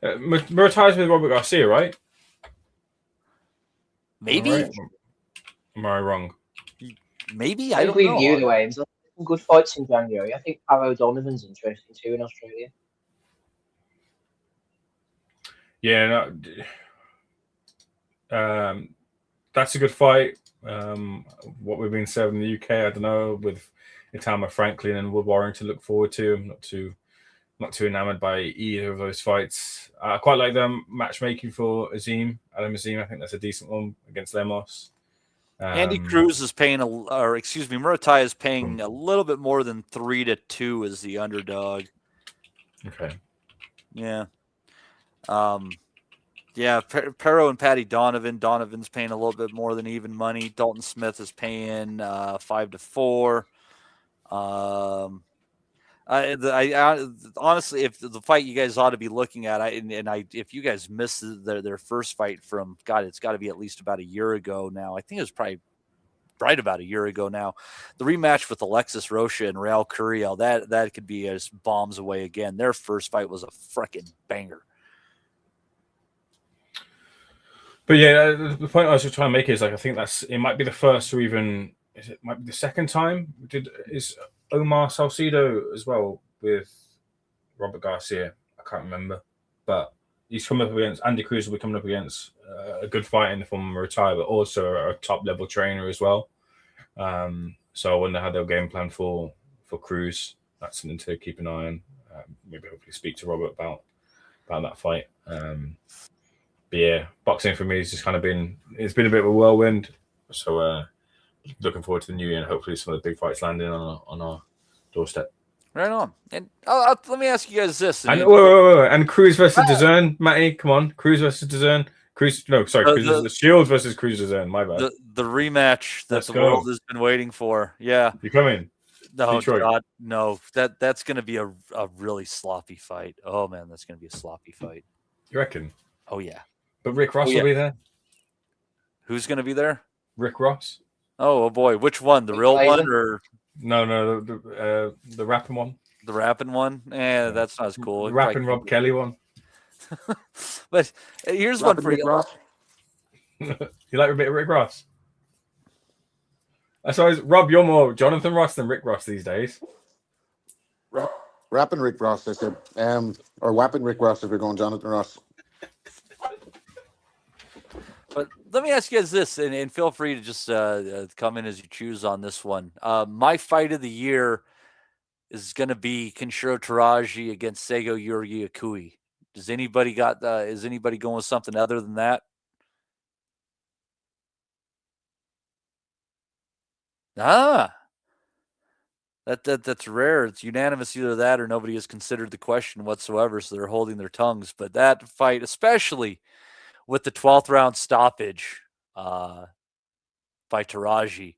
Speaker 7: Murataya's with Robert Garcia, right?
Speaker 1: Maybe.
Speaker 7: Am I wrong?
Speaker 1: Maybe.
Speaker 6: I
Speaker 1: I
Speaker 6: don't
Speaker 1: don't know.
Speaker 6: review the Ames. Some good fights in January. I think Paro Donovan's interesting too in Australia.
Speaker 7: Yeah, no, that's a good fight. What we've been saying in the UK, I don't know, with Itama Franklin and Wood Warrington, look forward to. I'm not too enamored by either of those fights. I quite like them matchmaking for Adam Azim. I think that's a decent one against Lemos.
Speaker 1: Andy Cruz is paying Murataya is paying a little bit more than 3-2 as the underdog.
Speaker 7: Okay.
Speaker 1: Yeah. Yeah, Pero and Patty Donovan. Donovan's paying a little bit more than even money. Dalton Smith is paying 5-4. Honestly, if the fight you guys ought to be looking at, if you guys missed their first fight from it's got to be at least about a year ago now. I think it was probably right about a year ago now. The rematch with Alexis Rocha and Real Curiel, that could be as bombs away again. Their first fight was a freaking banger.
Speaker 7: But yeah, the point I was just trying to make is I think it might be the first or even might be the second time is Omar Salcido as well with Robert Garcia. I can't remember, but he's coming up against Andy Cruz. Will be coming up against a good fight in the form of Murataya, but also a top level trainer as well. So I wonder how they'll game plan for Cruz. That's something to keep an eye on. Maybe hopefully speak to Robert about that fight. But yeah, boxing for me has just kind of been a bit of a whirlwind. So looking forward to the new year and hopefully some of the big fights landing on our doorstep.
Speaker 1: Right on. And let me ask you guys this.
Speaker 7: And wait. And Cruz versus DAZN, Matty, come on. Cruz versus DAZN. Cruz Shields versus Cruz DAZN. My bad.
Speaker 1: The rematch that the world has been waiting for. Yeah.
Speaker 7: You come in.
Speaker 1: No,
Speaker 7: Detroit.
Speaker 1: God, no. That's going to be a really sloppy fight. Oh man, that's going to be a sloppy fight.
Speaker 7: You reckon?
Speaker 1: Oh yeah.
Speaker 7: But Rick Ross will be there.
Speaker 1: Who's going to be there?
Speaker 7: Rick Ross.
Speaker 1: Oh boy, which one? The real one or
Speaker 7: no? The rapping one.
Speaker 1: The rapping one? That's not as cool.
Speaker 7: The rapping Rob Kelly one.
Speaker 1: But here's one for you.
Speaker 5: Ross.
Speaker 7: You like a bit of Rick Ross? I suppose Rob, you're more Jonathan Ross than Rick Ross these days.
Speaker 5: Rapping Rick Ross, I said, or whapping Rick Ross if you're going Jonathan Ross.
Speaker 1: But let me ask you guys this, and feel free to just come in as you choose on this one. My fight of the year is going to be Kenshiro Taraji against Seigo Yuri. Does anybody is anybody going with something other than that? That's rare. It's unanimous, either that or nobody has considered the question whatsoever, so they're holding their tongues. But that fight, especially with the 12th round stoppage by Taraji,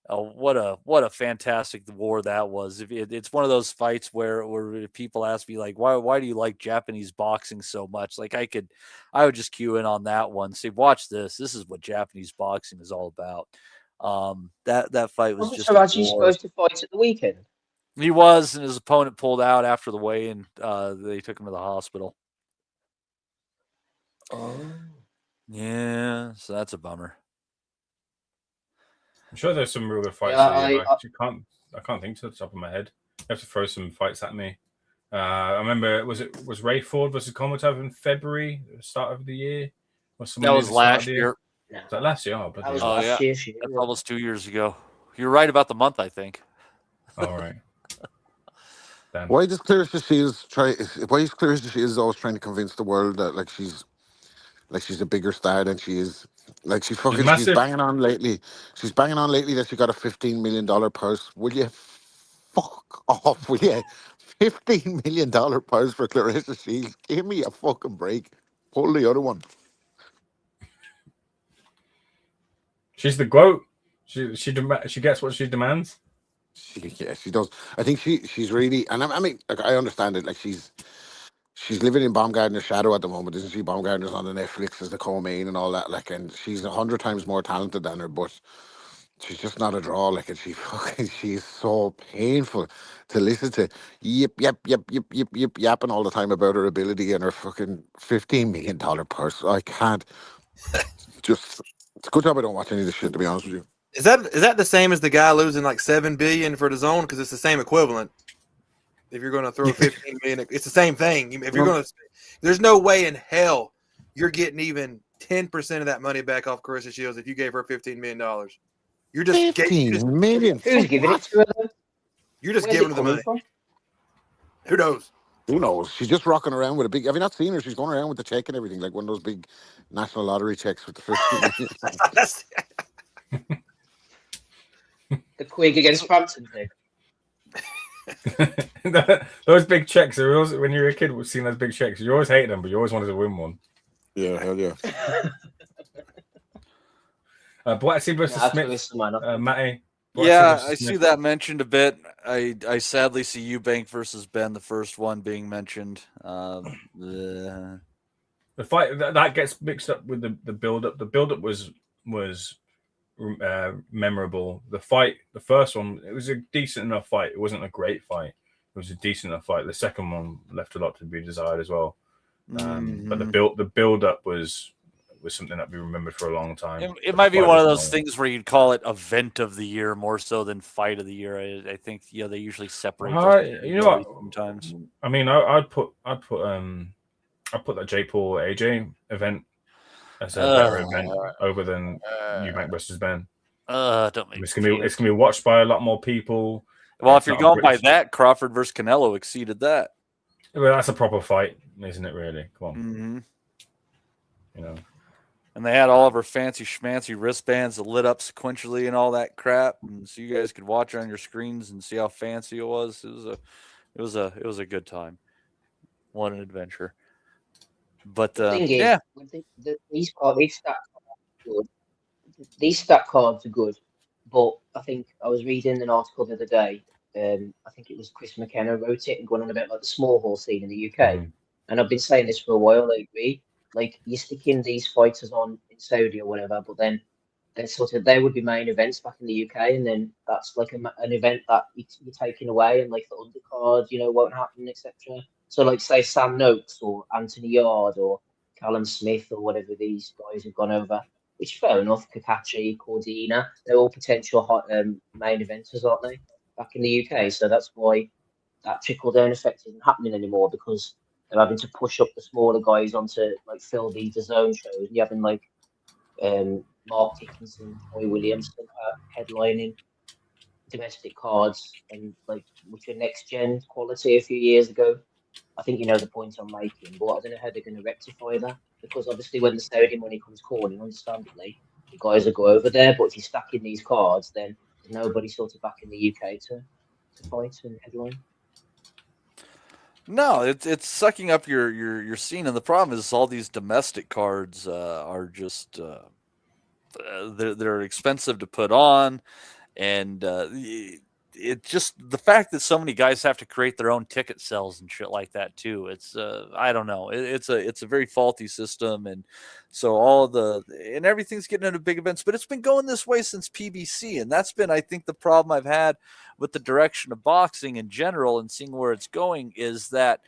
Speaker 1: what a fantastic war that was. It's one of those fights where people ask me, like, why do you like Japanese boxing so much? Like, I would just cue in on that one. Say, watch this. This is what Japanese boxing is all about. That fight was
Speaker 6: Wasn't
Speaker 1: just a
Speaker 6: Taraji
Speaker 1: war.
Speaker 6: supposed to fight at the weekend?
Speaker 1: He was, and his opponent pulled out after the weigh, and they took him to the hospital.
Speaker 6: Oh.
Speaker 1: Yeah, so that's a bummer.
Speaker 7: I'm sure there's some real good fights.
Speaker 6: Yeah,
Speaker 7: I can't think to the top of my head. You have to throw some fights at me. I remember was Ray Ford versus Komatov in February, the start of the year?
Speaker 1: That was last year.
Speaker 6: No.
Speaker 7: Was that last year? Oh,
Speaker 6: That was
Speaker 7: bloody hell.
Speaker 6: last year.
Speaker 1: That's almost 2 years ago. You're right about the month, I think.
Speaker 7: All right. Damn.
Speaker 5: Why does Clarissa Shields always trying to convince the world that she's a bigger star than she is? Like she's
Speaker 7: massive.
Speaker 5: banging on lately. She's banging on lately that she got a $15 million purse. Will you fuck off? Will you? $15 million purse for Clarissa Shields. Give me a fucking break. Pull the other one.
Speaker 7: She's the GOAT. She gets what she demands.
Speaker 5: She does. I think she's really, and I mean, like, I understand it. Like she's living in Baumgartner's shadow at the moment, isn't she? Baumgartner's on the Netflix as the co-main and all that. Like, and she's 100 times more talented than her, but she's just not a draw. Like, and she's so painful to listen to. Yapping all the time about her ability and her fucking $15 million purse. I can't. It's a good job I don't watch any of this shit, to be honest with you.
Speaker 2: Is that the same as the guy losing like $7 billion for the zone? Because it's the same equivalent. If you're going to throw 15 million, it's the same thing. If you're going to, there's no way in hell you're getting even 10% of that money back off Carissa Shields if you gave her $15 million. You're just
Speaker 5: $15 million.
Speaker 6: Who's giving it to her? Then?
Speaker 2: You're just
Speaker 6: Where's
Speaker 2: giving
Speaker 6: it
Speaker 2: her the money.
Speaker 6: from?
Speaker 2: Who knows?
Speaker 5: Who knows? She's just rocking around with a big. Have you not seen her? She's going around with the check and everything, like one of those big national lottery checks with the first.
Speaker 6: The Quig against Frampton thing.
Speaker 7: Those big checks are always, when you're a kid, seeing those big checks, you always hate them, but you always wanted to win one.
Speaker 5: Yeah, hell yeah.
Speaker 7: Boatsy versus Smith, Matty.
Speaker 1: Yeah, I see that mentioned a bit. I sadly see Eubank versus Ben, the first one, being mentioned.
Speaker 7: The fight that gets mixed up with the build up. The build up was memorable. The fight, the first one, it was a decent enough fight. It wasn't a great fight. It was a decent enough fight. The second one left a lot to be desired as well. But the build up was something that we remembered for a long time.
Speaker 1: It might be one of those things where you'd call it event of the year more so than fight of the year. I think they usually separate.
Speaker 7: You know what?
Speaker 1: Sometimes.
Speaker 7: I mean, I'd put that J Paul AJ event as a better event over than Eubank versus Ben.
Speaker 1: Don't make
Speaker 7: it's gonna be watched by a lot more people.
Speaker 1: Well, if you're going by that, Crawford versus Canelo exceeded that.
Speaker 7: Well, that's a proper fight, isn't it? Really? Come on.
Speaker 1: Mm-hmm.
Speaker 7: You know.
Speaker 1: And they had all of her fancy schmancy wristbands that lit up sequentially and all that crap, and so you guys could watch on your screens and see how fancy it was. It was a good time. What an adventure! But yeah,
Speaker 6: these stat cards are good. But I think I was reading an article the other day. I think it was Chris McKenna wrote it and going on about like the small hall scene in the UK. And I've been saying this for a while. I agree. Like you're sticking these fighters on in Saudi or whatever, but then they would be main events back in the UK, and then that's like an event that you're taking away, and like the undercard, won't happen, etc. So like say Sam Noakes or Anthony Yard or Callum Smith or whatever these guys have gone over, which fair enough. Kakachi, Cordina, they're all potential main eventers, aren't they? Back in the UK, so that's why that trickle down effect isn't happening anymore, because they're having to push up the smaller guys onto like fill the zone shows. And you're having like Mark Dickinson, Troy Williamson headlining domestic cards, and like which were next gen quality a few years ago. I think you know the point I'm making, but I don't know how they're going to rectify that, because obviously when the Saudi money comes calling, understandably, the guys will go over there. But if you're stacking these cards, then nobody sort of back in the UK to fight and headline.
Speaker 1: No, it's sucking up your scene, and the problem is all these domestic cards are just they're expensive to put on, and it just the fact that so many guys have to create their own ticket sales and shit like that too. It's I don't know. It's a very faulty system, and so and everything's getting into big events. But it's been going this way since PBC, and that's been I think the problem I've had with the direction of boxing in general and seeing where it's going is that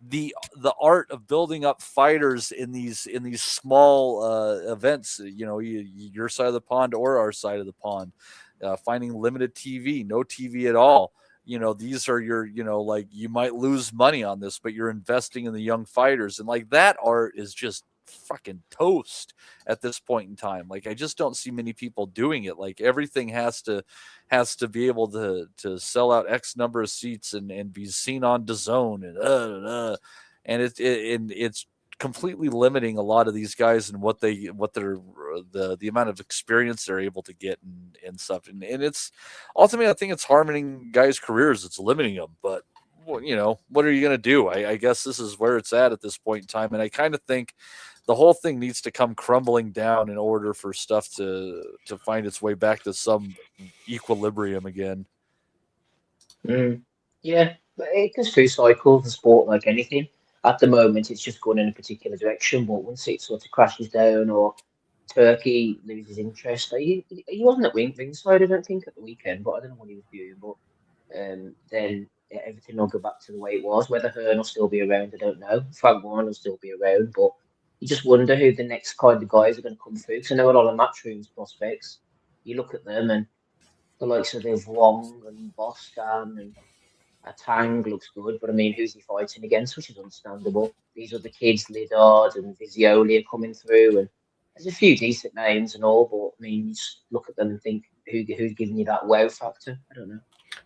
Speaker 1: the art of building up fighters in these small events, your side of the pond or our side of the pond. Finding limited TV, no TV at all. These are your, like you might lose money on this, but you're investing in the young fighters. And like that art is just fucking toast at this point in time. Like I just don't see many people doing it. Like everything has to be able to sell out X number of seats and be seen on DAZN and it's completely limiting a lot of these guys and what they're the amount of experience they're able to get and stuff. And it's ultimately, I think it's harming guys' careers. It's limiting them, but what are you going to do? I guess this is where it's at this point in time. And I kind of think the whole thing needs to come crumbling down in order for stuff to find its way back to some equilibrium again.
Speaker 6: Yeah, but it goes through cycles in sport like anything. At the moment, it's just going in a particular direction, but once it sort of crashes down or Turkey loses interest, he wasn't at ringside, I don't think, at the weekend, but I don't know what he was viewing, but then everything will go back to the way it was. Whether Hearn will still be around, I don't know. Frank Warren will still be around, but you just wonder who the next kind of guys are going to come through, because I know a lot of Matchroom's prospects. You look at them, and the likes of Wong and Bostan and Tang looks good, but I mean, who's he fighting against? Which is understandable. These are the kids, Lidard and Vizioli are coming through, and there's a few decent names and all, but I mean, you just look at them and think, who's giving you that wow factor? I don't know.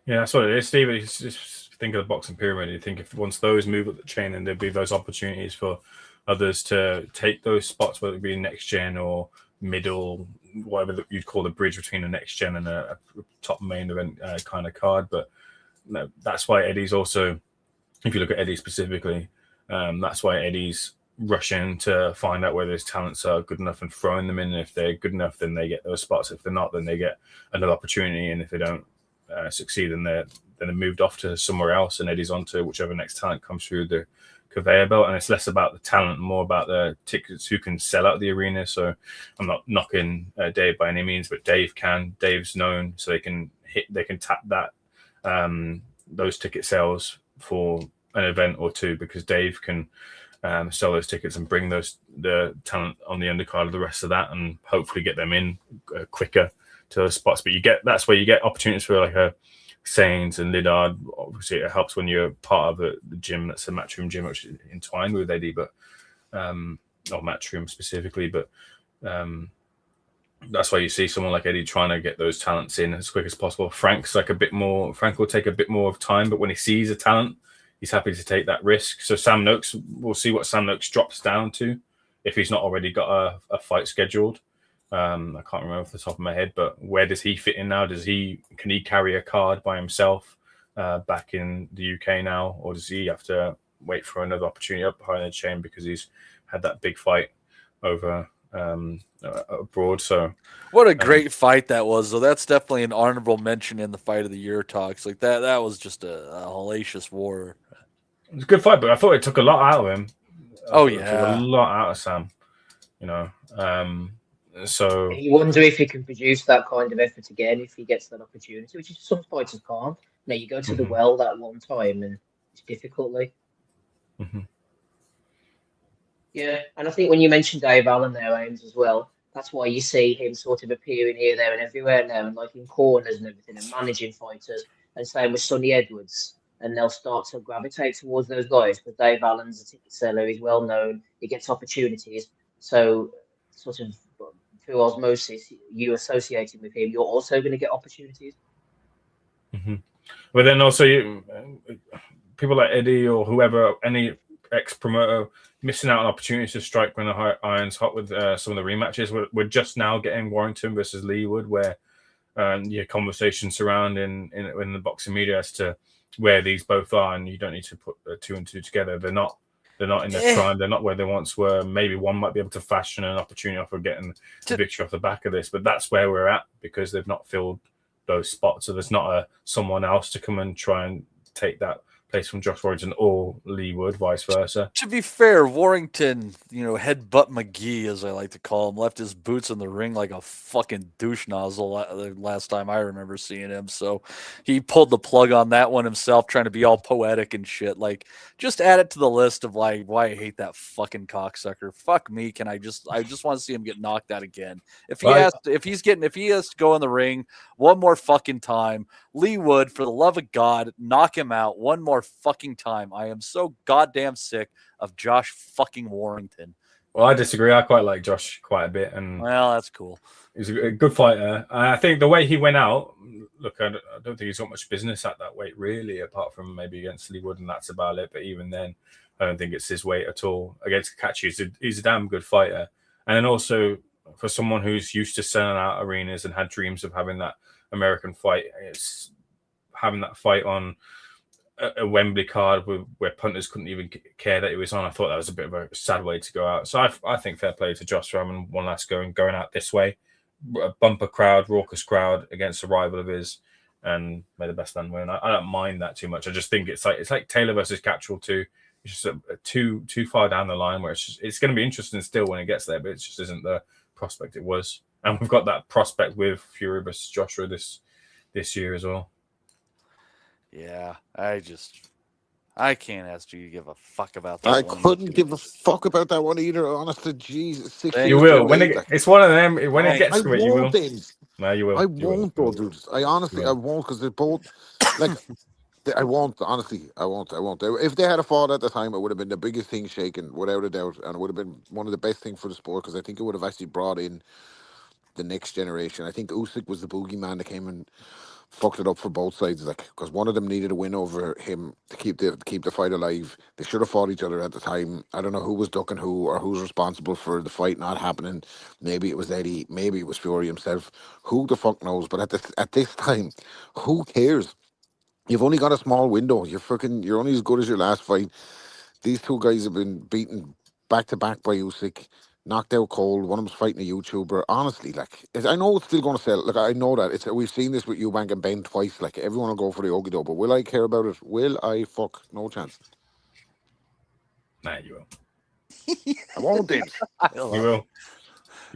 Speaker 7: Yeah, that's what it is, Steve. You just think of the boxing pyramid. You think if once those move up the chain, then there'd be those opportunities for others to take those spots, whether it be next gen or middle, whatever you'd call the bridge between the next gen and a top main event kind of card. But no, that's why Eddie's also, if you look at Eddie specifically, that's why Eddie's rushing to find out whether his talents are good enough and throwing them in. And if they're good enough, then they get those spots. If they're not, then they get another opportunity. And if they don't succeed, then they're moved off to somewhere else. And Eddie's on to whichever next talent comes through the conveyor belt. And it's less about the talent, more about the tickets who can sell out the arena. So I'm not knocking Dave by any means, but Dave can. Dave's known, so they can tap that those ticket sales for an event or two, because Dave can sell those tickets and bring the talent on the undercard of the rest of that, and hopefully get them in quicker to those spots. But that's where you get opportunities for like a Saints and Lidard. Obviously, it helps when you're part of the gym that's a Matchroom gym, which is entwined with Eddie, but or Matchroom specifically. But that's why you see someone like Eddie trying to get those talents in as quick as possible. Frank will take a bit more of time, but when he sees a talent, he's happy to take that risk. So Sam Noakes, we'll see what Sam Noakes drops down to if he's not already got a fight scheduled. I can't remember off the top of my head, but where does he fit in now? Can he carry a card by himself back in the UK now, or does he have to wait for another opportunity up behind the chain because he's had that big fight over abroad? So
Speaker 1: what a great fight that was, though. That's definitely an honorable mention in the fight of the year talks. Like that was just a hellacious war.
Speaker 7: It was a good fight, but I thought it took a lot out of him.
Speaker 1: It
Speaker 7: took a lot out of Sam. So
Speaker 6: you wonder if he can produce that kind of effort again if he gets that opportunity, which is some fighters can't. You go to the well that one time and it's difficult. Yeah, and I think when you mentioned Dave Allen there, Ames, as well, that's why you see him sort of appearing here, there, and everywhere now, and like in corners and everything, and managing fighters, and same with Sonny Edwards, and they'll start to gravitate towards those guys because Dave Allen's a ticket seller, he's well known, he gets opportunities, so sort of through osmosis, you associating with him, you're also going to get opportunities.
Speaker 7: But then also people like Eddie or whoever, any ex-promoter, missing out on opportunities to strike when the iron's hot with some of the rematches. We're just now getting Warrington versus Leewood, where conversations surrounding in the boxing media as to where these both are, and you don't need to put 2 and 2 together. They're not in their prime. They're not where they once were. Maybe one might be able to fashion an opportunity off of getting the victory off the back of this, but that's where we're at because they've not filled those spots. So there's not someone else to come and try and take that place from Josh Warrington or Lee Wood, vice versa.
Speaker 1: To be fair, Warrington, headbutt McGee, as I like to call him, left his boots in the ring like a fucking douche nozzle the last time I remember seeing him. So he pulled the plug on that one himself, trying to be all poetic and shit. Like, just add it to the list of like why I hate that fucking cocksucker. Fuck me. I just want to see him get knocked out again. If he has to go in the ring one more fucking time, Lee Wood, for the love of God, knock him out one more fucking time. I am so goddamn sick of Josh fucking Warrington.
Speaker 7: Well, I disagree. I quite like Josh quite a bit, and
Speaker 1: well, that's cool.
Speaker 7: He's a good fighter. I think the way he went out, look, I don't think he's got much business at that weight really, apart from maybe against Lee Wood, and that's about it. But even then, I don't think it's his weight at all. Against Kakachi, he's a damn good fighter, and then also for someone who's used to selling out arenas and had dreams of having that American fight, it's having that fight on a Wembley card where punters couldn't even care that it was on. I thought that was a bit of a sad way to go out. So I think fair play to Josh for having one last go and going out this way. A bumper crowd, raucous crowd against a rival of his, and may the best man win. I don't mind that too much. I just think it's like Taylor versus Catchall 2. It's just too far down the line where it's going to be interesting still when it gets there, but it just isn't the prospect it was. And we've got that prospect with Fury versus Joshua this year as well.
Speaker 1: Yeah, I can't ask you to give a fuck about that.
Speaker 5: I couldn't give a fuck about that one either. Honestly, Jesus,
Speaker 7: you will when it's one of them. When it gets to it, you will. No, you will.
Speaker 5: I won't, though, dude. I honestly, I won't, because they're both like. I won't. Honestly, I won't. If they had a fought at the time, it would have been the biggest thing shaken, without a doubt, and it would have been one of the best things for the sport, because I think it would have actually brought in the next generation. I think Usyk was the boogeyman that came and fucked it up for both sides, like, because one of them needed a win over him to keep the fight alive. They should have fought each other at the time. I don't know who was ducking who or who's responsible for the fight not happening. Maybe it was Eddie, maybe it was Fury himself. Who the fuck knows? But at this time, who cares? You've only got a small window. You're only as good as your last fight. These two guys have been beaten back to back by Usyk, knocked out cold. One of them's fighting a YouTuber. Honestly, like, I know it's still going to sell. Like, I know that we've seen this with Eubank and Ben twice. Like, everyone will go for the Ogido, but will I care about it? Will I? Fuck, no chance.
Speaker 7: Nah, you will.
Speaker 5: I won't, James.
Speaker 7: You will.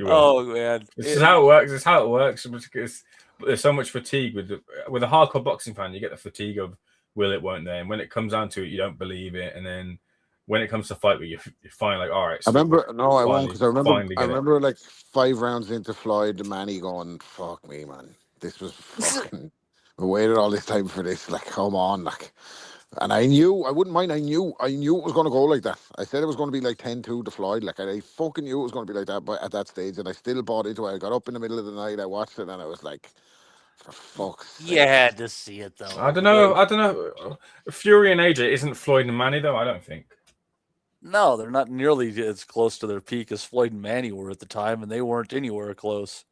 Speaker 1: Oh man,
Speaker 7: this is how it works. It's how it works. Because there's so much fatigue with a hardcore boxing fan. You get the fatigue of will it, won't they? And when it comes down to it, you don't believe it, and then when it comes to fight, you're finally like, all right.
Speaker 5: I remember, no, I won't, because I remember like 5 rounds into Floyd, the Manny going, fuck me, man. This was fucking, we waited all this time for this. Like, come on, like. And I knew, I wouldn't mind, I knew it was going to go like that. I said it was going to be like 10-2 to Floyd. Like, I fucking knew it was going to be like that but at that stage, and I still bought into it. I got up in the middle of the night, I watched it, and I was like, for fuck's sake.
Speaker 1: You had to see it, though.
Speaker 7: I don't know. Fury and AJ isn't Floyd and Manny, though, I don't think.
Speaker 1: No, they're not nearly as close to their peak as Floyd and Manny were at the time, and they weren't anywhere close.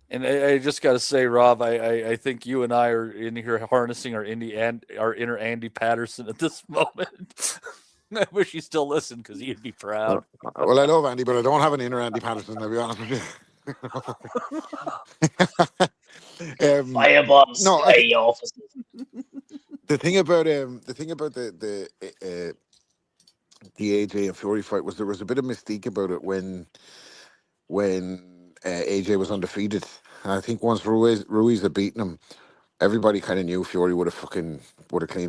Speaker 1: And I just got to say, Rob, I think you and I are in here harnessing our inner Andy Patterson at this moment. I wish he still listened, because he'd be proud.
Speaker 5: Well, I love Andy, but I don't have an inner Andy Patterson, to be honest with you.
Speaker 6: Firebombs,
Speaker 5: no,
Speaker 6: officers.
Speaker 5: The thing about the AJ and Fury fight was there was a bit of mystique about it when AJ was undefeated. And I think once Ruiz had beaten him, everybody kind of knew Fury would have cleaned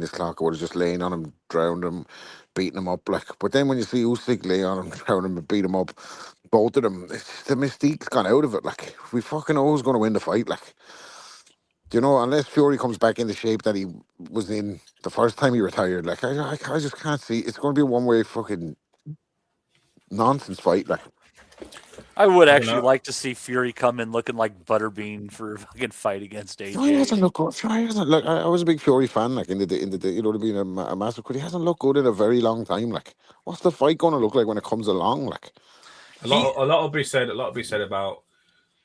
Speaker 5: his clock, or would have just lain on him, drowned him, beaten him up. Like, but then when you see Usyk lay on him, drown him, and beat him up, both of them, the mystique's gone out of it. Like, we fucking know who's going to win the fight. Like, you know, unless Fury comes back in the shape that he was in the first time he retired, like, I just can't see. It's going to be a one-way fucking nonsense fight. Like,
Speaker 1: I would actually like to see Fury come in looking like Butterbean for a fucking fight against AJ.
Speaker 5: No, he hasn't looked good. Like, I was a big Fury fan, like, in the you know, to being a massive, but he hasn't looked good in a very long time. Like, what's the fight going to look like when it comes along? Like,
Speaker 7: a lot will be said about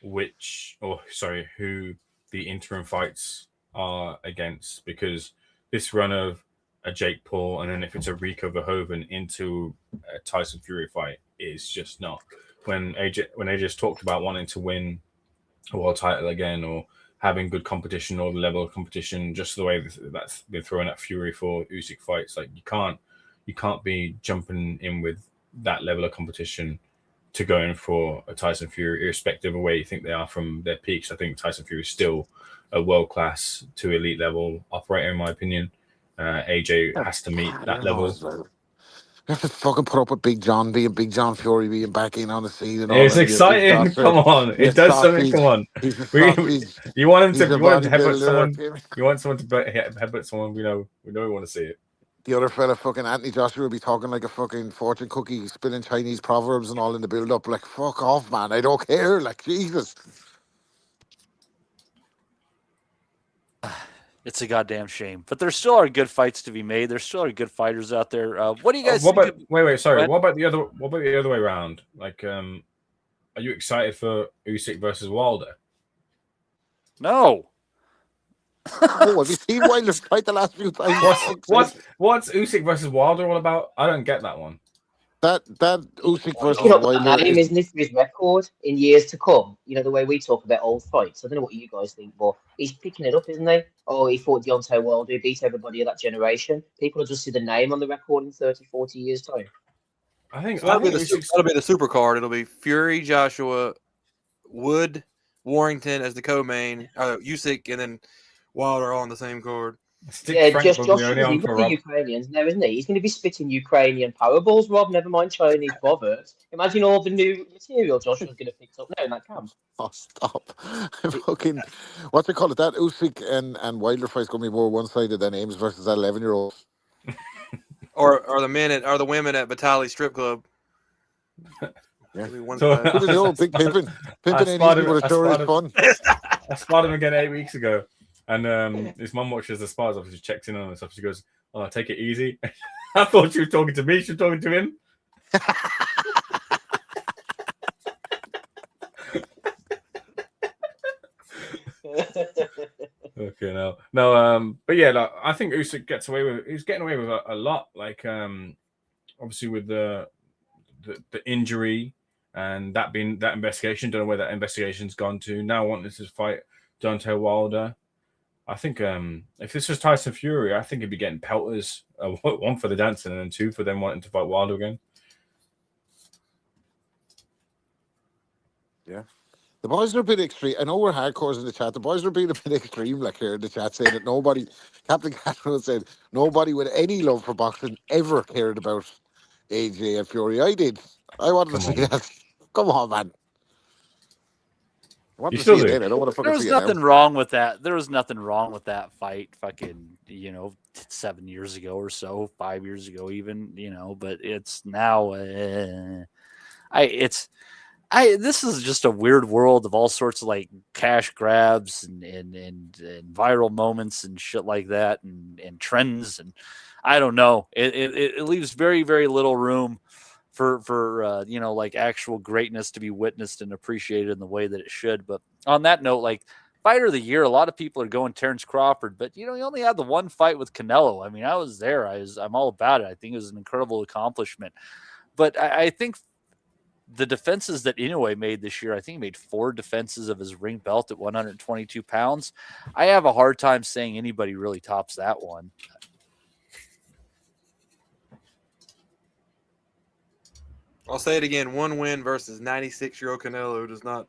Speaker 7: who the interim fights are against, because this run of a Jake Paul and then if it's a Rico Verhoeven into a Tyson Fury fight is just not. When AJ's talked about wanting to win a world title again or having good competition or the level of competition, just the way that's been thrown at Fury for Usyk fights, like you can't be jumping in with that level of competition to go in for a Tyson Fury, irrespective of where you think they are from their peaks. I think Tyson Fury is still a world-class to elite level operator, in my opinion. AJ has to meet that level.
Speaker 5: You have to fucking put up with Big John being Big John Fury being back in on the scene and all.
Speaker 7: It's exciting. Come on, it does something. Come on, you want him to headbutt someone. You want someone to headbutt someone. We know we want to see it.
Speaker 5: The other fella, fucking Anthony Joshua, will be talking like a fucking fortune cookie, spilling Chinese proverbs and all in the build-up. Like, fuck off, man. I don't care. Like, Jesus.
Speaker 1: It's a goddamn shame. But there still are good fights to be made. There still are good fighters out there. What do you guys think?
Speaker 7: Wait, sorry. What about the other way around? Like, are you excited for Usyk versus Wilder?
Speaker 1: No.
Speaker 5: Oh, have you seen Wilder's fight the last few times?
Speaker 7: What's Usyk versus Wilder all about? I don't get that one.
Speaker 5: That Usyk versus
Speaker 6: Wilder isn't it for his record in years to come? You know, the way we talk about old fights. I don't know what you guys think, but he's picking it up, isn't he? Oh, he fought Deontay Wilder, he beat everybody of that generation. People will just see the name on the record in 30, 40 years' time.
Speaker 2: I think that'll be the super card. It'll be Fury, Joshua, Wood, Warrington as the co-main, Usyk, and then Wilder on the same card.
Speaker 6: Just Joshua the Ukrainians now, isn't he? He's going to be spitting Ukrainian powerballs, Rob. Never mind Chinese proverbs. Imagine all the new material Joshua's going to pick up now in that camp.
Speaker 5: Oh, stop! Fucking what's they call it? That Usyk and Wilder fight's going to be more one-sided than Ames versus that 11-year-old.
Speaker 2: or the women at Batali Strip Club.
Speaker 5: Yeah. The old big pimping ain't easy, but it sure is fun.
Speaker 7: I spotted him again 8 weeks ago. And his mum watches the spars off. She checks in on and stuff. She goes, "Oh, take it easy." I thought she was talking to me. She was talking to him. Okay, no. But yeah, like, I think Usyk gets away with. He's getting away with a lot. Like, obviously with the injury and that investigation. Don't know where that investigation's gone to. Now wanting to fight Deontay Wilder. I think if this was Tyson Fury, I think he'd be getting pelters. One for the dancing and then two for them wanting to fight Wilder again.
Speaker 5: Yeah. The boys are a bit extreme. I know we're hardcores in the chat. The boys are being a bit extreme, like here in the chat, saying that Captain Catherine said, nobody with any love for boxing ever cared about AJ and Fury. I did. I wanted to see that. Come on, man.
Speaker 1: There was nothing wrong with that. There was nothing wrong with that fight. Fucking, 7 years ago or so, 5 years ago, even. But it's now. This is just a weird world of all sorts of like cash grabs and viral moments and shit like that and trends and I don't know. It leaves very, very little room for like actual greatness to be witnessed and appreciated in the way that it should. But on that note, like fighter of the year, a lot of people are going Terrence Crawford, but he only had the one fight with Canelo. I mean, I was there. I'm all about it. I think it was an incredible accomplishment. But I think the defenses that Inoue made this year, I think he made 4 defenses of his ring belt at 122 pounds. I have a hard time saying anybody really tops that one.
Speaker 2: I'll say it again. 1 win versus 96-year-old Canelo does not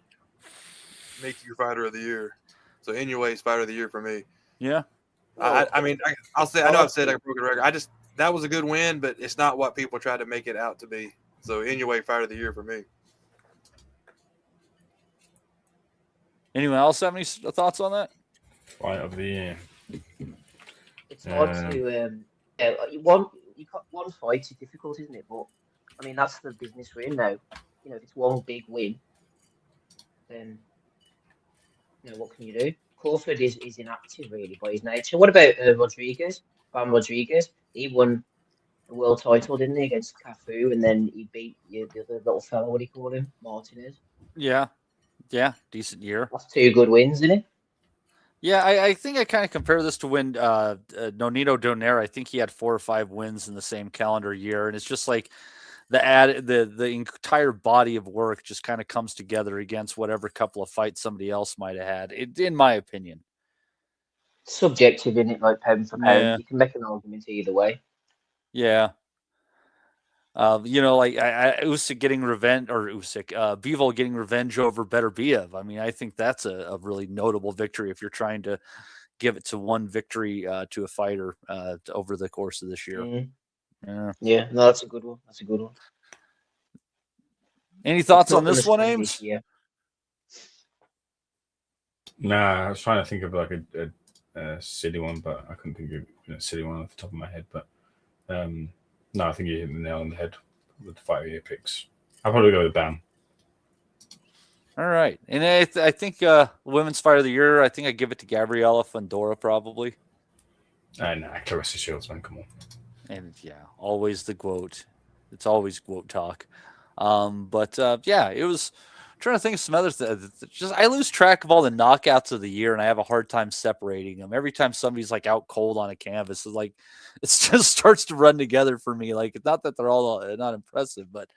Speaker 2: make you fighter of the year. So Inoue's fighter of the year for me.
Speaker 1: Yeah.
Speaker 2: I'll say, I know I've said I broke a record. That was a good win, but it's not what people try to make it out to be. So Inoue fighter of the year for me.
Speaker 1: Anyone else have any thoughts on that?
Speaker 7: Fight of the year.
Speaker 6: It's hard to one fight is difficult, isn't it? But I mean that's the business we're in now. If it's one big win, then what can you do? Crawford is inactive really by his nature. What about Rodriguez? Bam Rodriguez. He won the world title, didn't he, against Cafu, and then he beat the other little fellow. What do you call him? Martinez.
Speaker 1: Yeah, Yeah, decent year.
Speaker 6: That's 2 good wins, isn't it?
Speaker 1: Yeah, I think I kind of compare this to when Nonito Donaire. I think he had 4 or 5 wins in the same calendar year, and it's just like the entire body of work just kind of comes together against whatever couple of fights somebody else might have had. In my opinion.
Speaker 6: Subjective, isn't it? Like pound for pound,
Speaker 1: Yeah.
Speaker 6: you can make an argument either way.
Speaker 1: Yeah. Like Usyk getting revenge, or Bivol getting revenge over Beterbiev. I mean, I think that's a really notable victory if you're trying to give it to one victory to a fighter over the course of this year.
Speaker 6: Yeah, no, that's a good one. That's a good one.
Speaker 1: Any thoughts on this one, Ames?
Speaker 6: Yeah.
Speaker 7: Nah, I was trying to think of like a silly one, but I couldn't think of a silly one off the top of my head. But no, I think you hit the nail on the head with the 5 year picks. I'll probably go with Bam.
Speaker 1: All right. And I think Women's Fighter of the Year, I think I give it to Gabriela Fundora probably.
Speaker 7: Nah, Clarissa Shields, man, come on.
Speaker 1: And yeah, always the quote. It's always quote talk. Yeah, it was. I'm trying to think of some other things. Just I lose track of all the knockouts of the year, and I have a hard time separating them. Every time somebody's like out cold on a canvas, it's like it just starts to run together for me. Like it's not that they're all not impressive, but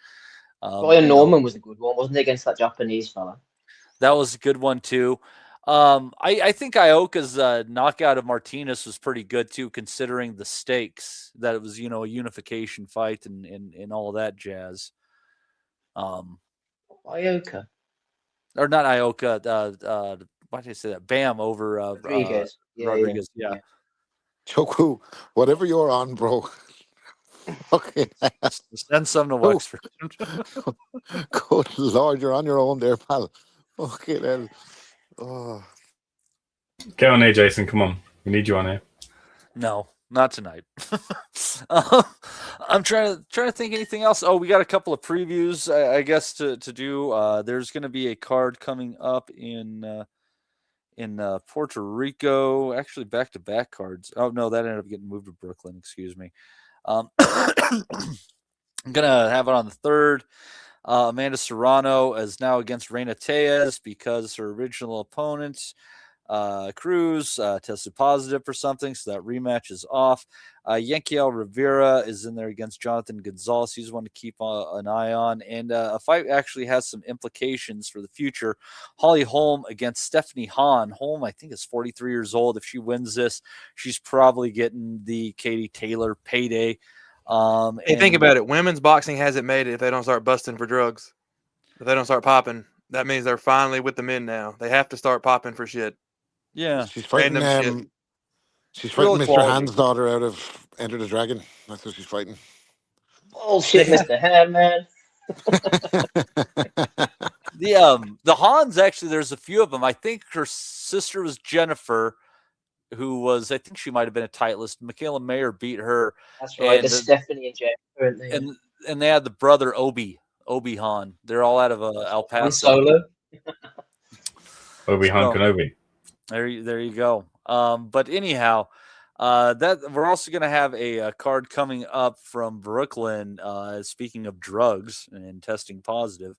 Speaker 6: Brian Norman was a good one, wasn't it, against that Japanese fella?
Speaker 1: That was a good one too. I think Ioka's knockout of Martinez was pretty good too, considering the stakes that it was, a unification fight and all of that jazz.
Speaker 6: Ioka,
Speaker 1: or not Ioka. Why did I say that? Bam over
Speaker 6: Rodriguez.
Speaker 1: Rodriguez. Yeah.
Speaker 5: Choku, whatever you're on, bro. Okay.
Speaker 1: Send some to Wexford.
Speaker 5: Good Lord, you're on your own there, pal. Okay, then. Oh.
Speaker 7: Get on here, Jason. Come on. We need you on here.
Speaker 1: No, not tonight. I'm trying to think anything else. Oh, we got a couple of previews, I guess, to do. There's going to be a card coming up in Puerto Rico. Actually, back-to-back cards. Oh no, that ended up getting moved to Brooklyn. Excuse me. I'm gonna have it on the 3rd. Amanda Serrano is now against Reina Tejas because her original opponent, Cruz, tested positive for something, so that rematch is off. Yankiel Rivera is in there against Jonathan Gonzalez. He's one to keep an eye on. And a fight actually has some implications for the future. Holly Holm against Stephanie Hahn. Holm, I think, is 43 years old. If she wins this, she's probably getting the Katie Taylor payday.
Speaker 2: Hey, think about it. Women's boxing hasn't made it if they don't start busting for drugs. If they don't start popping, that means they're finally with the men now. They have to start popping for shit.
Speaker 1: Yeah.
Speaker 5: She's fighting
Speaker 2: Random
Speaker 5: she's fighting Mr.
Speaker 1: equality.
Speaker 5: Hand's daughter out of Enter the Dragon. That's what she's fighting.
Speaker 6: Bullshit, Mr. Hand, man.
Speaker 1: The Hans, actually, there's a few of them. I think her sister was Jennifer, who was, I think she might have been a titleist. Michaela Mayer beat her.
Speaker 6: That's right. There's Stephanie and Jennifer, aren't they?
Speaker 1: And they had the brother Obi Han. They're all out of El Paso.
Speaker 6: Solo.
Speaker 7: Obi-Wan Kenobi.
Speaker 1: There you go. But anyhow, that we're also going to have a card coming up from Brooklyn. Speaking of drugs and testing positive,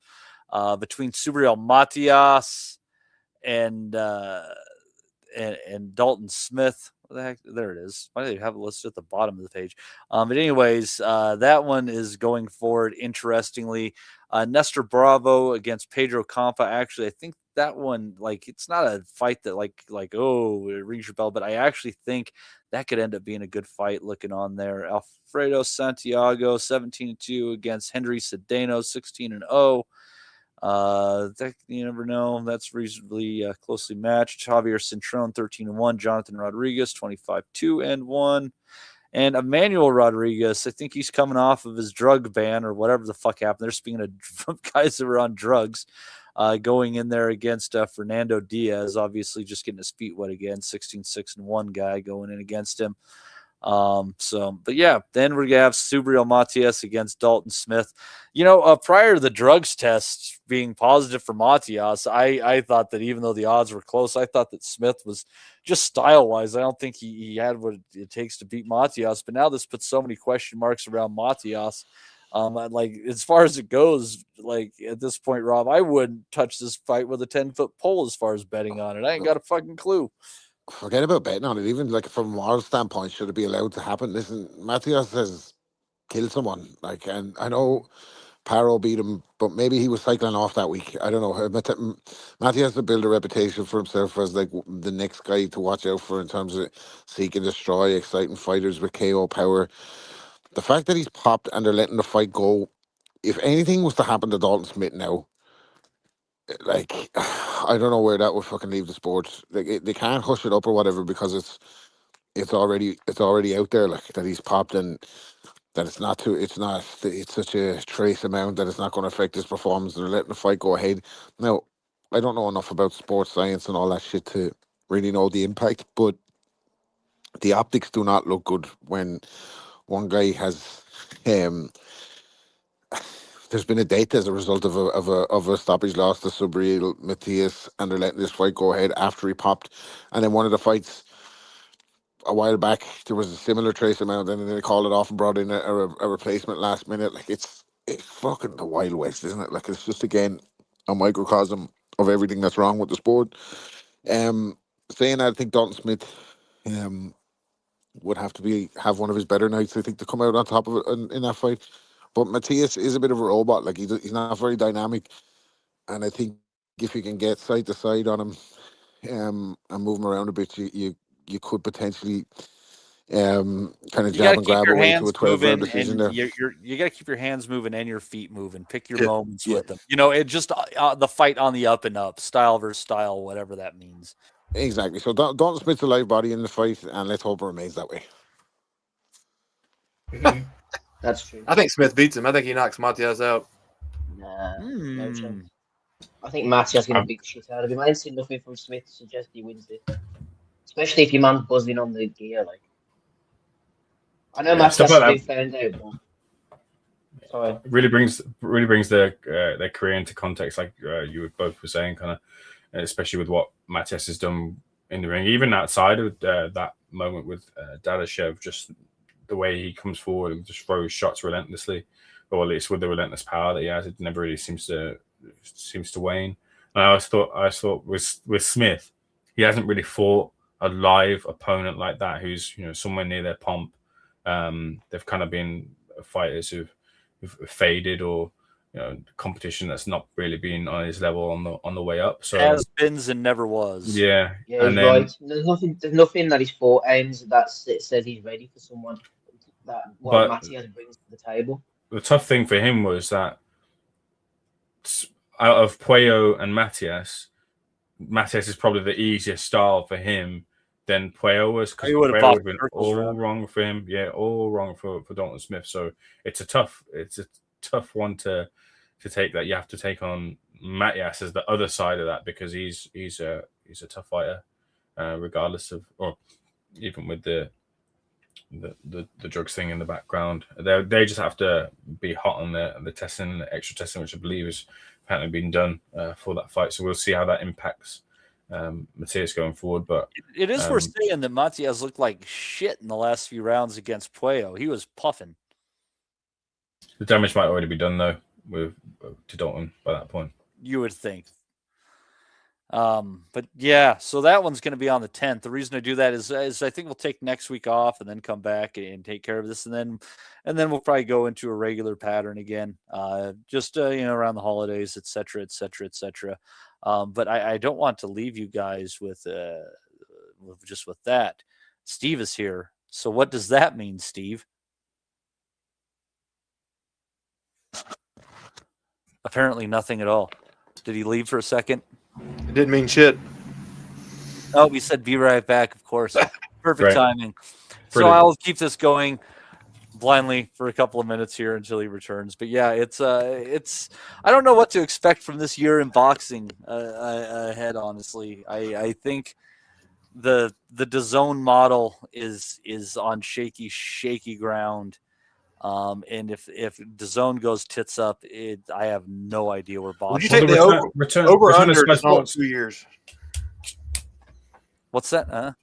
Speaker 1: between Subriel Matias and Dalton Smith. What the heck? There it is. Why do they have it listed at the bottom of the page? But anyways, that one is going forward. Interestingly, Nestor Bravo against Pedro Campa. Actually, I think that one, like, it's not a fight that like oh, it rings your bell, but I actually think that could end up being a good fight. Looking on there, Alfredo Santiago 17-2 against Henry Cedeno 16-0. That you never know. That's reasonably closely matched. Javier Cintron 13-1. Jonathan Rodriguez 25-2-1. And Emmanuel Rodriguez, I think he's coming off of his drug ban or whatever the fuck happened. They're speaking of guys that were on drugs, going in there against Fernando Diaz, obviously just getting his feet wet again. 16-6-1 guy going in against him. But yeah, then we're gonna have Subriel Matias against Dalton Smith. Prior to the drugs test being positive for Matias, I thought that even though the odds were close, I thought that Smith was just style wise. I don't think he had what it takes to beat Matias. But now this puts so many question marks around Matias. Like as far as it goes, like at this point, Rob, I wouldn't touch this fight with a 10-foot pole as far as betting on it. I ain't got a fucking clue.
Speaker 5: Forget about betting on it. Even like from a moral standpoint, should it be allowed to happen? Listen, Matias has killed someone. Like, and I know Paro beat him, but maybe he was cycling off that week. I don't know. Matias has to build a reputation for himself as like the next guy to watch out for in terms of seek and destroy, exciting fighters with KO power. The fact that he's popped and they're letting the fight go, if anything was to happen to Dalton Smith now, like I don't know where that would fucking leave the sport. Like they can't hush it up or whatever because it's already out there, like that he's popped and that it's such a trace amount that it's not going to affect his performance. They're letting the fight go ahead. Now, I don't know enough about sports science and all that shit to really know the impact, but the optics do not look good when one guy has there's been a date as a result of a stoppage loss to Subriel Matias, and they're letting this fight go ahead after he popped. And then one of the fights a while back, there was a similar trace amount, and then they called it off and brought in a replacement last minute. Like it's fucking the Wild West, isn't it? Like it's just again a microcosm of everything that's wrong with the sport. Saying that, I think Dalton Smith would have to have one of his better nights, I think, to come out on top of it in that fight. But Matias is a bit of a robot. Like he's not very dynamic, and I think if you can get side to side on him, and move him around a bit, you could potentially kind of jab and grab away to a 12-round decision there.
Speaker 1: You got to keep your hands moving and your feet moving. Pick your moments with them. You know, it just the fight on the up and up, style versus style, whatever that means.
Speaker 5: Exactly. So Dalton Smith's a live body in the fight, and let's hope it remains that way.
Speaker 6: That's true.
Speaker 2: I think Smith beats him. I think he knocks Matias out.
Speaker 6: Nah, no chance. I think Matias going to beat the shit out of him. I ain't seen nothing from Smith to suggest he wins it. Especially if your man's buzzing on the gear. Like, I know Matias has been found out, but sorry.
Speaker 7: Really brings their career into context, like you both were saying, kind of, especially with what Matias has done in the ring, even outside of that moment with Dadashev, just the way he comes forward and just throws shots relentlessly, or at least with the relentless power that he has, it never really seems to wane. And I always thought with Smith, he hasn't really fought a live opponent like that who's somewhere near their pomp. They've kind of been fighters who've faded, or competition that's not really been on his level on the way up. So
Speaker 1: has beens and never was.
Speaker 6: Yeah, and then, right. There's nothing that he's fought aims that says he's ready for someone. What Matias brings to the table.
Speaker 7: The tough thing for him was that out of Puello and Matias is probably the easiest style for him than Puello was, because Puello would have been all wrong for him. Yeah, all wrong for Dalton Smith. So it's a tough one to take. That you have to take on Matias as the other side of that, because he's a tough fighter, regardless of, or even with the drugs thing in the background. They just have to be hot on the testing, the extra testing, which I believe is apparently been done for that fight. So we'll see how that impacts Matias going forward. But
Speaker 1: it is worth saying that Matias looked like shit in the last few rounds against Puello. He was puffing.
Speaker 7: The damage might already be done though to Dalton by that point.
Speaker 1: You would think. But yeah, so that one's going to be on the 10th. The reason I do that is I think we'll take next week off and then come back and take care of this, and then we'll probably go into a regular pattern again, just around the holidays, etc. But I don't want to leave you guys with that. Steve is here, so what does that mean, Steve? Apparently nothing at all. Did he leave for a second?
Speaker 2: It didn't mean shit.
Speaker 1: Oh, we said be right back, of course. Perfect timing. So I'll keep this going blindly for a couple of minutes here until he returns. But yeah, it's I don't know what to expect from this year in boxing ahead, honestly. I think the DAZN model is on shaky ground. And if DAZN goes tits up, I have no idea where boxing.
Speaker 2: Would you take the over under DAZN 2 years?
Speaker 1: What's that?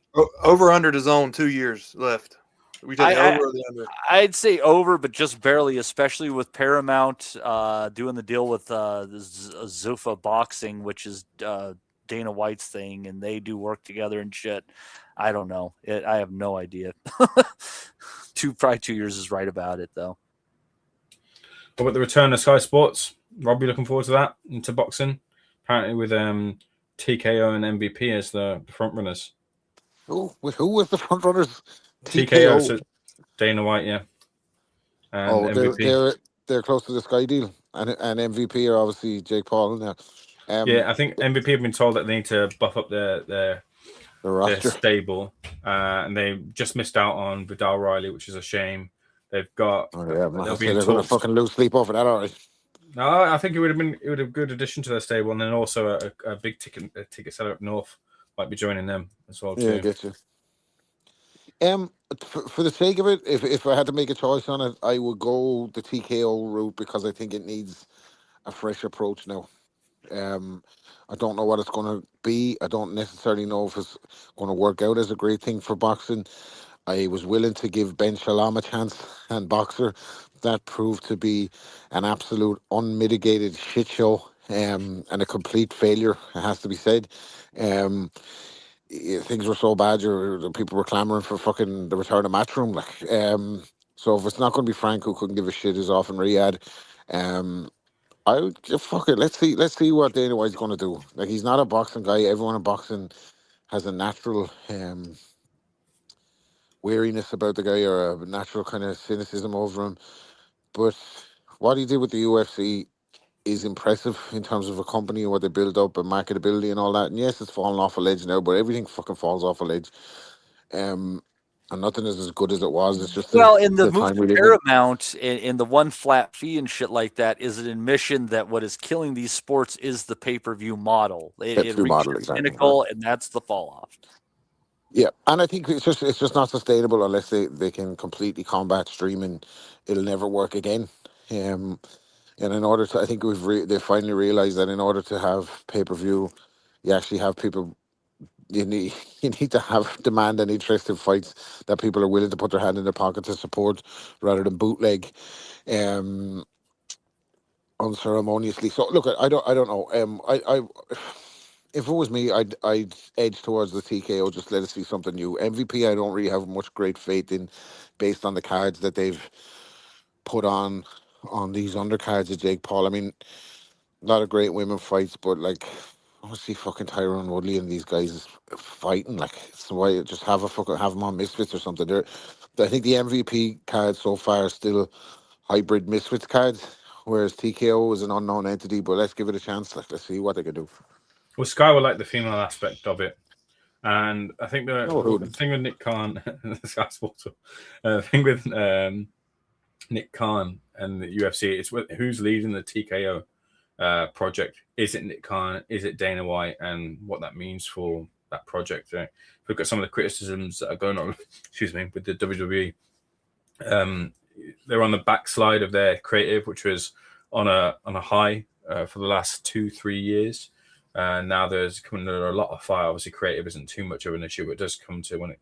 Speaker 2: Over under DAZN 2 years left. We take the over or the under?
Speaker 1: I'd say over, but just barely, especially with Paramount doing the deal with Zuffa Boxing, which is Dana White's thing, and they do work together and shit. I don't know. I have no idea. Probably 2 years is right about it, though.
Speaker 7: What about the return of Sky Sports? Rob, you looking forward to that into boxing? Apparently with TKO and MVP as the front runners.
Speaker 5: Who was the front runners?
Speaker 7: TKO, so Dana White, yeah. And MVP.
Speaker 5: They're close to the Sky deal, and MVP are obviously Jake Paul now.
Speaker 7: I think MVP have been told that they need to buff up their stable, and they just missed out on Vidal Riley, which is a shame. They've got.
Speaker 5: They're going to fucking lose sleep over that, alright.
Speaker 7: No, I think it would have a good addition to their stable, and then also a big ticket seller up north might be joining them as well too.
Speaker 5: Yeah, I get you. For the sake of it, if I had to make a choice on it, I would go the TKO route because I think it needs a fresh approach now. I don't know what it's going to be. I don't necessarily know if it's going to work out as a great thing for boxing. I was willing to give Ben Shalom a chance and Boxer. That proved to be an absolute unmitigated shit show and a complete failure, it has to be said. Things were so bad, the people were clamoring for fucking the return of Matchroom. So if it's not going to be Frank, who couldn't give a shit, is off in Riyadh. I would just fuck it. Let's see what Dana White's going to do. Like, he's not a boxing guy. Everyone in boxing has a natural weariness about the guy, or a natural kind of cynicism over him. But what he did with the UFC is impressive in terms of a company and what they build up and marketability and all that. And yes, it's fallen off a ledge now, but everything fucking falls off a ledge. And nothing is as good as it was. It's just
Speaker 1: in the move to Paramount and the one flat fee and shit like that is an admission that what is killing these sports is the pay-per-view model. It reaches the pinnacle, and that's the fall off.
Speaker 5: Yeah, and I think it's just not sustainable unless they can completely combat streaming. It'll never work again. And in order to, I think they finally realized that in order to have pay-per-view, you actually have people. You need to have demand and interesting fights that people are willing to put their hand in their pocket to support, rather than bootleg, unceremoniously. So look, I don't know. I if it was me, I'd edge towards the TKO. Just let us see something new. MVP, I don't really have much great faith in, based on the cards that they've put on these undercards of Jake Paul. I mean, a lot of great women fights, but like, I want to see fucking Tyron Woodley and these guys fighting. Like, so why just have them on Misfits or something? I think the MVP cards so far are still hybrid Misfits cards, whereas TKO is an unknown entity. But let's give it a chance. Like, let's see what they can do.
Speaker 7: Well, Sky will like the female aspect of it, and I think the thing with Nick Khan, Sky Sports, thing with Nick Khan and the UFC, it's who's leading the TKO project. Is it Nick Khan? Is it Dana White? And what that means for that project. Look at some of the criticisms that are going on, with the WWE. They're on the backslide of their creative, which was on a high for the last 2-3 years. Now there's coming under a lot of fire. Obviously, creative isn't too much of an issue, but it does come to when it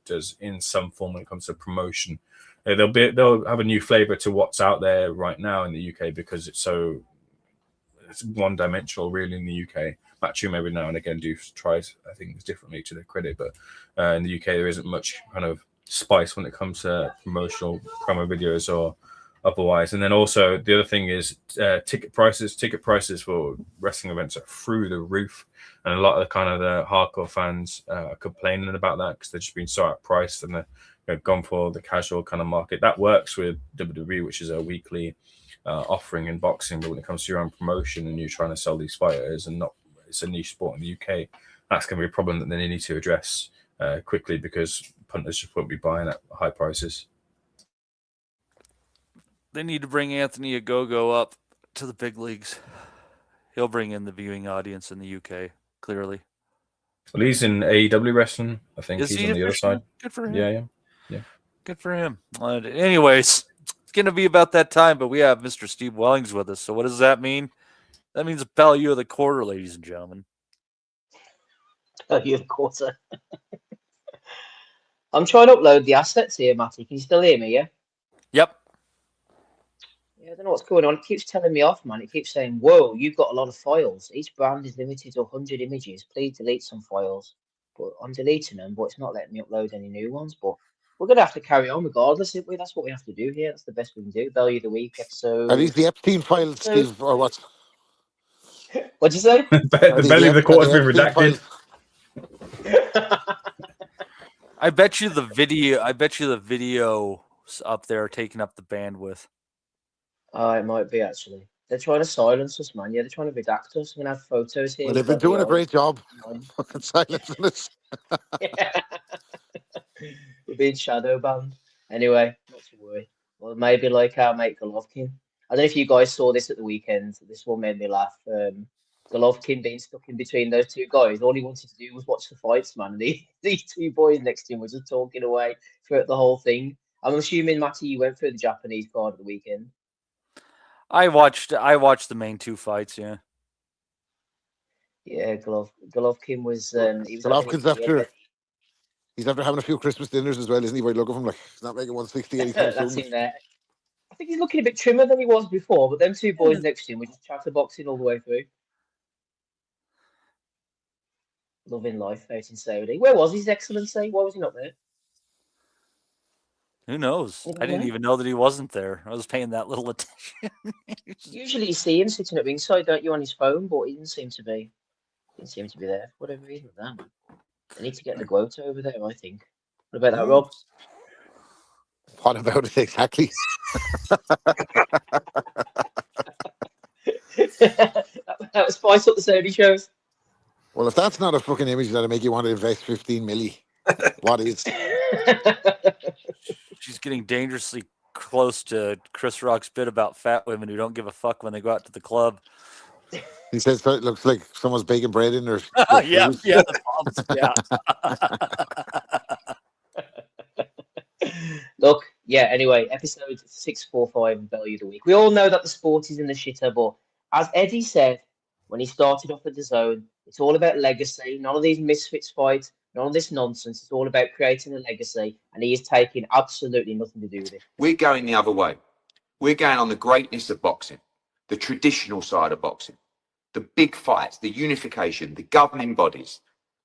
Speaker 7: does in some form when it comes to promotion. They'll have a new flavor to what's out there right now in the UK because it's one-dimensional really in the UK. Matchroom every now and again tries things differently to their credit, but in the UK there isn't much kind of spice when it comes to promotional promo videos or otherwise. And then also the other thing is ticket prices for wrestling events are through the roof, and a lot of the hardcore fans are complaining about that because they've just been so outpriced and they're gone for the casual kind of market. That works with WWE, which is a weekly offering in boxing, but when it comes to your own promotion and you're trying to sell these fighters and it's a niche sport in the UK, that's going to be a problem that they need to address quickly because punters just won't be buying at high prices.
Speaker 1: They need to bring Anthony Ogogo up to the big leagues. He'll bring in the viewing audience in the UK, clearly.
Speaker 7: Well, he's in AEW wrestling. I think
Speaker 1: he's
Speaker 7: on the other side.
Speaker 1: Good for him.
Speaker 7: Yeah.
Speaker 1: Good for him. Anyways, it's going to be about that time, but we have Mr. Steve Wellings with us. So what does that mean? That means value of the quarter, ladies and gentlemen.
Speaker 6: Value of the quarter. I'm trying to upload the assets here, Matty. Can you still hear me? Yeah.
Speaker 1: Yep.
Speaker 6: Yeah, I don't know what's going on. It keeps telling me off, man. It keeps saying, "Whoa, you've got a lot of files. Each brand is limited to 100 images. Please delete some files." But I'm deleting them, but it's not letting me upload any new ones. But we're gonna have to carry on regardless, aren't we? That's what we have to do here. That's the best we can do. Value of the week
Speaker 5: Are these
Speaker 6: episode.
Speaker 5: the Epstein files, Steve, or what?
Speaker 6: What'd you say?
Speaker 7: The belly of the court has been redacted.
Speaker 1: I bet you the video's up there taking up the bandwidth.
Speaker 6: It might be actually. They're trying to silence us, man. Yeah, they're trying to redact us. I'm gonna have photos here.
Speaker 5: Well, they've been doing a great job fucking silencing us.
Speaker 6: We're being shadow banned. Anyway, not to worry. Well, maybe like our mate Golovkin. I don't know if you guys saw this at the weekend. This one made me laugh. Golovkin being stuck in between those two guys. All he wanted to do was watch the fights, man. And these two boys next to him were just talking away throughout the whole thing. I'm assuming, Matty, you went through the Japanese card at the weekend.
Speaker 1: I watched the main two fights. Yeah.
Speaker 6: Yeah, Golovkin was. He was
Speaker 5: Golovkin's he's after having a few Christmas dinners as well, isn't he? By the look of him, like he's not making 160 anytime soon.
Speaker 6: That's him there. I think he's looking a bit trimmer than he was before, but them two boys next to him were just chatterboxing all the way through. Loving life out in Saudi. Where was His Excellency? Why was he not there?
Speaker 1: Who knows? I didn't even know that he wasn't there. I was paying that little attention.
Speaker 6: Usually you see him sitting at ringside, don't you, on his phone, but he didn't seem to be there for whatever reason with that. They need to get the quota over there, I think. What about that, Rob?
Speaker 5: What about it exactly?
Speaker 6: that was spice up the Saudi shows.
Speaker 5: Well, if that's not a fucking image that'll make you want to invest 15 milli, what is?
Speaker 1: She's getting dangerously close to Chris Rock's bit about fat women who don't give a fuck when they go out to the club.
Speaker 5: He says it looks like someone's baking bread in there.
Speaker 1: Yeah, the bombs, yeah.
Speaker 6: Look, yeah, anyway, episode 645 of Value of the Week. We all know that the sport is in the shitter, but as Eddie said when he started off at the Zone, it's all about legacy. None of these misfits fights, none of this nonsense. It's all about creating a legacy, and he is taking absolutely nothing to do with it.
Speaker 8: We're going the other way. We're going on the greatness of boxing, the traditional side of boxing, the big fights, the unification, the governing bodies,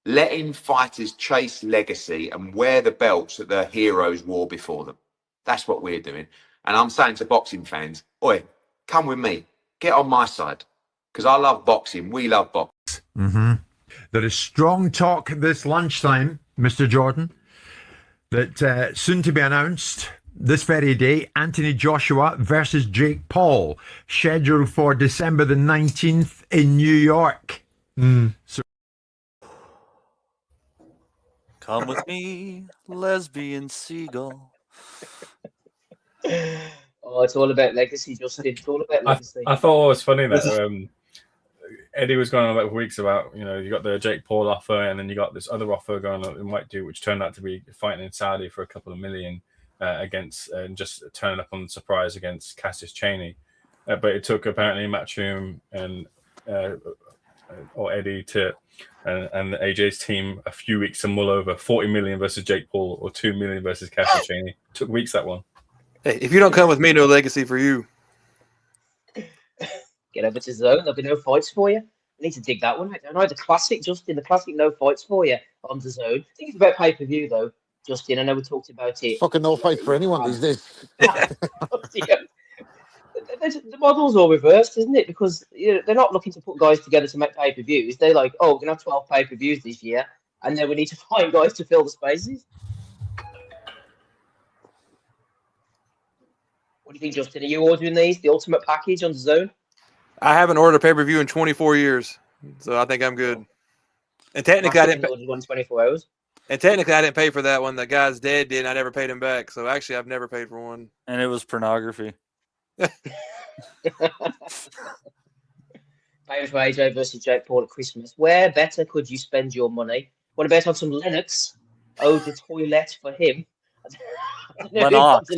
Speaker 8: letting fighters chase legacy and wear the belts that their heroes wore before them. That's what we're doing. And I'm saying to boxing fans, oi, come with me. Get on my side. Because I love boxing. We love boxing.
Speaker 9: Mm-hmm. There is strong talk this lunchtime, Mr. Jordan, that soon to be announced this very day, Anthony Joshua versus Jake Paul, scheduled for December the 19th in New York. So
Speaker 1: Come with me, lesbian seagull.
Speaker 6: Oh, it's all about legacy, Justin. It's all about legacy.
Speaker 7: I thought it was funny that Eddie was going on about weeks about, you got the Jake Paul offer and then you got this other offer going on in White Do, which turned out to be fighting in Saudi for a couple of million against and just turning up on surprise against Cassius Chaney. But it took apparently Matchroom and or Eddie and AJ's team a few weeks to mull over 40 million versus Jake Paul or 2 million versus Cassius Chaney. Took weeks, that one.
Speaker 2: Hey, if you don't come with me, no legacy for you.
Speaker 6: Get over to Zone. There'll be no fights for you. I need to dig that one out. I know the classic, Justin, the classic no fights for you on the Zone. I think it's about pay-per-view, though, Justin. I know we talked about it.
Speaker 5: Fucking no fight for anyone these days.
Speaker 6: The model's all reversed, isn't it? Because they're not looking to put guys together to make pay-per-views. They're like, oh, we're going to have 12 pay-per-views this year, and then we need to find guys to fill the spaces. What do you think, Justin? Are you ordering these, the ultimate package on the Zone?
Speaker 2: I haven't ordered a pay-per-view in 24 years, so I think I'm good. And technically, I didn't
Speaker 6: order one 24 hours.
Speaker 2: And technically, I didn't pay for that one. The guy's dead did, and I never paid him back. So actually, I've never paid for one.
Speaker 1: And it was pornography.
Speaker 6: Paying for AJ versus Jake Paul at Christmas. Where better could you spend your money? What about on some Lennox? Oh, the toilet for him.
Speaker 1: Lennox.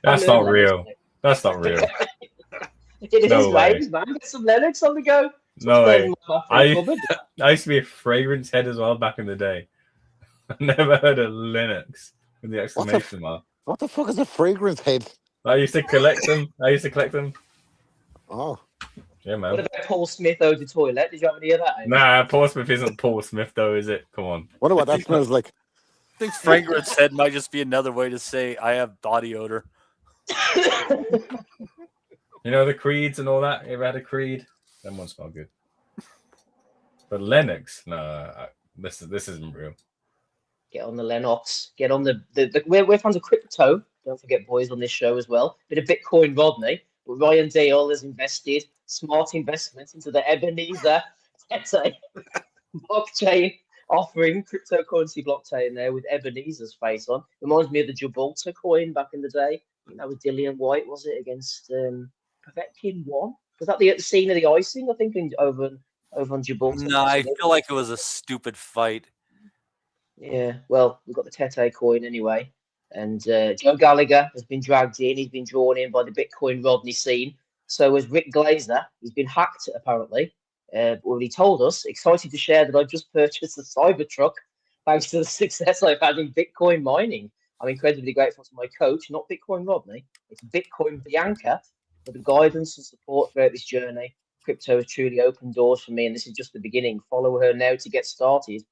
Speaker 7: That's not real. That's not real.
Speaker 6: It is waves, man. Get some Lennox on the go.
Speaker 7: No way. I
Speaker 6: cupboard.
Speaker 7: I used to be a fragrance head as well back in the day. I never heard of Linux with the exclamation mark.
Speaker 5: What the fuck is a fragrance head?
Speaker 7: I used to collect them.
Speaker 5: Oh.
Speaker 7: Yeah, man.
Speaker 6: What about Paul Smith owed the toilet? Did you have any of that?
Speaker 7: Nah, Paul Smith isn't Paul Smith though, is it? Come on.
Speaker 5: Wonder what that smells like.
Speaker 1: I think fragrance head might just be another way to say I have body odor.
Speaker 7: You know the creeds and all that. You ever had a creed? That one smell good. But Lennox, no, this isn't real.
Speaker 6: Get on the Lennox. Get on the we're fans of crypto. Don't forget, boys, on this show as well. Bit of Bitcoin, Rodney. But Ryan Dale has invested smart investments into the Ebenezer blockchain, offering cryptocurrency blockchain there with Ebenezer's face on. Reminds me of the Gibraltar coin back in the day. I think that was Dillian White, was it, against Povetkin 1? Was that the scene of the icing? I think over on Gibraltar.
Speaker 1: No, I feel like it was a stupid fight.
Speaker 6: Yeah, well, we've got the Tete coin anyway. And Joe Gallagher has been dragged in. He's been drawn in by the Bitcoin Rodney scene. So has Rick Glazer. He's been hacked, apparently. Well, he told us, excited to share that I've just purchased a Cybertruck thanks to the success I've had in Bitcoin mining. I'm incredibly grateful to my coach, not Bitcoin Rodney. It's Bitcoin Bianca for the guidance and support throughout this journey. Crypto has truly opened doors for me, and this is just the beginning. Follow her now to get started.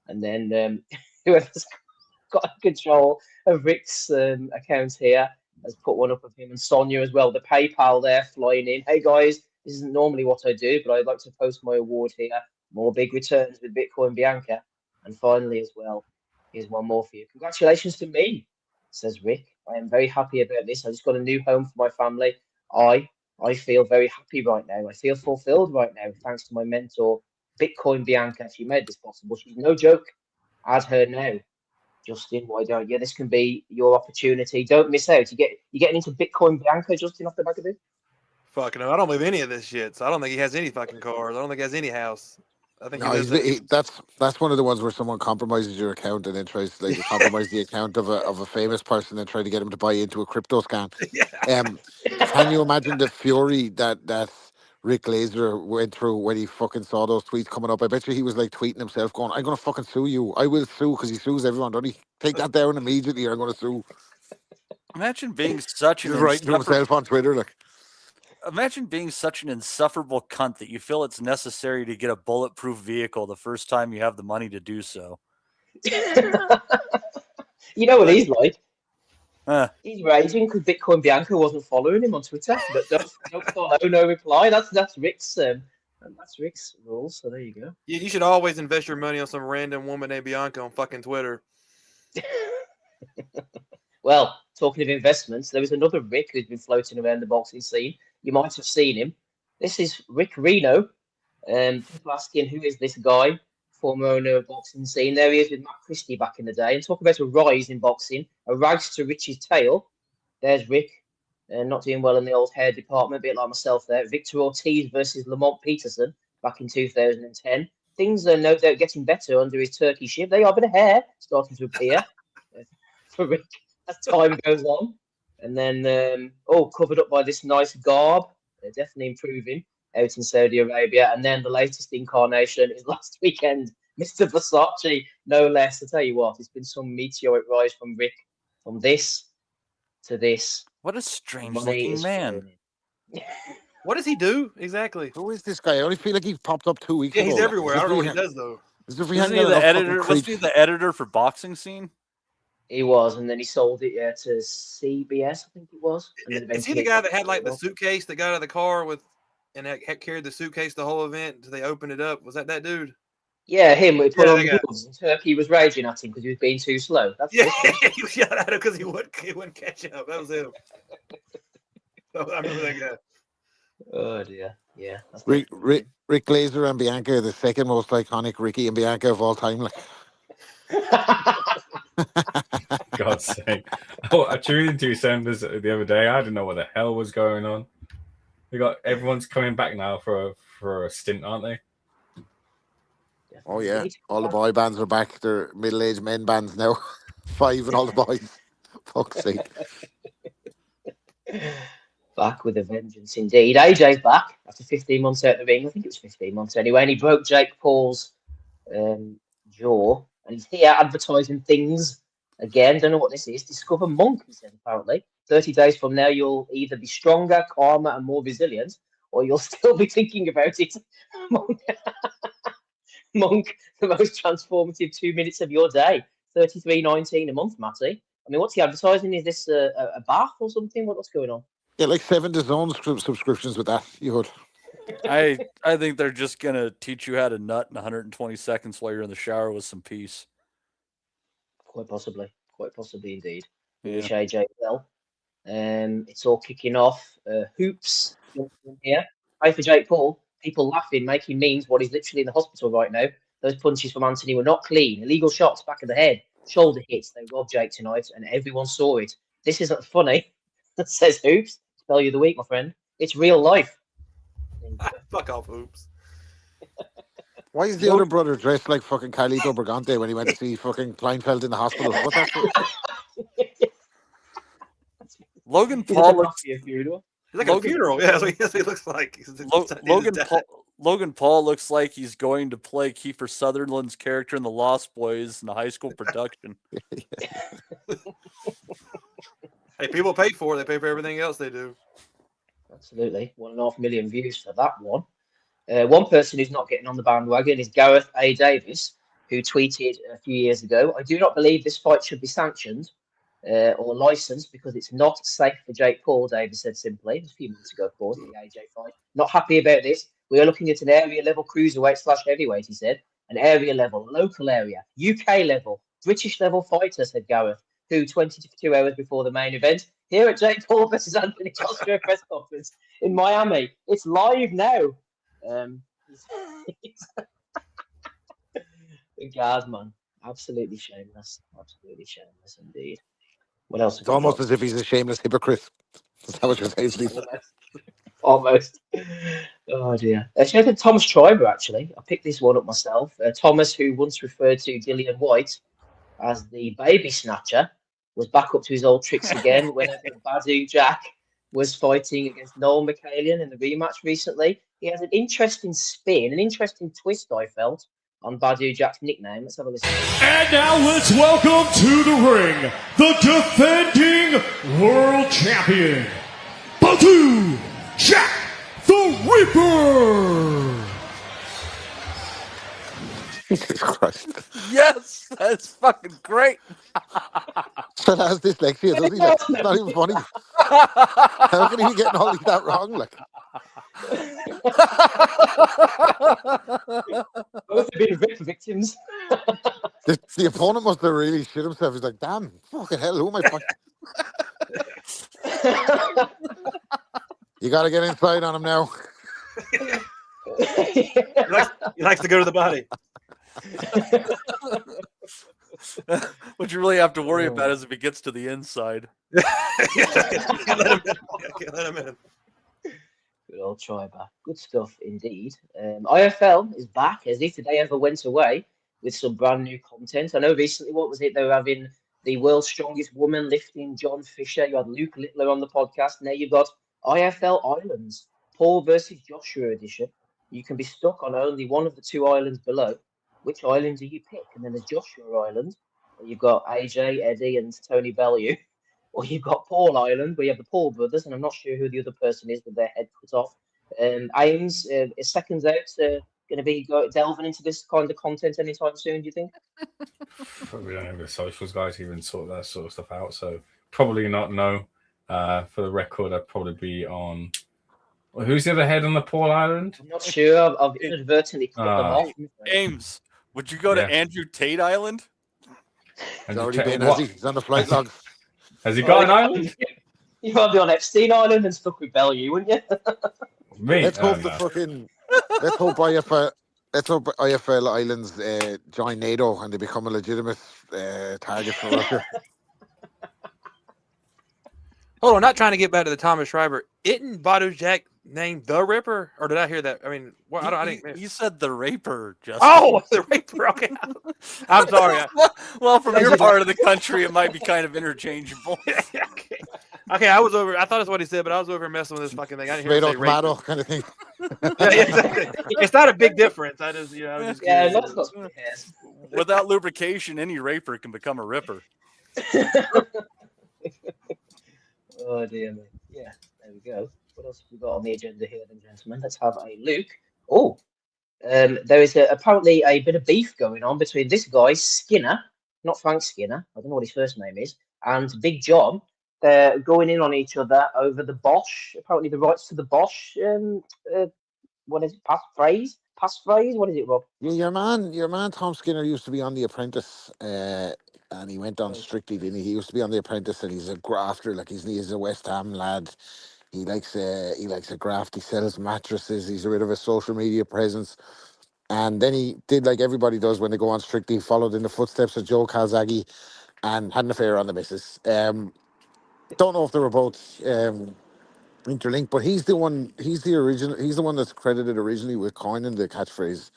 Speaker 6: And then whoever's got control of Rick's account here has put one up of him and Sonia as well. The PayPal there flying in. Hey guys, this isn't normally what I do, but I'd like to post my award here. More big returns with Bitcoin Bianca. And finally as well, here's one more for you. Congratulations to me, says Rick. I am very happy about this. I just got a new home for my family. I feel very happy right now. I feel fulfilled right now, thanks to my mentor, Bitcoin Bianca. She made this possible. She's no joke. Add her now. Justin, why don't you? This can be your opportunity. Don't miss out. You getting into Bitcoin Bianca, Justin, off the back of it?
Speaker 2: Fuck no, I don't believe any of this shit. So I don't think he has any fucking cars. I don't think he has any house. I think
Speaker 5: No, that's one of the ones where someone compromises your account and then tries to compromise the account of a famous person and try to get him to buy into a crypto scam.
Speaker 2: Yeah.
Speaker 5: Can you imagine the fury that Rick Glazer went through when he fucking saw those tweets coming up? I bet you he was like tweeting himself, going, "I'm gonna fucking sue you. I will sue," because he sues everyone. Don't he? Take that down immediately. I'm gonna sue.
Speaker 1: Imagine being such an
Speaker 5: He's writing to himself on Twitter, like.
Speaker 1: Imagine being such an insufferable cunt that you feel it's necessary to get a bulletproof vehicle the first time you have the money to do so.
Speaker 6: You know what he's like? He's raging because Bitcoin Bianca wasn't following him on Twitter. Don't follow, no reply. That's Rick's rules. So there you go.
Speaker 2: Yeah, you should always invest your money on some random woman named Bianca on fucking Twitter.
Speaker 6: Well, talking of investments, there was another Rick who's been floating around the boxing scene. You might have seen him. This is Rick Reno. People asking, who is this guy? Former owner of boxing scene. There he is with Matt Christie back in the day. And talk about a rise in boxing, a rags to riches tale. There's Rick, not doing well in the old hair department, a bit like myself there. Victor Ortiz versus Lamont Peterson back in 2010. Things are no doubt getting better under his turkey ship. They are a bit of hair starting to appear for Rick as time goes on. And then, covered up by this nice garb. They're definitely improving out in Saudi Arabia. And then the latest incarnation is last weekend, Mr. Versace, no less. I tell you what, it's been some meteoric rise from Rick, from this to this.
Speaker 1: What a strange-looking man.
Speaker 2: What does he do exactly?
Speaker 5: Who is this guy? I only feel like he popped up 2 weeks ago.
Speaker 2: Yeah, he's everywhere. I don't know what he does though.
Speaker 1: Isn't he the editor? Wasn't he the editor for Boxing Scene?
Speaker 6: He was, and then he sold it to CBS, I think it was.
Speaker 2: Is he the guy that had like the suitcase that got out of the car with, and had carried the suitcase the whole event until they opened it up? Was that dude?
Speaker 6: Yeah, him. He put on gloves, and Turkey was raging at him because he was being too slow. That's
Speaker 2: he was yelling at him because he wouldn't catch up. That was him. I remember that guy.
Speaker 6: Oh dear, yeah.
Speaker 5: Rick Glazer and Bianca are the second most iconic Ricky and Bianca of all time. Like.
Speaker 7: God's sake. I tuned into Sanders the other day. I didn't know what the hell was going on. Everyone's coming back now for a stint, aren't they?
Speaker 5: Oh yeah. All the boy bands are back. They're middle-aged men bands now. 5 and all the boys. Fuck's sake.
Speaker 6: Back with a vengeance indeed. AJ's back after 15 months out of the ring. I think it was 15 months anyway. And he broke Jake Paul's jaw. And he's here advertising things again. Don't know what this is. Discover Monk, he said, apparently. 30 days from now, you'll either be stronger, calmer, and more resilient, or you'll still be thinking about it. Monk, the most transformative 2 minutes of your day. 33.19 a month, Matty. I mean, what's he advertising? Is this a bath or something? What's going on?
Speaker 5: Yeah, like 7 DAZN subscriptions with that. You would.
Speaker 1: I think they're just gonna teach you how to nut in 120 seconds while you're in the shower with some peace.
Speaker 6: Quite possibly indeed.
Speaker 1: Yeah.
Speaker 6: Wish AJ well. It's all kicking off. Hoops here. Pray for Jake Paul. People laughing, making memes. What he's literally in the hospital right now. Those punches from Anthony were not clean. Illegal shots, back of the head, shoulder hits. They robbed Jake tonight, and everyone saw it. This isn't funny. Says Hoops. Spell you the week, my friend. It's real life.
Speaker 2: Fuck off, Hoops.
Speaker 5: Why is the other brother dressed like fucking Carlito Brigante when he went to see fucking Kleinfeld in the hospital? What's that for?
Speaker 1: Logan Paul looks
Speaker 2: He's like a funeral. Yeah, that's what he looks like.
Speaker 1: Logan Paul looks like he's going to play Kiefer Sutherland's character in The Lost Boys in a high school production.
Speaker 2: Hey, people pay for it. They pay for everything else they do.
Speaker 6: Absolutely. 1.5 million views for that one. One person who's not getting on the bandwagon is Gareth A. Davis, who tweeted a few years ago, I do not believe this fight should be sanctioned or licensed because it's not safe for Jake Paul, Davis said simply. A few months ago, of course, the AJ fight. Not happy about this. We are looking at an area level cruiserweight/heavyweight, he said. An area level, local area, UK level, British level fighter, said Gareth, who 22 hours before the main event, here at Jake Paul versus Anthony Joshua press conference in Miami. It's live now. The guard, man. Absolutely shameless. Absolutely shameless indeed. What else?
Speaker 5: It's almost as if he's a shameless hypocrite. Is that what you're saying, Lisa?
Speaker 6: Almost. Oh, dear. Shout out to Thomas Schreiber, actually. I picked this one up myself. Thomas, who once referred to Dillian White as the baby snatcher, was back up to his old tricks again whenever Badu Jack was fighting against Noel McCallion in the rematch recently. He has an interesting spin, an interesting twist, I felt, on Badu Jack's nickname. Let's have a listen.
Speaker 10: And now let's welcome to the ring the defending world champion, Badu Jack the Ripper.
Speaker 5: Jesus Christ.
Speaker 1: Yes, that's fucking great.
Speaker 5: So has dyslexia, doesn't he? Like, it's not even funny. How can he be getting all that wrong? Like,
Speaker 6: Both have been Rip victims.
Speaker 5: the opponent must have really shit himself. He's like, damn, fucking hell, who am I fucking? You got to get inside on him now.
Speaker 2: He likes to go to the body.
Speaker 1: What you really have to worry about is if he gets to the inside.
Speaker 2: Can't let him in.
Speaker 6: Good old Schreiber. Good stuff indeed. IFL is back as if they ever went away with some brand new content. I know recently, what was it? They were having the world's strongest woman lifting, John Fisher. You had Luke Littler on the podcast. Now you've got IFL Islands, Paul versus Joshua edition. You can be stuck on only one of the two islands below. Which island do you pick? And then there's Joshua Island, where you've got AJ, Eddie, and Tony Bellew. Or you've got Paul Island, where you have the Paul brothers, and I'm not sure who the other person is with their head cut off. Ames is seconds out. Going to be delving into this kind of content anytime soon, do you think?
Speaker 7: Probably don't have the socials guys even sort that sort of stuff out, so probably not. No. For the record, I'd probably be on. Well, who's the other head on the Paul Island?
Speaker 6: I'm not sure. I've inadvertently cut them off.
Speaker 1: Ames, would you go to Andrew Tate Island?
Speaker 5: He's already been, has he? He's on the flight log.
Speaker 7: Has he got an island?
Speaker 6: You might be on Epstein Island and stuck with Bellew, wouldn't you?
Speaker 7: Me?
Speaker 5: Let's hope let's hope IFL Islands join NATO and they become a legitimate target for Russia.
Speaker 2: Hold on, not trying to get back to the Thomas Schreiber. Isn't Badu Jack named the Ripper? Or did I hear that? I mean, I didn't.
Speaker 1: You said the Raper, Justin.
Speaker 2: Oh, the Raper. Okay. I'm sorry.
Speaker 1: Well, from your part of the country, it might be kind of interchangeable.
Speaker 2: Okay. Okay, I thought that's what he said, but I was over messing with this fucking thing. I didn't hear him say
Speaker 5: tomato
Speaker 2: raper.
Speaker 5: kind of thing.
Speaker 2: It's not a big difference. I just, I was just curious.
Speaker 6: let's not split hairs.
Speaker 1: Without lubrication, any raper can become a ripper.
Speaker 6: Oh dear me. Yeah, there we go. What else have we got on the agenda here, then, gentlemen? Let's have a look. Oh, there is apparently a bit of beef going on between this guy Skinner, not Frank Skinner. I don't know what his first name is, and Big John. They're going in on each other over the Bosch. Apparently, the rights to the Bosch. What is it? Passphrase? What is it, Rob?
Speaker 5: Yeah, your man Tom Skinner used to be on The Apprentice, and he went on Strictly, didn't he? He used to be on The Apprentice, and he's a grafter. Like he's a West Ham lad. He likes a graft. He sells mattresses. He's a bit of a social media presence. And then he did like everybody does when they go on Strictly, followed in the footsteps of Joe Calzaghe, and had an affair on the missus. Don't know if they were both interlinked, but he's the one. He's the original. He's the one that's credited originally with coining the catchphrase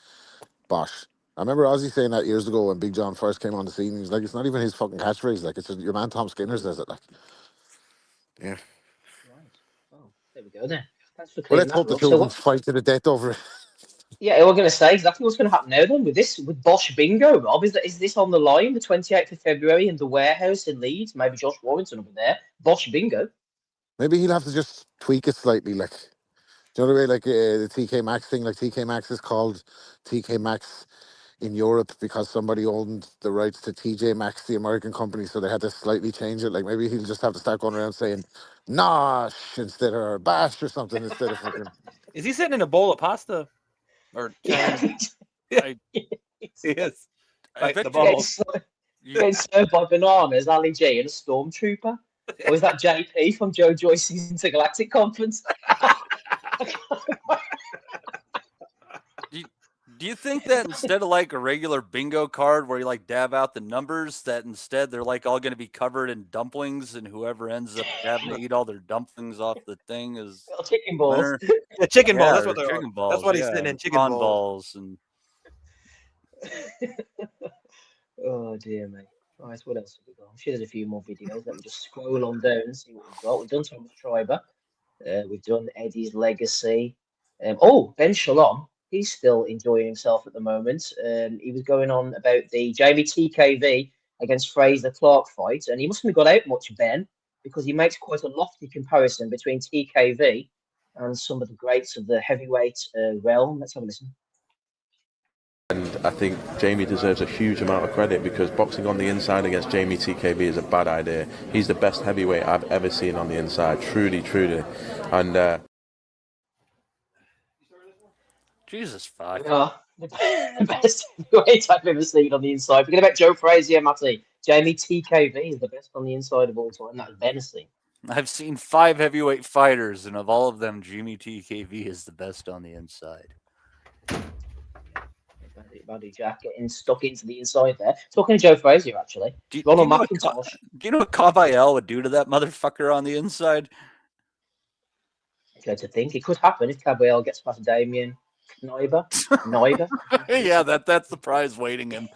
Speaker 5: "Bosh." I remember Ozzy saying that years ago when Big John first came on the scene. He was like, "It's not even his fucking catchphrase. Like, it's your man Tom Skinner says it." Like, yeah.
Speaker 6: Right. Oh, there we go then. Thanks for
Speaker 5: Well,
Speaker 6: clearing
Speaker 5: let's
Speaker 6: that,
Speaker 5: hope the
Speaker 6: Rob.
Speaker 5: two
Speaker 6: So
Speaker 5: of them
Speaker 6: what?
Speaker 5: fight to the death over it.
Speaker 6: Yeah, we're going to say exactly what's going to happen now then with Bosch Bingo, Rob. Is this on the line, the 28th of February in the warehouse in Leeds? Maybe Josh Warrington will be there. Bosch Bingo.
Speaker 5: Maybe he'll have to just tweak it slightly, like. Do you know the way, like the TK Maxx thing? Like TK Maxx is called TK Maxx in Europe because somebody owned the rights to TJ Maxx, the American company, so they had to slightly change it. Like maybe he'll just have to start going around saying "Nosh" instead of or "Bash" or something instead of fucking.
Speaker 2: Is he sitting in a bowl of pasta? Or Chinese?
Speaker 6: Yeah.
Speaker 2: He is.
Speaker 1: I bet
Speaker 2: the
Speaker 1: you-
Speaker 2: bubble.
Speaker 6: Getting served by bananas, Ali G and a stormtrooper. Or is that JP from Joe Joyce's Intergalactic Conference?
Speaker 1: Do you think that instead of like a regular bingo card where you like dab out the numbers, that instead they're like all going to be covered in dumplings, and whoever ends up having to eat all their dumplings off the thing is
Speaker 6: Chicken balls.
Speaker 1: winner?
Speaker 2: Yeah, chicken balls.
Speaker 1: Yeah,
Speaker 2: That's what
Speaker 1: they're
Speaker 2: they're
Speaker 1: chicken
Speaker 2: on.
Speaker 1: balls.
Speaker 2: That's what he's
Speaker 1: yeah,
Speaker 2: sitting in,
Speaker 1: and
Speaker 2: chicken
Speaker 1: prawn
Speaker 2: balls.
Speaker 1: balls and
Speaker 6: Oh dear me. Right, what else have we got? I'm sure there's a few more videos. Let me just scroll on down and see what we've got. We've done Thomas Schreiber. We've done Eddie's Legacy. Ben Shalom. He's still enjoying himself at the moment. He was going on about the Jamie TKV against Fraser Clark fight, and he mustn't have got out much, Ben, because he makes quite a lofty comparison between TKV and some of the greats of the heavyweight realm. Let's have a listen.
Speaker 11: And I think Jamie deserves a huge amount of credit because boxing on the inside against Jamie TKV is a bad idea. He's the best heavyweight I've ever seen on the inside, truly. And
Speaker 1: Jesus fuck.
Speaker 6: The best heavyweight I've ever seen on the inside. Forget about Joe Frazier, Matty. Jamie TKV is the best on the inside of all time. That's venison.
Speaker 1: I've seen 5 heavyweight fighters, and of all of them, Jimmy TKV is the best on the inside.
Speaker 6: Buddy Jack getting stuck into the inside there. Talking to Joe Frazier, actually. Ronald McIntosh.
Speaker 1: Do you know what Kabayel would do to that motherfucker on the inside?
Speaker 6: Good to think. It could happen if Kabayel gets past Damien Noiber.
Speaker 1: Yeah, that's the prize waiting him.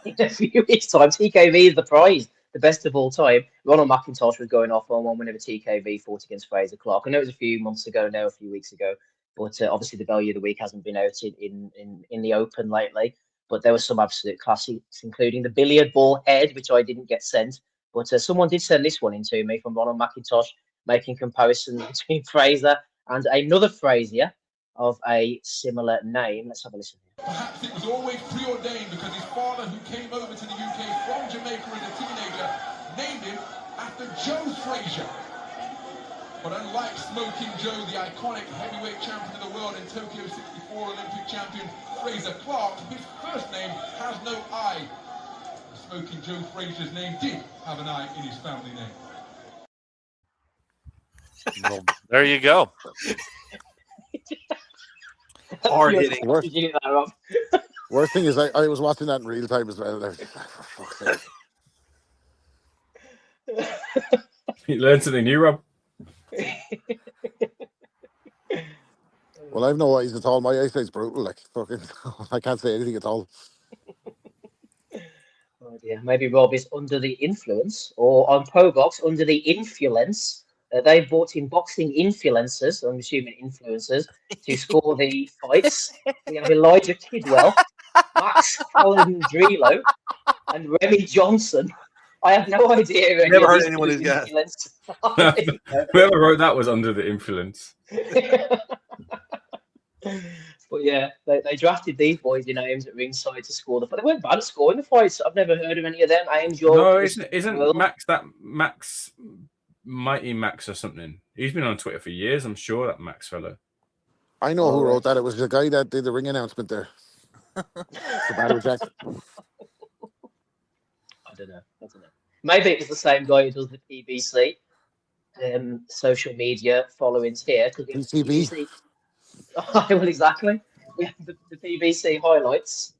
Speaker 6: In a few weeks' time, TKV is the prize. The best of all time. Ronald McIntosh was going off on one whenever TKV fought against Fraser Clark. I know it was a few months ago now, a few weeks ago. But obviously the value of the week hasn't been out in the open lately. But there were some absolute classics, including the billiard ball head, which I didn't get sent. But someone did send this one in to me from Ronald McIntosh, making comparisons between Fraser and another Frazier of a similar name. Let's have a listen.
Speaker 12: Perhaps it was always preordained because his father, who came over to the UK from Jamaica as a teenager, named him after Joe Frazier. But unlike Smoking Joe, the iconic heavyweight champion of the world and Tokyo 64 Olympic champion Fraser Clark, his first name has no I. Smoking Joe Frazier's name did have an I in his family name.
Speaker 1: Well, there you go.
Speaker 2: Hard hitting.
Speaker 5: Worst thing is I was watching that in real time as well. For fuck's sake.
Speaker 7: You learned something new, Rob.
Speaker 5: Well, I've no eyes at all. My eyesight's brutal. Like fucking, I can't say anything at all.
Speaker 6: Oh dear. Maybe Rob is under the influence, or on Pobox under the influence They brought in boxing influencers, I'm assuming influencers, to score the fights. We have Elijah Kidwell, Max Calandrilo, and Remy Johnson. I have no idea any
Speaker 2: Never
Speaker 6: of
Speaker 2: heard
Speaker 6: these
Speaker 2: anyone of these guys.
Speaker 6: influencers.
Speaker 7: Whoever wrote that was under the influence.
Speaker 6: But yeah, they drafted these boys in Ames at ringside to score the fight. They weren't bad at scoring the fights. I've never heard of any of them. Ames,
Speaker 7: No, isn't Max that Max Mighty Max or something? He's been on Twitter for years. I'm sure that Max fella.
Speaker 5: I know who wrote that. It was the guy that did the ring announcement there. The Battle Jackson.
Speaker 6: I don't know. Maybe it was the same guy who does the PBC social media followings here.
Speaker 5: PCB.
Speaker 6: Well, exactly. We have the PBC highlights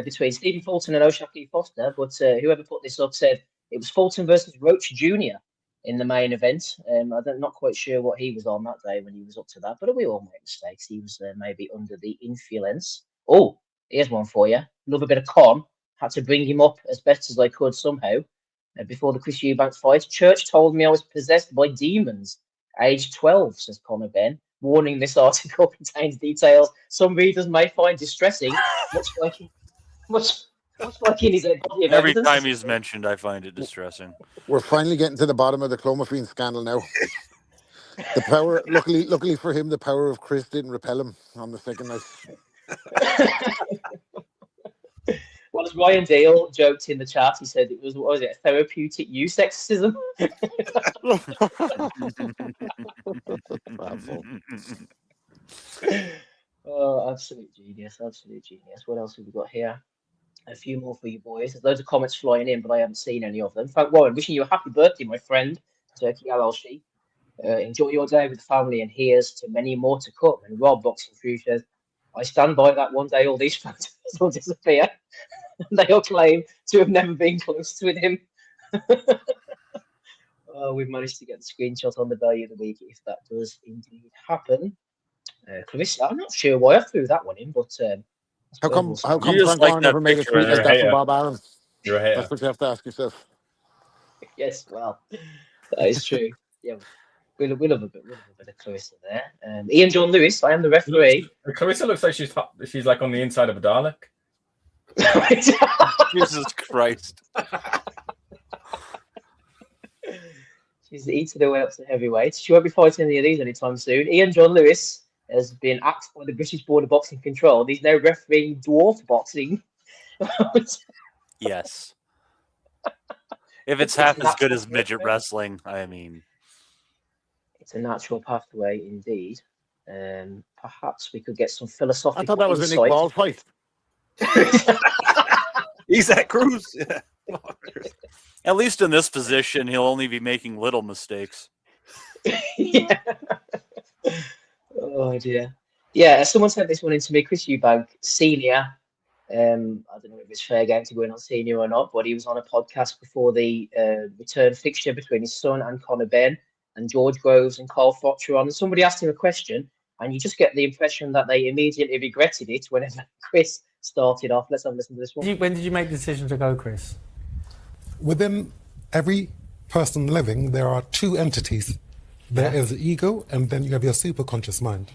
Speaker 6: between Stephen Fulton and O'Shaquie Foster, but whoever put this up said it was Fulton versus Roach Jr. in the main event. I'm not quite sure what he was on that day when he was up to that, but we all make mistakes. He was maybe under the influence. Oh, here's one for you. Love a bit of con. Had to bring him up as best as I could somehow. Before the Chris Eubanks fight, Church told me I was possessed by demons. Age 12, says Conor Ben. Warning, this article contains details some readers may find distressing, much like in his body of
Speaker 1: Every
Speaker 6: evidence.
Speaker 1: time he's mentioned, I find it distressing.
Speaker 5: We're finally getting to the bottom of the clomiphene scandal now. The power, luckily for him, the power of Chris didn't repel him on the second night.
Speaker 6: Well, as Ryan Dale joked in the chat, he said it was, what was it, therapeutic use exorcism? Oh, absolute genius. What else have we got here? A few more for you boys. There's loads of comments flying in, but I haven't seen any of them. Frank Warren, wishing you a happy birthday, my friend. Turkey LLC. Enjoy your day with the family, and here's to many more to come. And Rob Boxing Crew says, I stand by that. One day all these photos will disappear. They all claim to have never been close with him. We've managed to get the screenshot on the day of the week if that does indeed happen. Clarissa, I'm not sure why I threw that one in, but
Speaker 5: how come Frank Warren never made a tweet like that for Bob Allen?
Speaker 7: You're a hater.
Speaker 5: That's what you have to ask yourself.
Speaker 6: Yes, well, that is true. Yeah, we love a bit of Clarissa there. Ian John Lewis, I am the referee.
Speaker 7: Clarissa looks like she's like on the inside of a Dalek.
Speaker 1: Jesus Christ.
Speaker 6: She's eating her way up to heavyweight. She won't be fighting any of these anytime soon. Ian John Lewis has been axed by the British Board of Boxing Control. He's now refereeing dwarf boxing.
Speaker 1: Yes. If it's half as good as midget wrestling, I mean.
Speaker 6: It's a natural pathway indeed. Perhaps we could get some philosophical
Speaker 5: I thought that was
Speaker 6: insight.
Speaker 5: a Nick Ball fight.
Speaker 2: He's that Cruz. Yeah.
Speaker 1: At least in this position, he'll only be making little mistakes.
Speaker 6: Yeah. Oh dear. Yeah, someone sent this one in to me, Chris Eubank, senior. I don't know if it's fair game to go in on senior or not, but he was on a podcast before the return fixture between his son and Conor Ben, and George Groves and Carl Froch were on. And somebody asked him a question, and you just get the impression that they immediately regretted it whenever Chris started off. Let's have a listen to this one.
Speaker 13: When did you make the decision to go, Chris?
Speaker 14: Within every person living, there are two entities. There is the ego, and then you have your superconscious mind.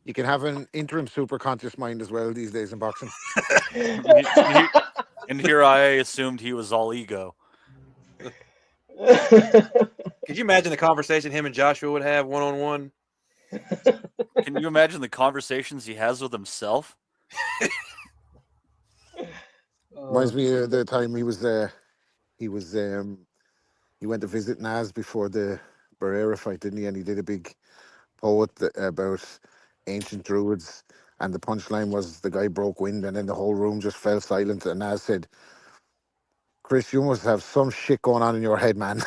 Speaker 5: You can have an interim superconscious mind as well these days in boxing.
Speaker 1: And here I assumed he was all ego.
Speaker 2: Could you imagine the conversation him and Joshua would have one-on-one?
Speaker 1: Can you imagine the conversations he has with himself?
Speaker 5: Reminds me of the time he went to visit Naz before the Barrera fight, didn't he? And he did a big poet about ancient druids, and the punchline was the guy broke wind, and then the whole room just fell silent. And Naz said, "Chris, you must have some shit going on in your head, man."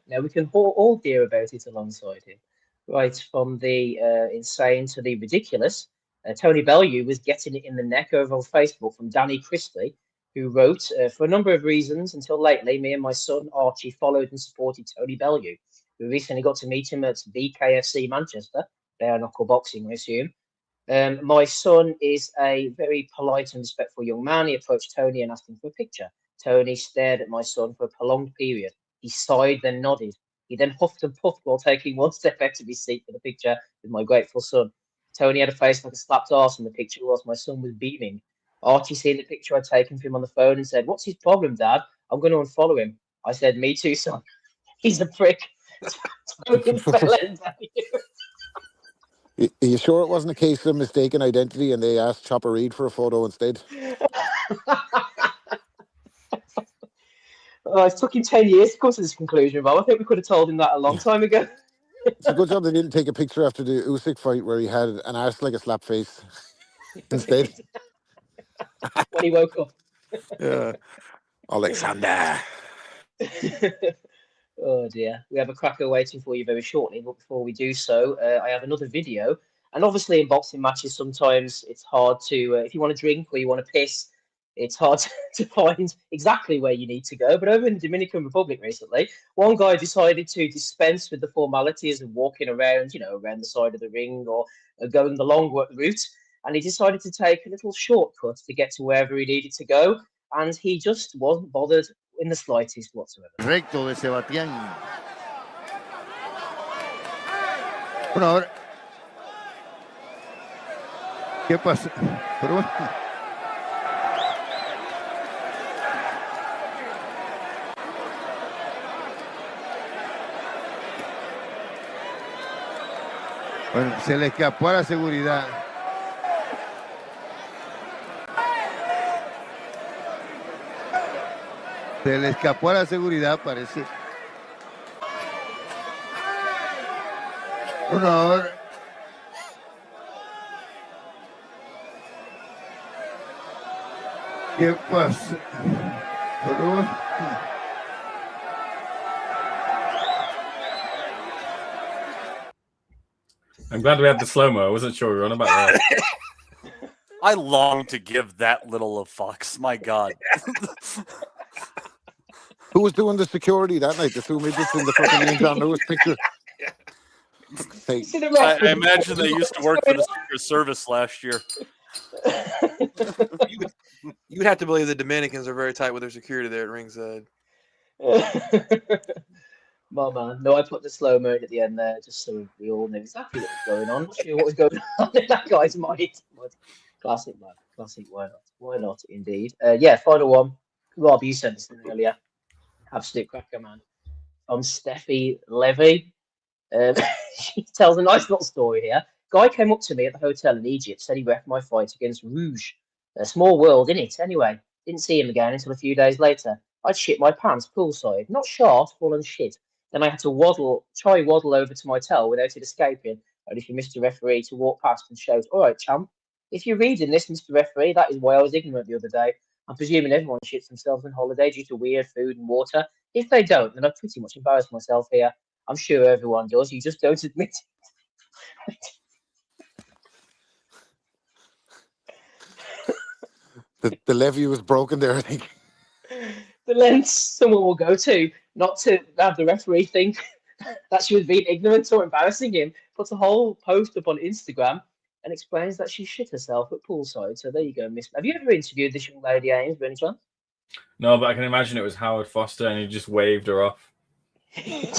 Speaker 6: Now we can all hear about it alongside him. Right, from the insane to the ridiculous, Tony Bellew was getting it in the neck over on Facebook from Danny Christie, who wrote, for a number of reasons, until lately, me and my son Archie followed and supported Tony Bellew. We recently got to meet him at BKFC Manchester, bare knuckle boxing, I assume. My son is a very polite and respectful young man. He approached Tony and asked him for a picture. Tony stared at my son for a prolonged period. He sighed, then nodded. He then huffed and puffed while taking one step out of his seat for the picture with my grateful son. Tony had a face like a slapped arse, and the picture was my son was beaming. Archie seen the picture I'd taken for him on the phone and said, "What's his problem, Dad? I'm going to unfollow him." I said, "Me too, son. He's a prick." Tony fell and
Speaker 5: Are you sure it wasn't a case of mistaken identity and they asked Chopper Reed for a photo instead?
Speaker 6: Oh, it took him 10 years to come to this conclusion, Bob. I think we could have told him that a long time ago.
Speaker 5: It's a good job they didn't take a picture after the Usyk fight where he had an arse like a slap face instead.
Speaker 6: When he woke up.
Speaker 5: Yeah. Alexander.
Speaker 6: Oh dear. We have a cracker waiting for you very shortly, but before we do so, I have another video. And obviously in boxing matches, sometimes it's hard to, if you want to drink or you want to piss, it's hard to find exactly where you need to go. But over in the Dominican Republic recently, one guy decided to dispense with the formalities of walking around, around the side of the ring or going the long route. And he decided to take a little shortcut to get to wherever he needed to go. And he just wasn't bothered in the slightest whatsoever.
Speaker 15: Recto de Sebastián. Bueno, ahora. ¿Qué pasa? Pero bueno. Bueno, se le escapó a la seguridad. Se le escapó a la seguridad, parece. Bueno, ahora. ¿Qué pasa?
Speaker 7: I'm glad we had the slow-mo. I wasn't sure we were on about that.
Speaker 1: I long to give that little a fucks. My God.
Speaker 5: Who was doing the security that night? The two midgets in the fucking Ian John Lewis picture. Hey.
Speaker 1: I imagine they used to work for the Secret Service last year.
Speaker 2: You would have to believe the Dominicans are very tight with their security there at ringside.
Speaker 6: My man. No, I put the slow mo at the end there just so we all knew exactly what was going on. Not sure what was going on in that guy's mind. But classic, man. Classic. Why not? Why not, indeed? Yeah, final one. Rob, you sent this in earlier. Absolute cracker, man. On Steffi Levy. She tells a nice little story here. Guy came up to me at the hotel in Egypt, said he reffed my fight against Rouge. A small world, innit? Anyway, didn't see him again until a few days later. I'd shit my pants poolside. Not short, full and shit. Then I had to try waddle over to my towel without it escaping, only for Mr. Referee to walk past and shout, "All right, champ, if you're reading this, Mr. Referee, that is why I was ignorant the other day. I'm presuming everyone shits themselves on holiday due to weird food and water. If they don't, then I've pretty much embarrassed myself here. I'm sure everyone does. You just don't admit
Speaker 5: it. The levy was broken there, I think.
Speaker 6: The lengths someone will go to not to have the referee think that she was being ignorant or embarrassing him, puts a whole post up on Instagram and explains that she shit herself at poolside. So there you go, Miss. Have you ever interviewed this young lady, Ames, by any chance?
Speaker 7: No, but I can imagine it was Howard Foster and he just waved her off.
Speaker 5: He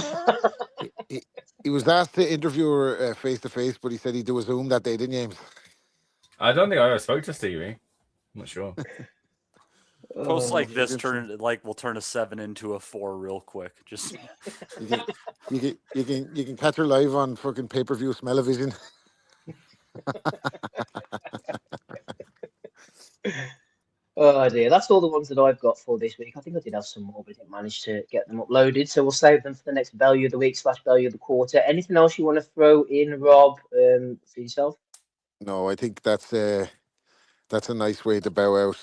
Speaker 5: was asked to interview her face to face, but he said he'd do a Zoom that day, didn't you, James?
Speaker 7: I don't think I ever spoke to Stevie. I'm not sure.
Speaker 1: Posts like this will turn a 7 into a 4 real quick. Just
Speaker 5: you can catch her live on fucking pay-per-view Smell-O-Vision.
Speaker 6: Oh dear, that's all the ones that I've got for this week. I think I did have some more, but I didn't manage to get them uploaded. So we'll save them for the next value of the week / value of the quarter. Anything else you want to throw in, Rob, for yourself?
Speaker 5: No, I think that's a nice way to bow out,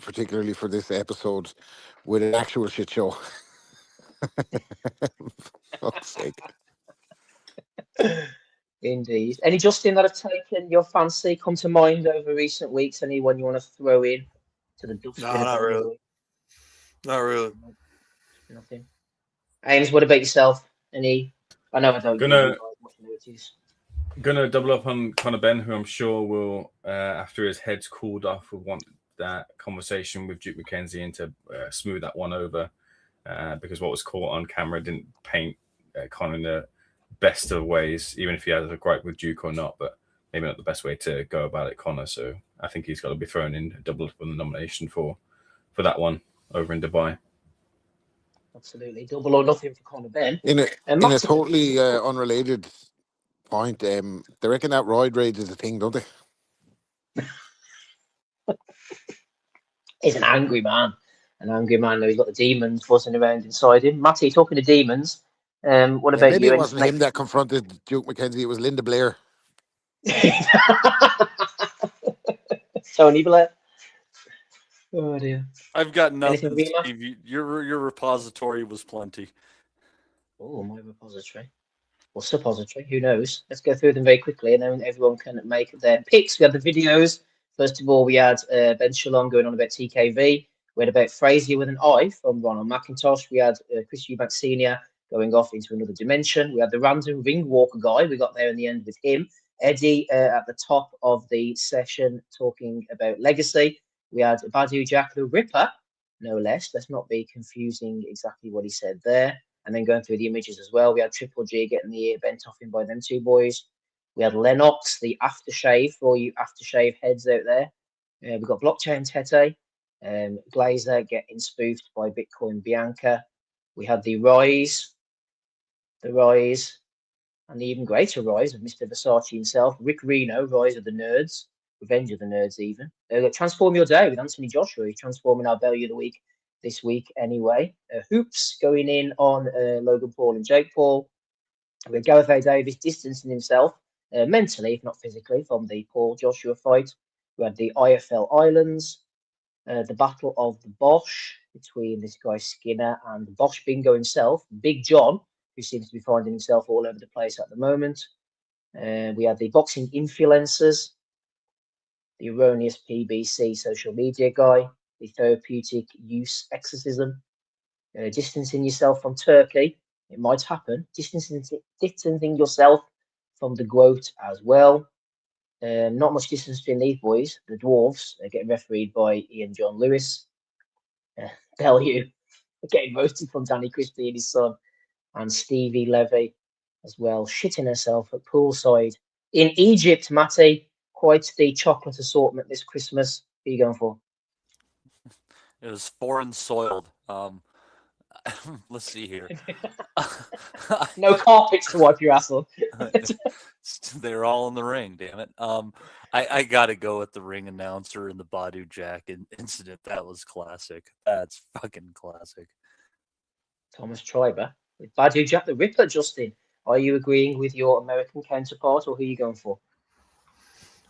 Speaker 5: particularly for this episode, with an actual shit show. Fuck's sake.
Speaker 6: Indeed. Any Justin that have taken your fancy, come to mind over recent weeks? Anyone you want to throw in to the dustbin?
Speaker 2: No, not really. Not really.
Speaker 6: Nothing. Ames, what about yourself? Any? I know I don't.
Speaker 7: Gonna Gonna double up on Conor Benn, who I'm sure will, after his head's cooled off, will want that conversation with Duke McKenzie and to smooth that one over, because what was caught on camera didn't paint Conor in the best of ways, even if he has a gripe with Duke or not, but maybe not the best way to go about it, Conor. So I think he's got to be thrown in, double up on the nomination for that one over in Dubai.
Speaker 6: Absolutely, double or nothing for Conor Benn.
Speaker 5: In a totally unrelated point, they reckon that roid rage is a thing, don't they?
Speaker 6: He's an angry man. An angry man. He's got the demons buzzing around inside him. Matty, talking to demons. What about
Speaker 5: maybe
Speaker 6: you?
Speaker 5: it wasn't him that confronted Duke McKenzie. It was Linda Blair.
Speaker 6: Tony Blair. Oh dear.
Speaker 1: I've got nothing,
Speaker 6: Anything,
Speaker 1: Steve. Your repository was plenty.
Speaker 6: Oh, my repository. Or suppository, who knows? Let's go through them very quickly and then everyone can make their picks. We had the videos. First of all, we had Ben Shalom going on about TKV. We had about Frazier with an I from Ronald McIntosh. We had Chris Eubank Sr. going off into another dimension. We had the random ring walker guy. We got there in the end with him. Eddie at the top of the session talking about legacy. We had Badu Jack the Ripper, no less. Let's not be confusing exactly what he said there. And then going through the images as well, we had Triple G getting the ear bent off him by them two boys. We had Lennox, the aftershave, for all you aftershave heads out there. We've got Blockchain Tete, Glazer getting spoofed by Bitcoin Bianca. We had the rise, and the even greater rise of Mr. Versace himself, Rick Reno, Rise of the Nerds, Revenge of the Nerds even. Transform Your Day with Anthony Joshua, he's transforming our Belly of the Week this week anyway. Hoops going in on Logan Paul and Jake Paul. We had Gareth A. Davis distancing himself mentally, if not physically, from the Paul Joshua fight. We had the IFL Islands, the Battle of the Bosch between this guy Skinner and the Bosch Bingo himself, Big John, who seems to be finding himself all over the place at the moment. We had the boxing influencers, the erroneous PBC social media guy, the therapeutic use exorcism, distancing yourself from Turkey. It might happen. Distancing yourself from the GOAT as well. Not much distance between these boys. The dwarves are getting refereed by Ian John Lewis. Bellew getting roasted from Danny Christie and his son. And Stevie Levy as well, shitting herself at poolside. In Egypt, Matty, quite the chocolate assortment this Christmas. Who are you going for?
Speaker 1: It was foreign soiled. Let's see here.
Speaker 6: No carpets to wipe your ass on.
Speaker 1: They're all in the ring, damn it. I gotta go with the ring announcer and the Badu Jack incident. That was classic. That's fucking classic.
Speaker 6: Thomas Triber with Badu Jack the Ripper. Justin, are you agreeing with your American counterpart, or who are you going for?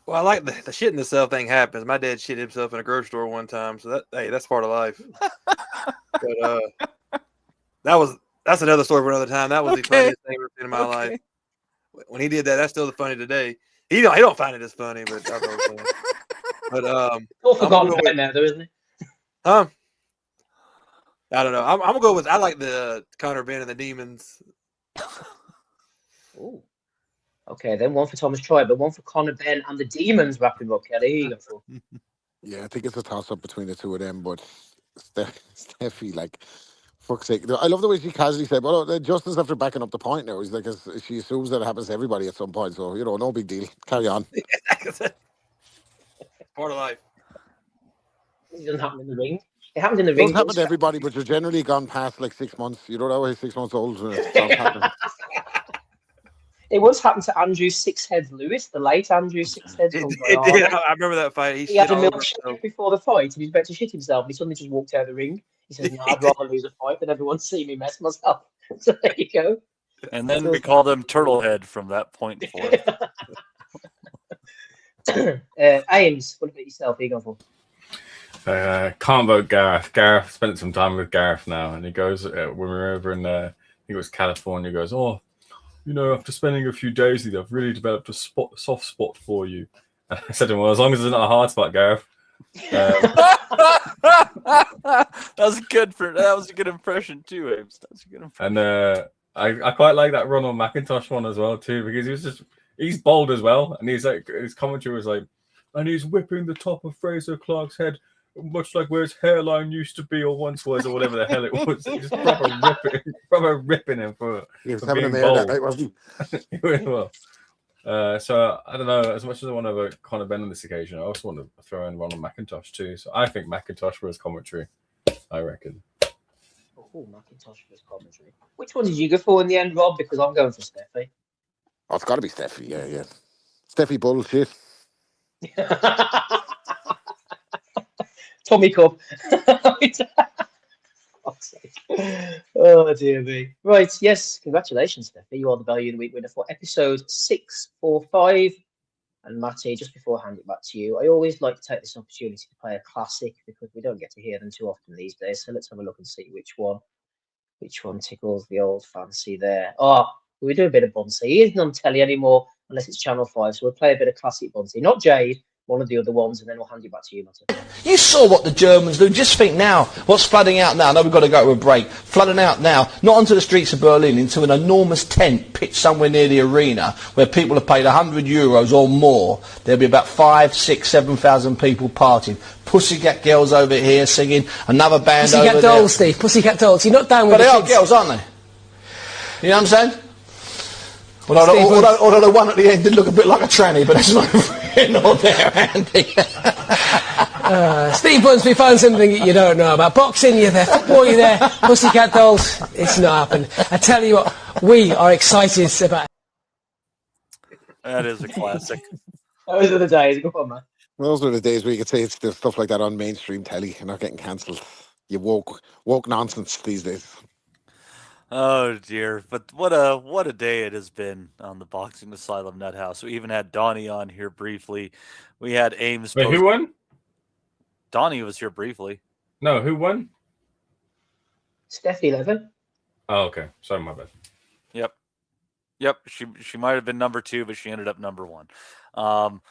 Speaker 2: Well, I like the shitting yourself thing happens. My dad shit himself in a grocery store one time, so that's part of life. But that's another story for another time. That was the funniest thing I've ever seen in my life. When he did that, that's still funny today. He don't find it as funny, but I thought it was funny. But
Speaker 6: all forgotten about now, though, isn't it?
Speaker 2: I don't know. I'm gonna go with I like the Conor Benn and the Demons.
Speaker 6: Ooh. Okay, then one for Thomas Triber, one for Conor Benn and the Demons wrapping up. Kelly, who you going for?
Speaker 5: Yeah, I think it's a toss-up between the two of them, but Steffi, like, fuck's sake. I love the way she casually said, well, Justin's after backing up the point now. He's like, she assumes that it happens to everybody at some point, so, no big deal. Carry on.
Speaker 2: Part of life.
Speaker 6: It doesn't happen in the ring. It happened in the ring.
Speaker 5: It doesn't happen to everybody, but you're generally gone past, like, 6 months. You know that way, 6 months old. When it starts happening.
Speaker 6: It once happened to Andrew Sixheads Lewis, the late Andrew Sixheads.
Speaker 2: It did. I remember that fight.
Speaker 6: He had a milkshake before the fight, and he was about to shit himself, and he suddenly just walked out of the ring. He says, no, I'd rather lose a fight than everyone see me mess myself. So there you go.
Speaker 1: And then we called him Turtlehead from that point forward.
Speaker 6: Ames, what about yourself? Who are you going for?
Speaker 7: Can't vote Gareth. Gareth spent some time with Gareth now, and he goes, when we were over in, I think it was California, he goes, after spending a few days with you, I've really developed a soft spot for you. And I said to him, well, as long as it's not a hard spot, Gareth.
Speaker 1: That was a good impression too, Ames. That was a good impression.
Speaker 7: And I quite like that Ronald McIntosh one as well too, because he's bold as well, and he's like, his commentary was like, and he's whipping the top of Fraser Clark's head, much like where his hairline used to be or once was, or whatever the hell it was. Just proper ripping him for being bold.
Speaker 5: That night, wasn't
Speaker 7: he? Well, so I don't know. As much as I want to have Conor Benn on this occasion, I also want to throw in Ronald McIntosh too. So I think McIntosh for his commentary. I reckon.
Speaker 6: Oh, McIntosh for his commentary. Which one did you go for in the end, Rob? Because I'm going for Steffi.
Speaker 5: Oh, it's got to be Steffi. Yeah. Steffi bullshit.
Speaker 6: Tommy Cup. Oh dear me. Right, yes, congratulations, Steffi. You are the Value of the Week winner for episode 645. And Matty, just before I hand it back to you, I always like to take this opportunity to play a classic because we don't get to hear them too often these days. So let's have a look and see which one tickles the old fancy there. Oh, we do a bit of Bunsey. He isn't on telly anymore unless it's Channel 5. So we'll play a bit of classic Bunsey. Not Jade, one of the other ones, and then we'll hand it back to you, Matty.
Speaker 16: You saw what the Germans do. Just think now, what's flooding out now? No, we've got to go to a break. Flooding out now, not onto the streets of Berlin, into an enormous tent pitched somewhere near the arena where people have paid €100 or more. There'll be about 5, 6, 7,000 people partying. Pussycat Girls over here singing, another band over there.
Speaker 17: Pussycat Dolls, Steve. Pussycat Dolls. You're not down with
Speaker 16: but
Speaker 17: the
Speaker 16: they
Speaker 17: kids.
Speaker 16: are girls, aren't they? You know what I'm saying? Although the one at the end did look a bit like a tranny, but that's not there, Andy.
Speaker 17: Steve Bunsby found something you don't know about. Boxing, you're there. Football, you're there. Pussycat Dolls, it's not happened. I tell you what, we are excited about.
Speaker 1: That is a classic.
Speaker 6: Those are the days. Go on, man.
Speaker 5: Those are the days where you could say it's the stuff like that on mainstream telly and not getting cancelled. You woke nonsense these days.
Speaker 1: Oh dear, but what a day it has been on the Boxing Asylum Nuthouse. We even had Donnie on here briefly. We had Ames.
Speaker 7: Wait, who won?
Speaker 1: Donnie was here briefly.
Speaker 7: No, who won?
Speaker 6: Steffi Levin.
Speaker 7: Oh, okay. Sorry, my bad.
Speaker 1: Yep. She might have been number 2, but she ended up number 1.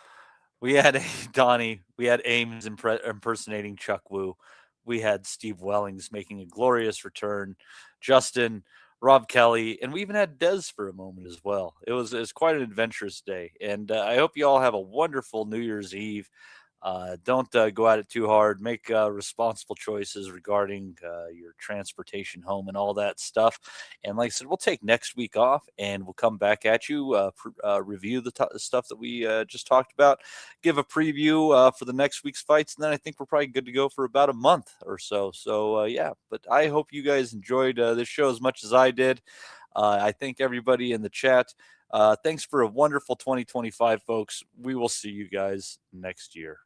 Speaker 1: We had Donnie. We had Ames impersonating Chuck Wu. We had Steve Wellings making a glorious return. Justin, Rob Kelly, and we even had Des for a moment as well. It was quite an adventurous day, and I hope you all have a wonderful New Year's Eve. Don't go at it too hard. Make responsible choices regarding your transportation home and all that stuff. And like I said, we'll take next week off and we'll come back at you, review the stuff that we just talked about, give a preview for the next week's fights. And then I think we're probably good to go for about a month or so. So, yeah, but I hope you guys enjoyed this show as much as I did. I thank everybody in the chat. Thanks for a wonderful 2025, folks. We will see you guys next year.